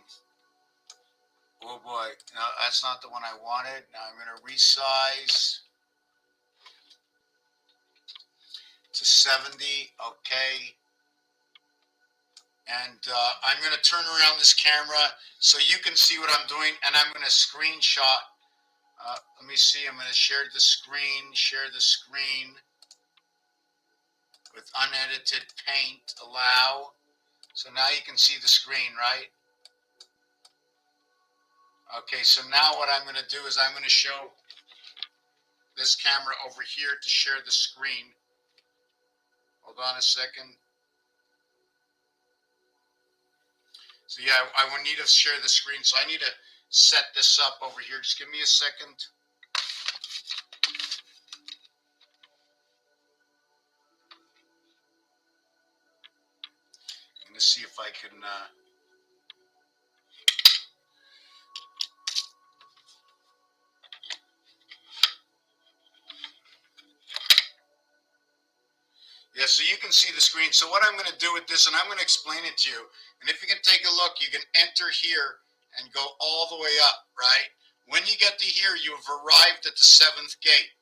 Oh boy, no, that's not the one I wanted. Now I'm going to resize to 70. Okay. And I'm going to turn around this camera so you can see what I'm doing, and I'm going to screenshot. Let me see. I'm going to share the screen. with unedited paint, allow. So now you can see the screen, right? Okay, so now what I'm going to do is I'm going to show this camera over here to share the screen. Hold on a second. So yeah, I will need to share the screen. So I need to set this up over here. Just give me a second. I'm going to see if I can... Yeah, so you can see the screen. So what I'm going to do with this, and I'm going to explain it to you. And if you can take a look, you can enter here and go all the way up, right? When you get to here, you have arrived at the 7th gate.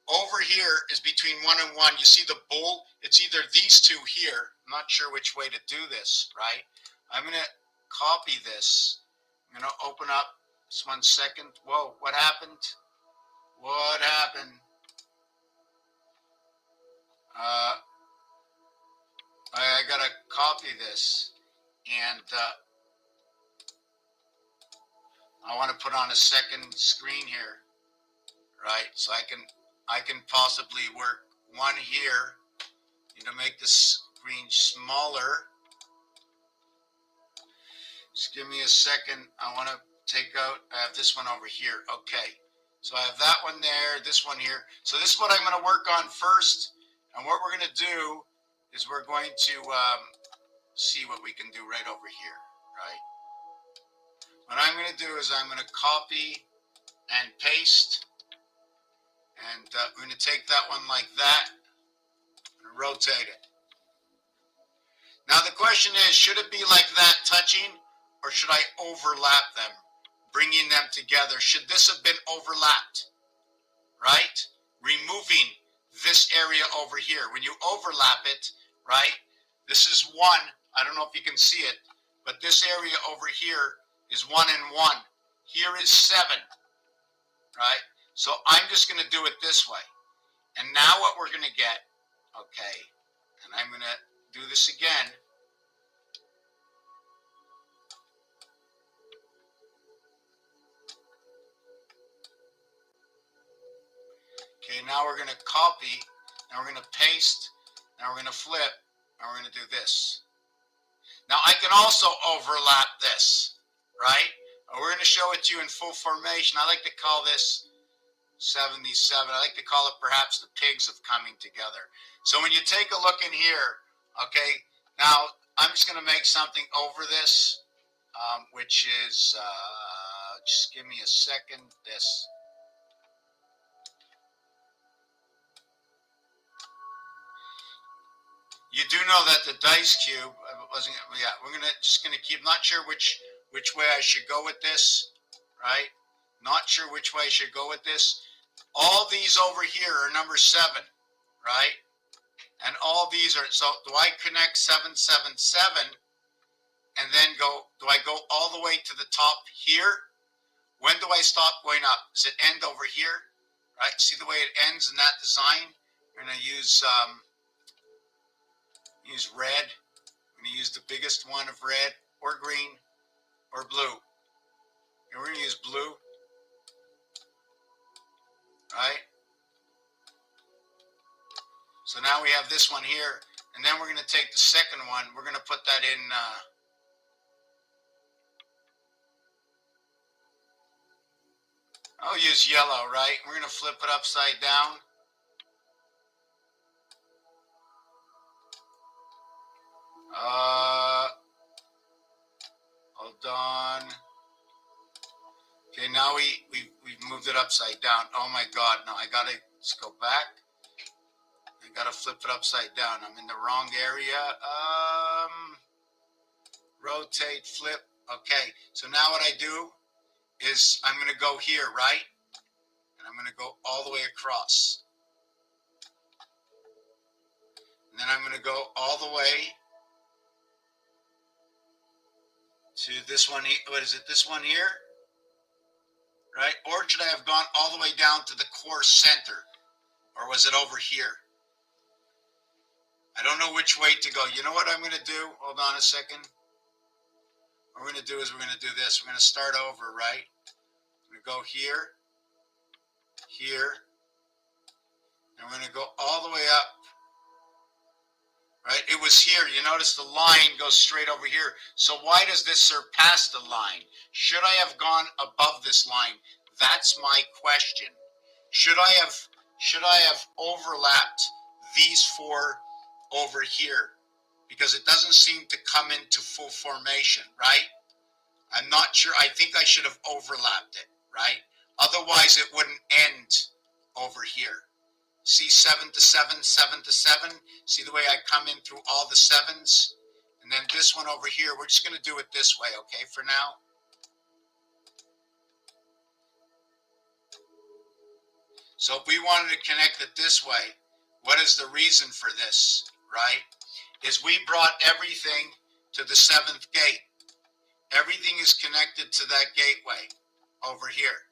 Over here is between 1 and 1. You see the bull? It's either these two here. I'm not sure which way to do this, right? I'm going to copy this. I'm going to open up. Just 1 second. Whoa, what happened? What happened? I gotta copy this, and I want to put on a second screen here, right? So I can possibly work one here, to make the screen smaller. Just give me a second. I want to take out. I have this one over here. Okay, so I have that one there, this one here. So this is what I'm going to work on first, and what we're going to do is we're going to see what we can do right over here, right? What I'm going to do is I'm going to copy and paste, and we're going to take that one like that and rotate it. Now the question is, should it be like that touching, or should I overlap them, bringing them together? Should this have been overlapped, right? Removing this area over here. When you overlap it, right, this is 1. I don't know if you can see it, but this area over here is 1 and 1. Here is 7, right? So I'm just going to do it this way. And now what we're going to get, okay, and I'm going to do this again. Okay, now we're going to copy, and we're going to paste, and we're going to flip, and we're going to do this. Now I can also overlap this, right? We're going to show it to you in full formation. I like to call this 77. I like to call it perhaps the pigs of coming together. So when you take a look in here, okay, now I'm just going to make something over this, which is, just give me a second, this. You do know that the dice cube wasn't. Yeah, we're just gonna keep. Not sure which way I should go with this, right? Not sure which way I should go with this. All these over here are number 7, right? And all these are. So do I connect 777, and then go? Do I go all the way to the top here? When do I stop going up? Does it end over here? Right? See the way it ends in that design? We're gonna use red. I'm going to use the biggest one of red or green or blue. And we're going to use blue, right? So now we have this one here, and then we're going to take the second one. We're going to put that in. I'll use yellow, right? We're going to flip it upside down. Hold on. Okay, now we've moved it upside down. Oh my God! Now I gotta just go back. I gotta flip it upside down. I'm in the wrong area. Rotate, flip. Okay. So now what I do is I'm gonna go here, right? And I'm gonna go all the way across. And then I'm gonna go all the way to this one. What is it? This one here, right? Or should I have gone all the way down to the core center, or was it over here? know which way to go. You know what I'm going to do? Hold on a second. What we're going to do is we're going to do this. We're going to start over, right? We're going to go here, here, and we're going to go all the way up, right? It was here. You notice the line goes straight over here. So why does this surpass the line? Should I have gone above this line? That's my question. Should I have overlapped these four over here? Because it doesn't seem to come into full formation, right? I'm not sure. I think I should have overlapped it, right? Otherwise, it wouldn't end over here. See 7 to 7, 7 to 7? See the way I come in through all the sevens? And then this one over here, we're just going to do it this way, okay, for now? So if we wanted to connect it this way, what is the reason for this, right? Is we brought everything to the seventh gate. Everything is connected to that gateway over here,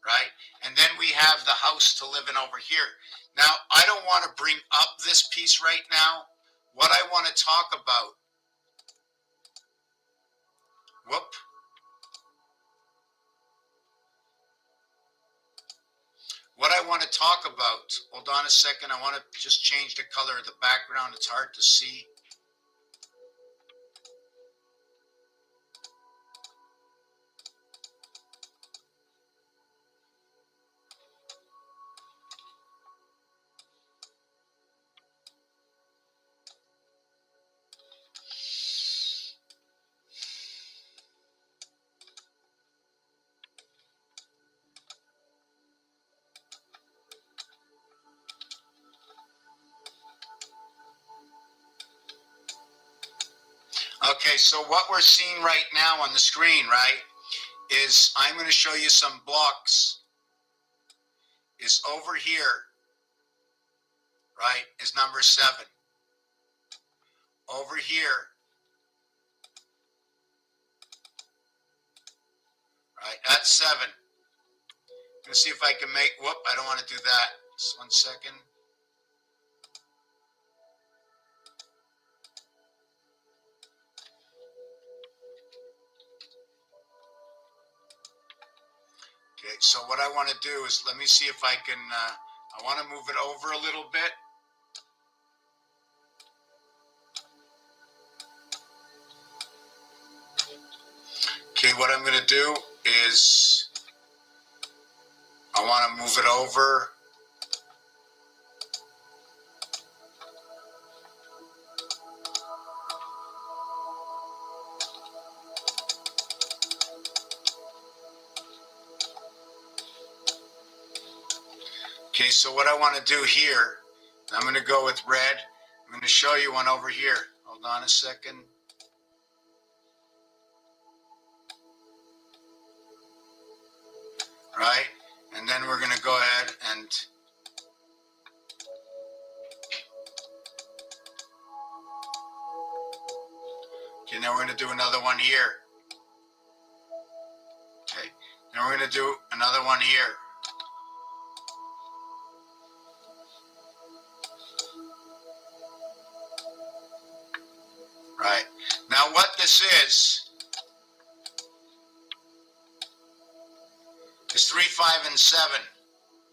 right? And then we have the house to live in over here. Now, I don't want to bring up this piece right now. What I want to talk about, what I want to talk about, hold on a second, I want to just change the color of the background. It's hard to see. Okay, so what we're seeing right now on the screen, right, is I'm going to show you some blocks. Is over here, right, is number 7. Over here, right, that's 7. I'm going to see if I can make, I don't want to do that. Just 1 second. Okay, so what I want to do is, let me see if I can, I want to move it over a little bit. Okay, what I'm going to do is, I want to move it over. Okay, so what I want to do here, I'm going to go with red. I'm going to show you one over here. Hold on a second. Right? And then we're going to go ahead and okay, now we're going to do another one here. Okay, now we're going to do another one here. Right. Now what this is 3, 5, and 7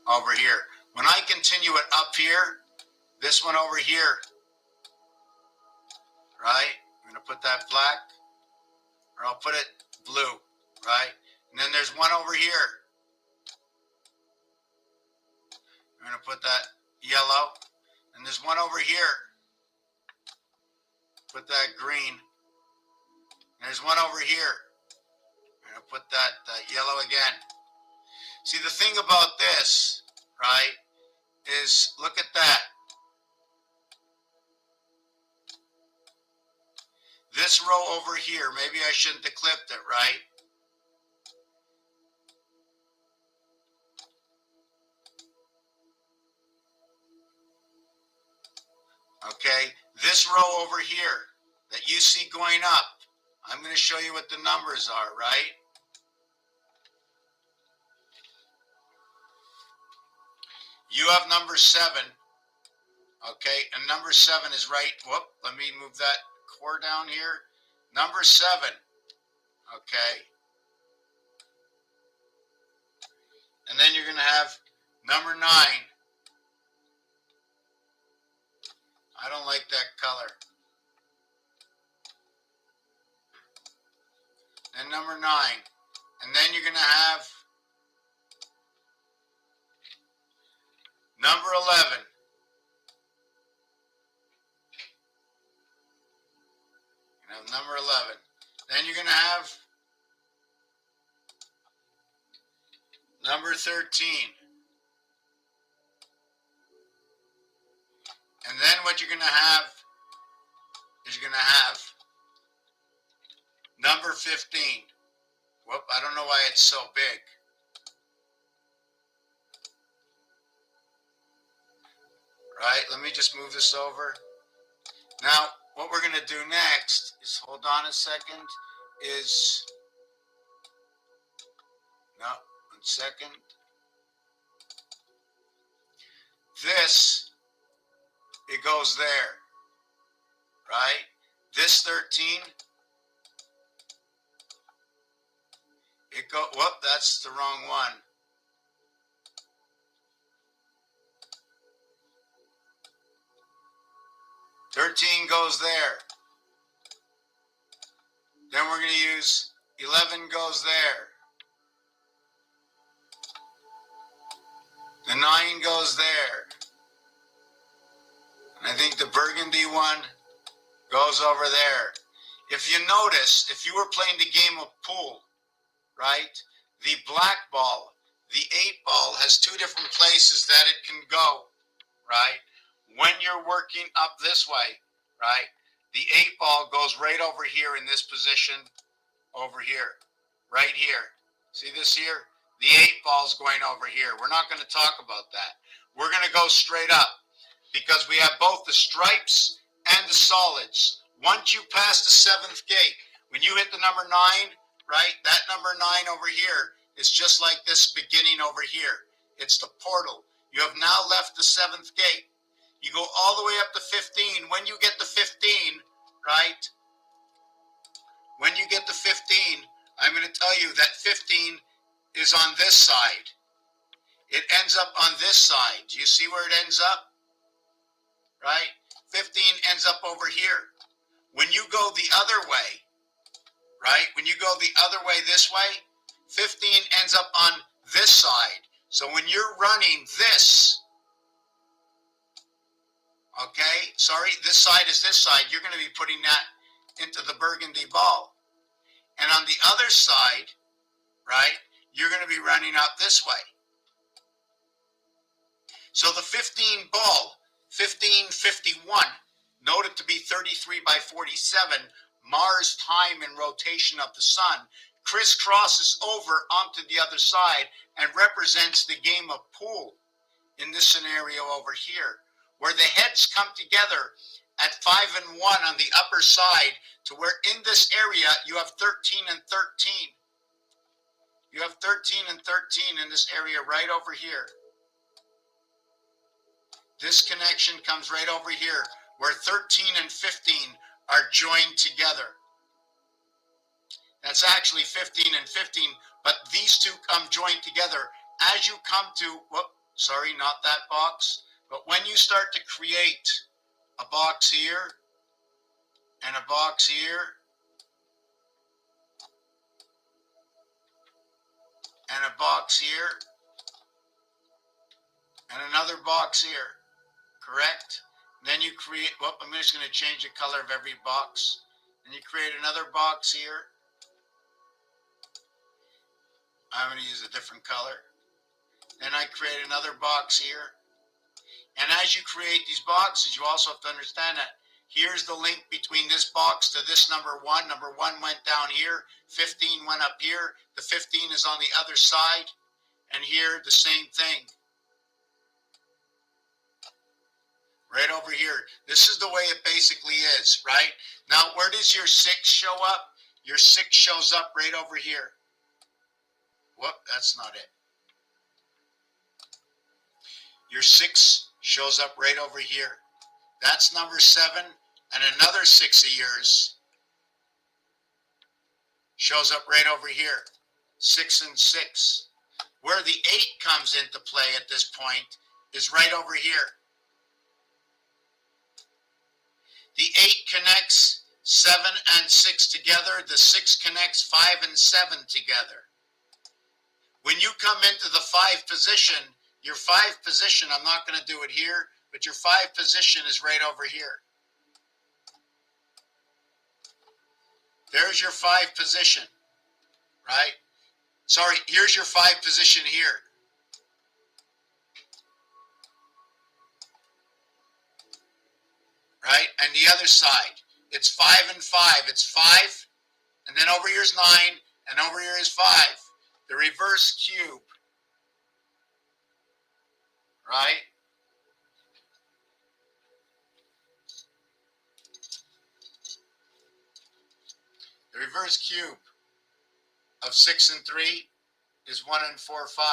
over here. When I continue it up here, this one over here, right? I'm going to put that black, or I'll put it blue, right? And then there's one over here. I'm going to put that yellow. And there's one over here. Put that green. And there's one over here. I'm going to put that yellow again. See, the thing about this, right, is look at that. This row over here, maybe I shouldn't have clipped it, right? Okay, this row over here that you see going up, I'm going to show you what the numbers are, right? You have number 7, Okay, and number 7 is right. Whoop, let me move that core down here. Number 7. Okay. And then you're going to have number 9. I don't like that color. And number 9. And then you're going to have number 11. You have number 11. Then you're going to have number 13. And then what you're going to have is you're going to have number 15. Whoop, I don't know why it's so big. Right, let me just move this over. Now, what we're going to do next is, hold on a second, is, no, 1 second. This, it goes there, right? This 13, whoop, that's the wrong one. "13 goes there. Then we're going to use 11 goes there. The 9 goes there. And I think the burgundy one goes over there. If you notice, if you were playing the game of pool, right, the black ball, the 8 ball has 2 different places that it can go, right? When you're working up this way, right, the 8 ball goes right over here in this position, over here, right here. See this here? The 8 ball's going over here. We're not going to talk about that. We're going to go straight up because we have both the stripes and the solids. Once you pass the 7th gate, when you hit the number 9, right, that number 9 over here is just like this beginning over here. It's the portal. You have now left the 7th gate. You go all the way up to 15. When you get to 15, right, when you get to 15, I'm going to tell you that 15 is on this side. It ends up on this side. Do you see where it ends up? Right? 15 ends up over here. When you go the other way, right, when you go the other way this way, 15 ends up on this side. So when you're running this, okay, sorry, this side is this side, you're going to be putting that into the burgundy ball. And on the other side, right, you're going to be running out this way. So the 15 ball, 1551, noted to be 33 by 47, Mars time and rotation of the sun, crisscrosses over onto the other side and represents the game of pool in this scenario over here, where the heads come together at 5 and 1 on the upper side to where in this area you have 13 and 13. You have 13 and 13 in this area right over here. This connection comes right over here where 13 and 15 are joined together. That's actually 15 and 15, but these two come joined together. As you come to, sorry, not that box, but when you start to create a box here and a box here and a box here and another box here, correct? Then you create, I'm just going to change the color of every box. And you create another box here. I'm going to use a different color. Then I create another box here. And as you create these boxes, you also have to understand that here's the link between this box to this number 1. Number 1 went down here. 15 went up here. The 15 is on the other side. And here, the same thing. Right over here. This is the way it basically is, right? Now, where does your 6 show up? Your 6 shows up right over here. That's not it. Your 6 shows up right over here. That's number 7. And another 6 of yours shows up right over here. 6 and 6. Where the 8 comes into play at this point is right over here. The 8 connects 7 and 6 together. The 6 connects 5 and 7 together. When you come into the 5 position, your 5 position, I'm not going to do it here, but your 5 position is right over here. There's your 5 position, right? Sorry, here's your 5 position here. Right? And the other side, it's 5 and 5. It's 5, and then over here is 9, and over here is 5. The reverse cube, right? The reverse cube of 6 and 3 is 1 and 4, 5.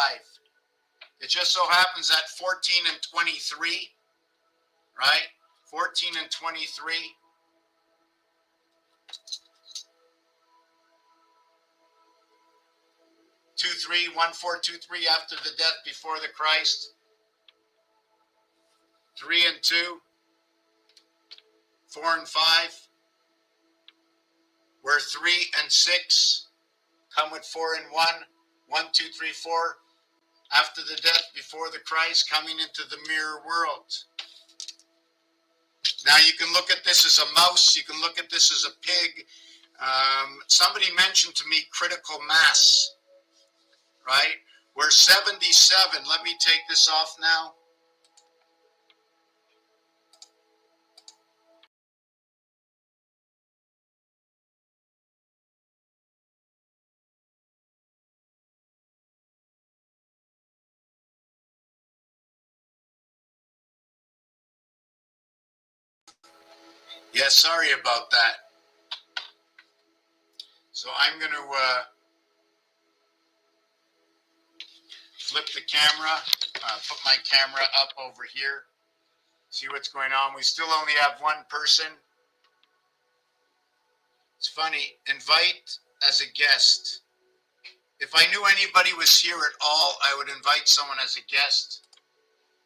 It just so happens that 14 and 23, right? 14 and 23. 2, 3, 1, 4, 2, 3 after the death before the Christ. 3 and 2. 4 and 5. Where 3 and 6 come with 4 and 1. 1, 2, 3, 4. After the death before the Christ, coming into the mirror world. Now you can look at this as a mouse. You can look at this as a pig. Somebody mentioned to me critical mass. Right? We're 77. Let me take this off now. Yeah, sorry about that. So I'm going to flip the camera, put my camera up over here, see what's going on. We still only have one person. It's funny, invite as a guest. If I knew anybody was here at all, I would invite someone as a guest.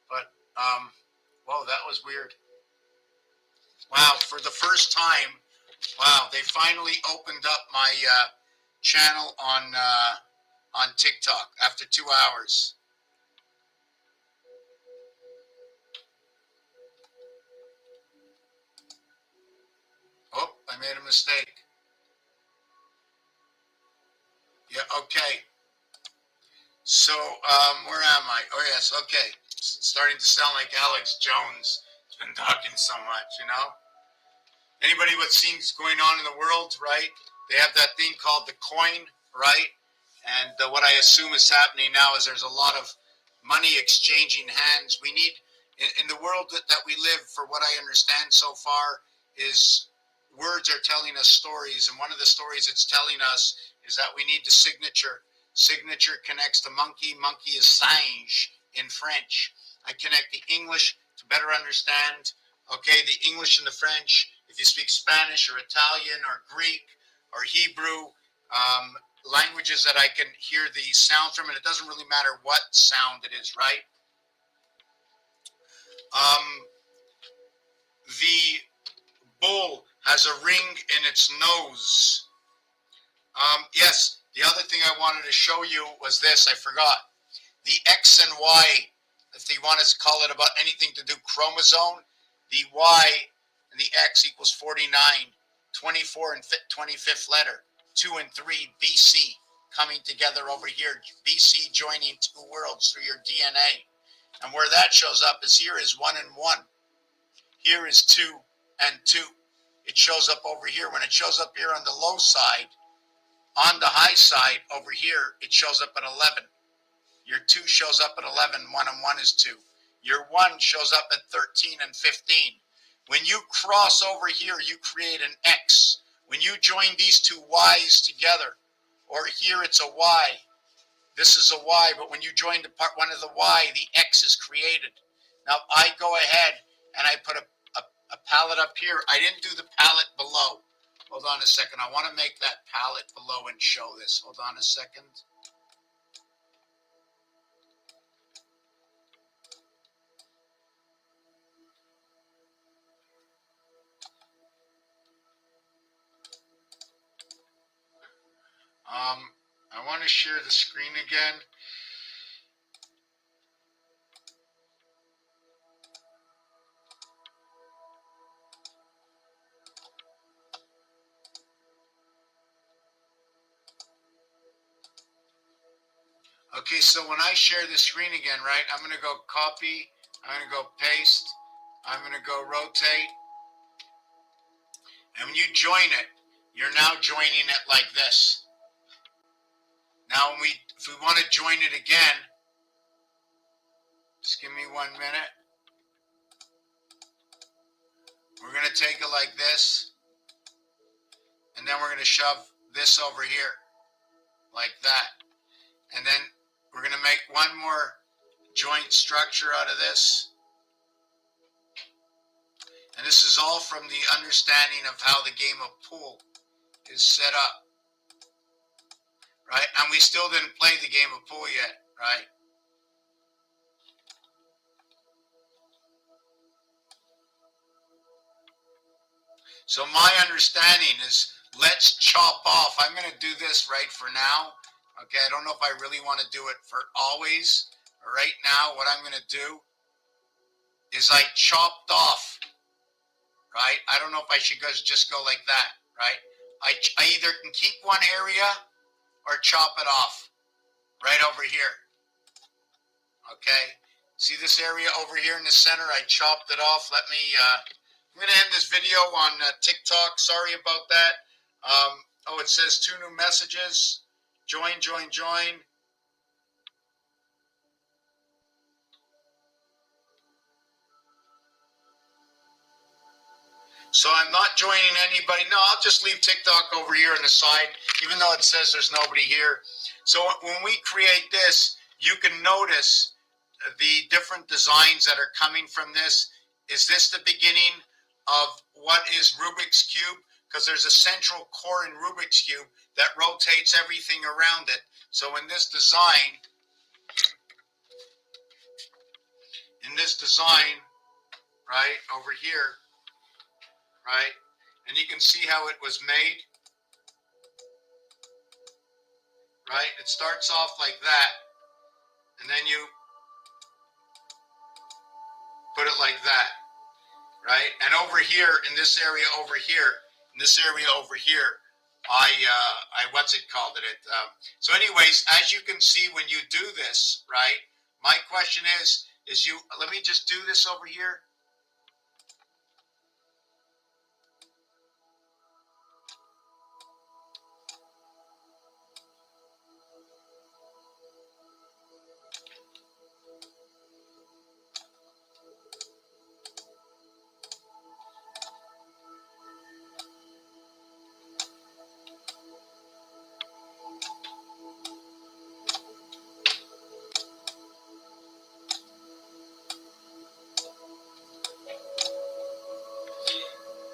But, whoa, that was weird. Wow, for the first time, wow, they finally opened up my channel on TikTok after 2 hours. Oh, I made a mistake. Yeah, okay. So, where am I? Oh, yes, okay. It's starting to sound like Alex Jones. He's been talking so much, you know? Anybody what seems going on in the world, right? They have that thing called the coin, right? And what I assume is happening now is there's a lot of money exchanging hands. We need, in the world that we live, for what I understand so far, is words are telling us stories. And one of the stories it's telling us is that we need the signature. Signature connects to monkey. Monkey is singe in French. I connect the English to better understand, okay, the English and the French. If you speak Spanish or Italian or Greek or Hebrew, languages that I can hear the sound from, and it doesn't really matter what sound it is, right? The bull has a ring in its nose. Yes, the other thing I wanted to show you was this. I forgot. The X and Y, if you want to call it about anything to do chromosome, the Y and the X equals 49, 24 and 25th letter, 2 and 3 BC coming together over here. BC joining 2 worlds through your DNA. And where that shows up is here is 1 and 1. Here is 2 and 2. It shows up over here. When it shows up here on the low side, on the high side over here, it shows up at 11. Your 2 shows up at 11. 1 and 1 is 2. Your 1 shows up at 13 and 15. When you cross over here, you create an X. When you join these 2 Y's together, or here it's a Y, this is a Y, but when you join the part 1 of the Y, the X is created. Now I go ahead and I put a a palette up here. I didn't do the palette below. Hold on a second. I want to make that palette below and show this. Hold on a second. I want to share the screen again. Okay, so when I share the screen again, right, I'm going to go copy, I'm going to go paste, I'm going to go rotate, and when you join it, you're now joining it like this. Now, if we want to join it again, just give me 1 minute. We're going to take it like this, and then we're going to shove this over here, like that. And then we're going to make one more joint structure out of this. And this is all from the understanding of how the game of pool is set up, right? And we still didn't play the game of pool yet, right? So my understanding is, let's chop off. I'm going to do this right for now. Okay, I don't know if I really want to do it for always. Right now, what I'm going to do is I chopped off, right? I don't know if I should just go like that, right? I either can keep one area or chop it off right over here. Okay, see this area over here in the center? I chopped it off. I'm going to end this video on TikTok. Sorry about that. Oh, it says 2 new messages. Join, join, join. So I'm not joining anybody. No, I'll just leave TikTok over here on the side, even though it says there's nobody here. So when we create this, you can notice the different designs that are coming from this. Is this the beginning of what is Rubik's Cube? Because there's a central core in Rubik's Cube that rotates everything around it. So in this design, right, over here, right, and you can see how it was made, right? It starts off like that, and then you put it like that, right? And over here, in this area over here, I what's it called it? So anyways, as you can see, when you do this, right, my question is let me just do this over here.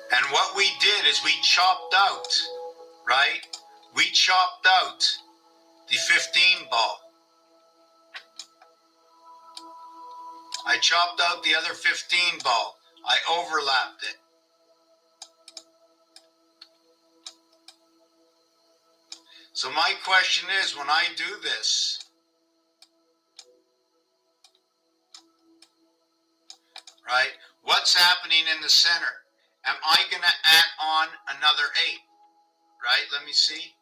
And what we did is we chopped out, right? We chopped out the 15 ball. I chopped out the other 15 ball. I overlapped it. So my question is, when I do this, right, what's happening in the center? Am I going to add on another 8? Right? Let me see.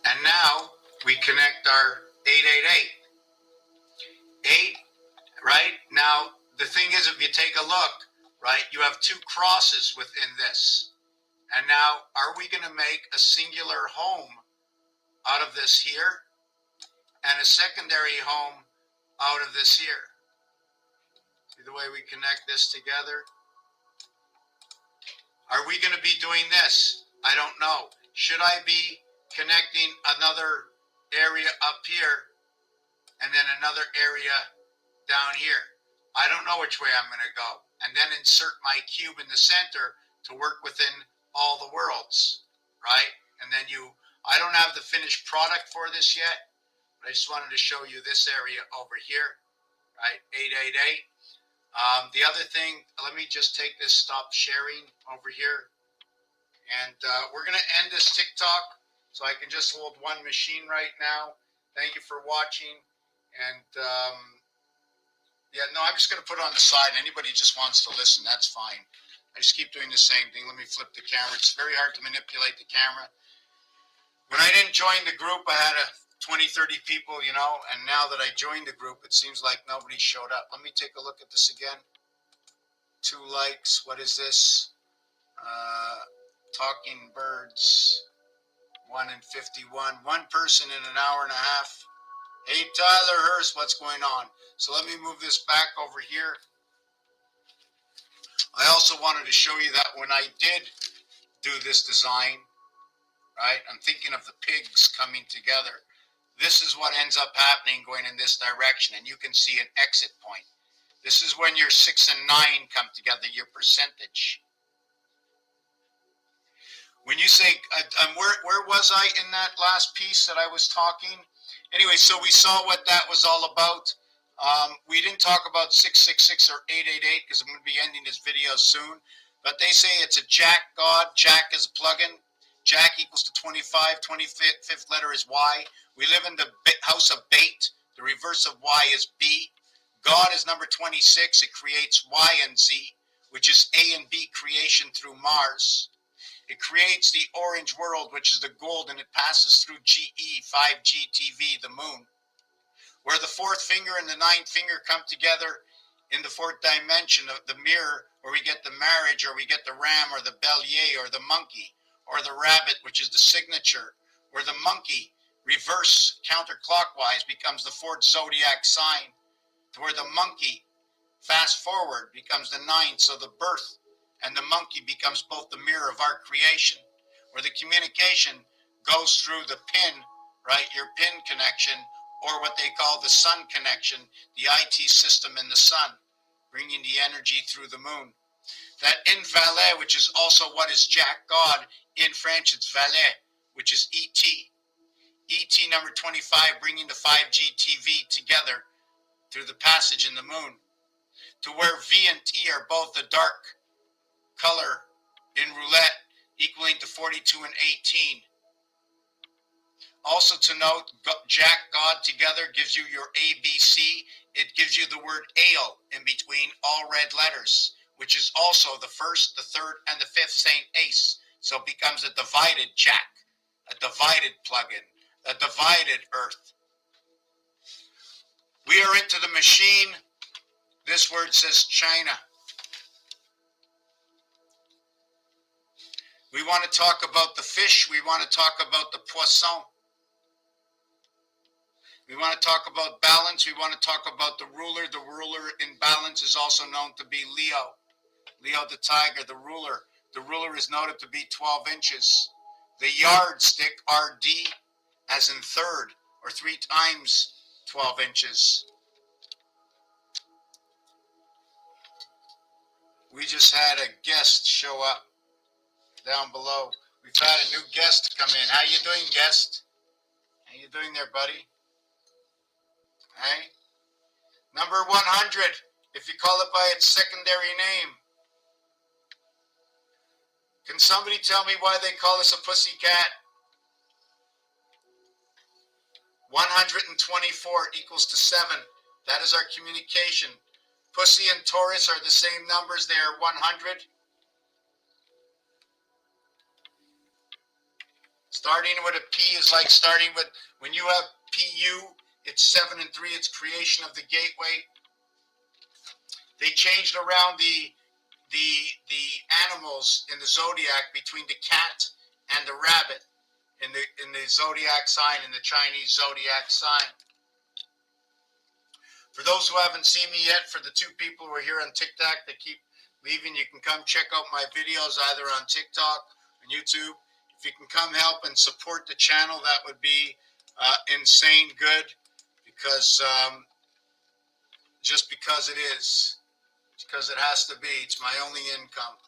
And now we connect our 888. 8, right? Now, the thing is, if you take a look, right, you have 2 crosses within this. And now, are we going to make a singular home out of this here and a secondary home out of this here? See the way we connect this together? Are we going to be doing this? I don't know. Should I be connecting another area up here and then another area down here? I don't know which way I'm going to go. And then insert my cube in the center to work within all the worlds, right? And then I don't have the finished product for this yet, but I just wanted to show you this area over here, right? 888. The other thing, let me just take this stop sharing over here. And we're going to end this TikTok, so I can just hold one machine right now. Thank you for watching. And yeah, no, I'm just going to put it on the side. Anybody just wants to listen, that's fine. I just keep doing the same thing. Let me flip the camera. It's very hard to manipulate the camera. When I didn't join the group, I had 20, 30 people, you know, and now that I joined the group, it seems like nobody showed up. Let me take a look at this again. 2 likes. What is this? Talking birds. 1 in 51. 1 person in an hour and a half. Hey, Tyler Hurst, what's going on? So let me move this back over here. I also wanted to show you that when I did do this design, right, I'm thinking of the pigs coming together. This is what ends up happening going in this direction, and you can see an exit point. This is when your 6 and 9 come together, your percentage. When you say, where was I in that last piece that I was talking? Anyway, so we saw what that was all about. We didn't talk about 666 or 888 because I'm going to be ending this video soon. But they say it's a Jack God. Jack is a plugin. Jack equals to 25. 25th letter is Y. We live in the house of Bait. The reverse of Y is B. God is number 26. It creates Y and Z, which is A and B creation through Mars. It creates the orange world, which is the gold, and it passes through GE, 5G TV, the moon. Where the 4th finger and the 9th finger come together in the 4th dimension of the mirror, where we get the marriage, or we get the ram, or the bélier, or the monkey, or the rabbit, which is the signature, where the monkey, reverse counterclockwise, becomes the 4th zodiac sign, to where the monkey, fast forward, becomes the 9th, so the birth and the monkey becomes both the mirror of our creation, where the communication goes through the pin, right, your pin connection, or what they call the sun connection, the IT system in the sun, bringing the energy through the moon. That in valet, which is also what is Jack God, in French it's valet, which is ET. ET number 25, bringing the 5G TV together through the passage in the moon, to where V and T are both the dark color in roulette, equaling to 42 and 18. Also to note, Jack God together gives you your ABC. It gives you the word ale in between all red letters, which is also the 1st, the 3rd, and the 5th Saint Ace. So it becomes a divided Jack, a divided plugin, a divided Earth. We are into the machine. This word says China. We want to talk about the fish. We want to talk about the poisson. We want to talk about balance. We want to talk about the ruler. The ruler in balance is also known to be Leo. Leo the tiger, the ruler. The ruler is noted to be 12 inches. The yardstick, RD, as in third, or 3 times 12 inches. We just had a guest show up down below. We've had a new guest come in. How you doing, guest? How you doing there, buddy? Hey? Number 100, if you call it by its secondary name. Can somebody tell me why they call us a pussy cat? 124 equals to 7. That is our communication. Pussy and Taurus are the same numbers. They are 100. Starting with a P is like starting with, when you have PU, it's 7 and 3. It's creation of the gateway. They changed around the the animals in the zodiac between the cat and the rabbit in the zodiac sign, in the Chinese zodiac sign. For those who haven't seen me yet, for the 2 people who are here on TikTok that keep leaving, you can come check out my videos either on TikTok or YouTube. If you can come help and support the channel, that would be insane good, because just because it is, because it has to be. It's my only income.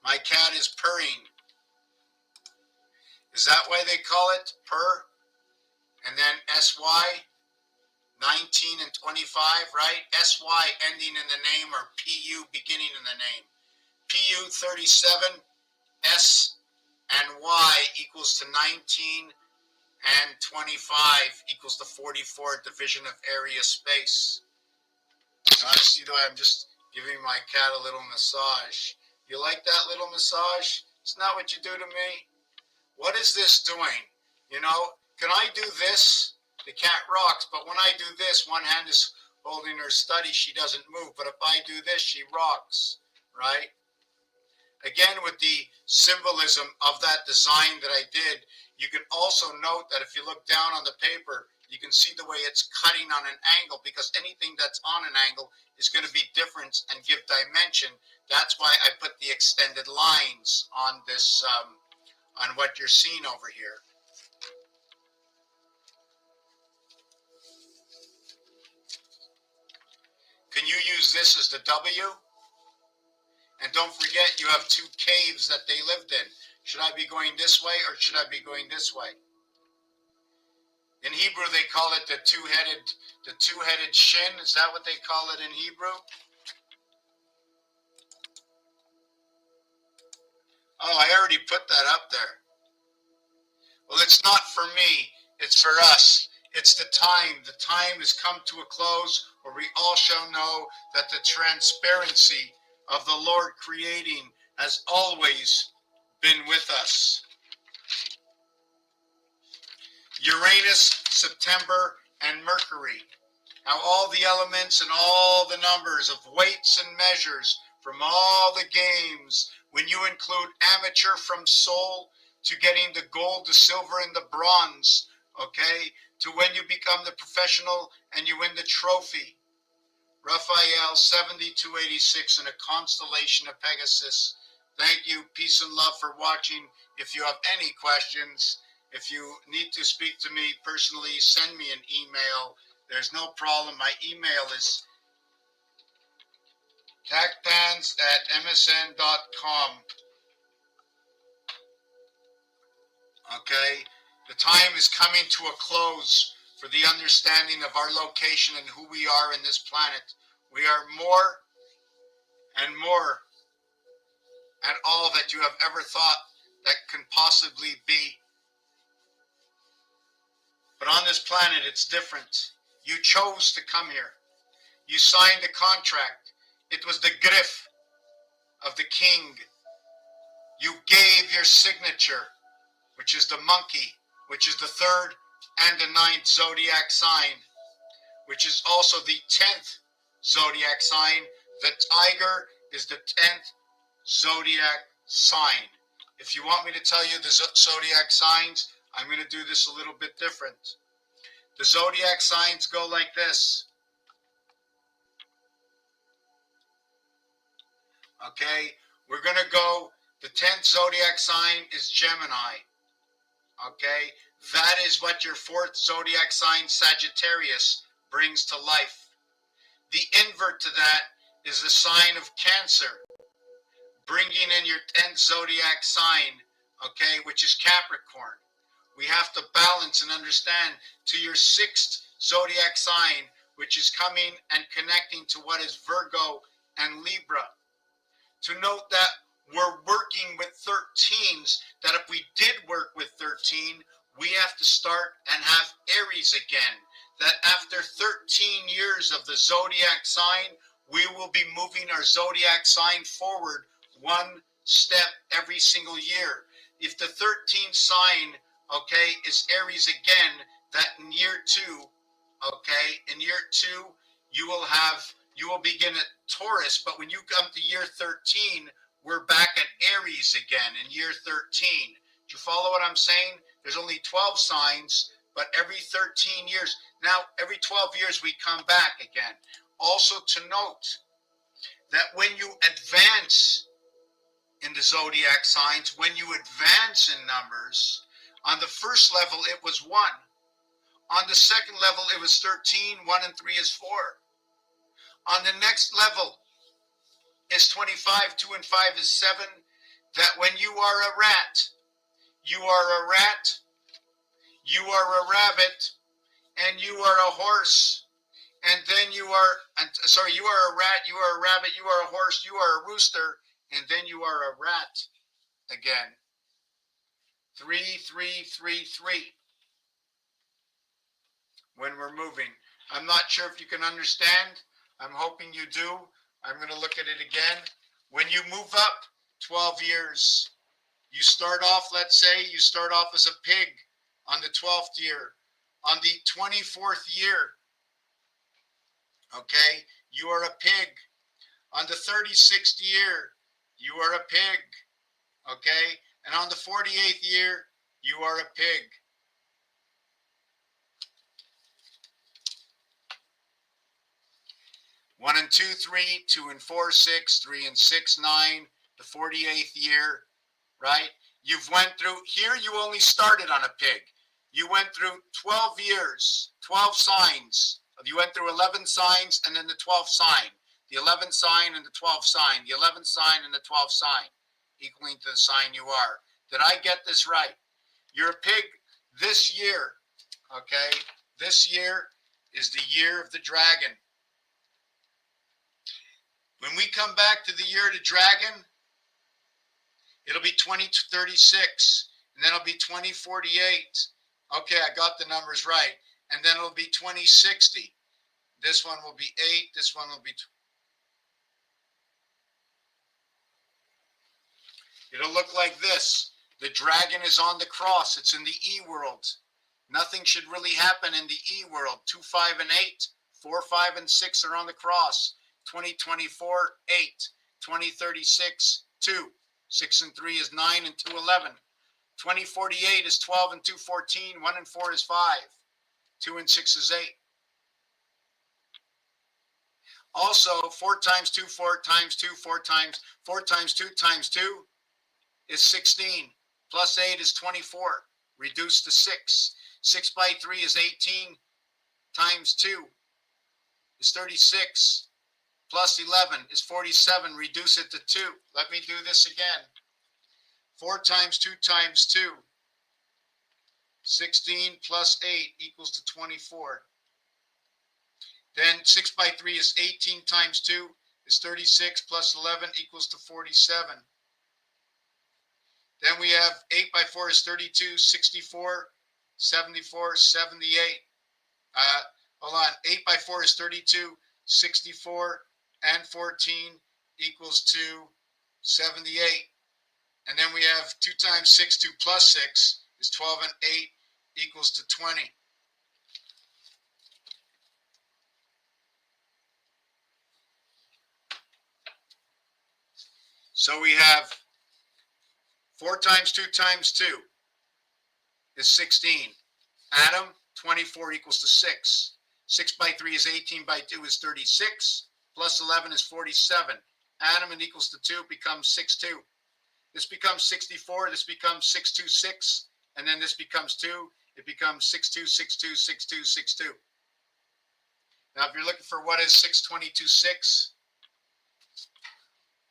My cat is purring. Is that why they call it purr? And then SY, 19 and 25, right? SY ending in the name, or PU beginning in the name. PU 37, S and Y equals to 19, and 25 equals to 44 division of area space. Honestly, though, I'm just giving my cat a little massage. You like that little massage? Isn't that what you do to me? What is this doing? You know, can I do this? The cat rocks, but when I do this, one hand is holding her study, she doesn't move. But if I do this, she rocks, right? Again, with the symbolism of that design that I did, you can also note that if you look down on the paper, you can see the way it's cutting on an angle, because anything that's on an angle is going to be different and give dimension. That's why I put the extended lines on this, on what you're seeing over here. Can you use this as the W? And don't forget, you have 2 caves that they lived in. Should I be going this way, or should I be going this way? In Hebrew, they call it the two-headed shin. Is that what they call it in Hebrew? Oh, I already put that up there. Well, it's not for me. It's for us. It's the time. The time has come to a close, where we all shall know that the transparency of the Lord creating has always been with us. Uranus, September, and Mercury. How all the elements and all the numbers of weights and measures from all the games, when you include amateur from soul to getting the gold, the silver, and the bronze, okay, to when you become the professional and you win the trophy. Raphael 7286 in a constellation of Pegasus. Thank you, peace and love for watching. If you have any questions, if you need to speak to me personally, send me an email. There's no problem. My email is tacpans@msn.com. Okay? The time is coming to a close for the understanding of our location and who we are in this planet. We are more and more at all that you have ever thought that can possibly be. But on this planet, it's different. You chose to come here. You signed a contract. It was the griff of the king. You gave your signature, which is the monkey, which is the 3rd and the 9th zodiac sign, which is also the 10th zodiac sign. The tiger is the 10th zodiac sign. If you want me to tell you the zodiac signs, I'm going to do this a little bit different. The zodiac signs go like this. Okay, we're going to go, the 10th zodiac sign is Gemini. Okay, that is what your 4th zodiac sign, Sagittarius, brings to life. The invert to that is the sign of Cancer, bringing in your 10th zodiac sign, okay, which is Capricorn. We have to balance and understand to your 6th zodiac sign, which is coming and connecting to what is Virgo and Libra. To note that we're working with 13s, that if we did work with 13, we have to start and have Aries again. That after 13 years of the zodiac sign, we will be moving our zodiac sign forward 1 step every single year. If the 13th sign, okay, is Aries again, that in year 2, okay, in year 2, you you will begin at Taurus, but when you come to year 13, we're back at Aries again in year 13. Do you follow what I'm saying? There's only 12 signs, but every 13 years. Now, every 12 years we come back again. Also to note that when you advance in the zodiac signs, when you advance in numbers, on the first level it was 1. On the second level it was 13, 1 and 3 is 4. On the next level is 25, 2 and 5 is 7. That when you are a rat, you are a rat, you are a rabbit, and you are a horse. And then you are a rat, you are a rabbit, you are a horse, you are a rooster, and then you are a rat again. 3, 3, 3, 3. When we're moving. I'm not sure if you can understand. I'm hoping you do. I'm going to look at it again. When you move up 12 years, you start off, let's say, you start off as a pig on the 12th year. On the 24th year, okay, you are a pig. On the 36th year, you are a pig, okay? And on the 48th year, you are a pig. One and 2, 3, 2 and 4, 6, 3 and 6, 9, the 48th year, right? You've went through, here you only started on a pig. You went through 12 years, 12 signs. You went through 11 signs and then the 12th sign. The 11th sign and the 12th sign. The 11th sign and the 12th sign, equaling to the sign you are. Did I get this right? You're a pig this year, okay? This year is the year of the dragon. When we come back to the year of the dragon, it'll be 2036, and then it'll be 2048. Okay, I got the numbers right. And then it'll be 2060. This one will be 8, this one will be... It'll look like this. The dragon is on the cross. It's in the E world. Nothing should really happen in the E world. 2, 5, and 8. 4, 5, and 6 are on the cross. 2024, 8. 2036, 2. 6 and 3 is 9 and 2, 11. 2048 is 12 and 2, 14. 1 and 4 is 5. 2 and 6 is 8. Also, 4 times 2, 4 times 2, 4 times 2 times 2 is 16. Plus 8 is 24. Reduced to 6. 6 by 3 is 18. Times 2 is 36. Plus 11 is 47. Reduce it to 2. Let me do this again. 4 times 2 times 2. 16 plus 8 equals to 24. Then 6 by 3 is 18 times 2 is 36 plus 11 equals to 47. Then we have 8 by 4 is 32, 64, 74, 78. Hold on. 8 by 4 is 32, 64, and 14 equals to 78. And then we have 2 times 6, 2 plus 6 is 12, and 8 equals to 20. So we have 4 times 2 times 2 is 16. Adam, 24 equals to 6. 6 by 3 is 18 by 2 is 36. Plus 11 is 47. Adam and equals to 2 becomes 62. This becomes 64. This becomes 626. And then this becomes 2. It becomes 62, 62, 62, 62. Now, if you're looking for what is 622, 6,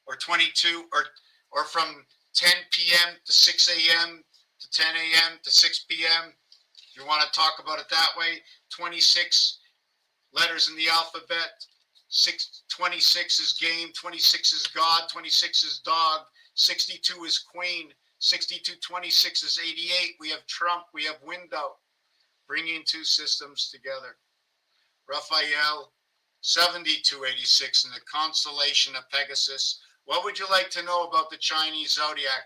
or 22, or from 10 p.m. to 6 a.m. to 10 a.m. to 6 p.m., if you want to talk about it that way, 26 letters in the alphabet. 26 is game, 26 is God, 26 is dog, 62 is queen, 62, 26 is 88. We have Trump, we have window, bringing 2 systems together. Raphael, 7286 in the constellation of Pegasus. What would you like to know about the Chinese zodiac?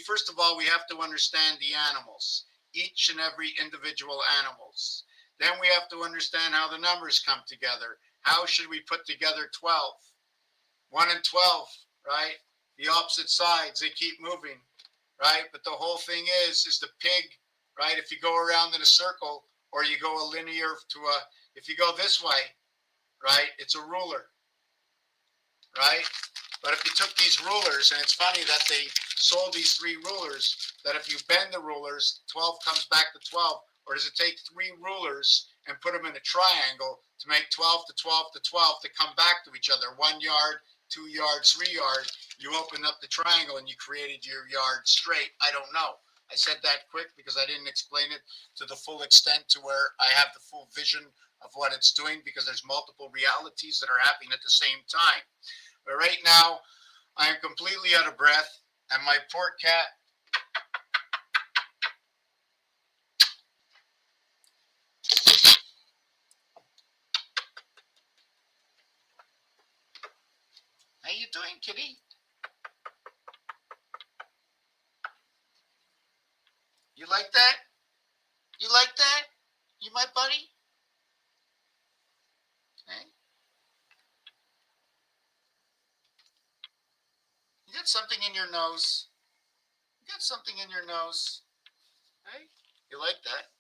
First of all, we have to understand the animals, each and every individual animals. Then we have to understand how the numbers come together, how should we put together 12? 1 and 12, right? The opposite sides, they keep moving, right? But the whole thing is the pig, right? If you go around in a circle or you go a linear to a, if you go this way, right, it's a ruler, right? But if you took these rulers, and it's funny that they sold these 3 rulers, that if you bend the rulers, 12 comes back to 12, or does it take 3 rulers and put them in a triangle to make 12 to 12 to 12 to come back to each other, 1 yard, 2 yards, 3 yards, you opened up the triangle and you created your yard straight. I don't know. I said that quick because I didn't explain it to the full extent to where I have the full vision of what it's doing, because there's multiple realities that are happening at the same time. But right now, I am completely out of breath, and my poor cat, how you doing, kitty? You like that? You like that? You my buddy? Hey? You got something in your nose. You got something in your nose. Hey? You like that?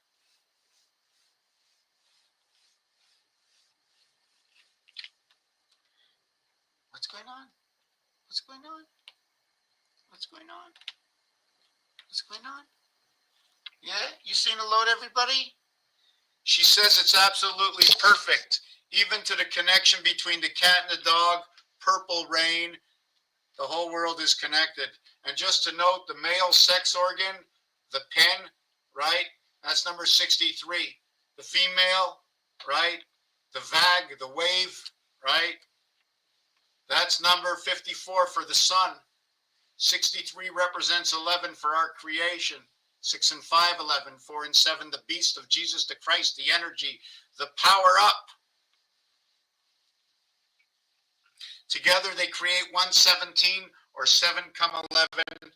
What's going on? What's going on? What's going on? What's going on? Yeah? You seen the load, everybody? She says it's absolutely perfect. Even to the connection between the cat and the dog, purple rain, the whole world is connected. And just to note, the male sex organ, the pen, right? That's number 63. The female, right? The vag, the wave, right? That's number 54 for the sun. 63 represents 11 for our creation. 6 and 5, 11. 4 and 7, the beast of Jesus the Christ, the energy, the power up. Together they create 117 or 7 come 11.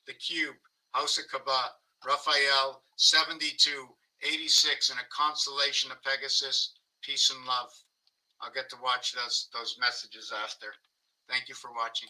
The cube, House of Kabat, Raphael, 72, 86, and a constellation of Pegasus, peace and love. I'll get to watch those messages after. Thank you for watching.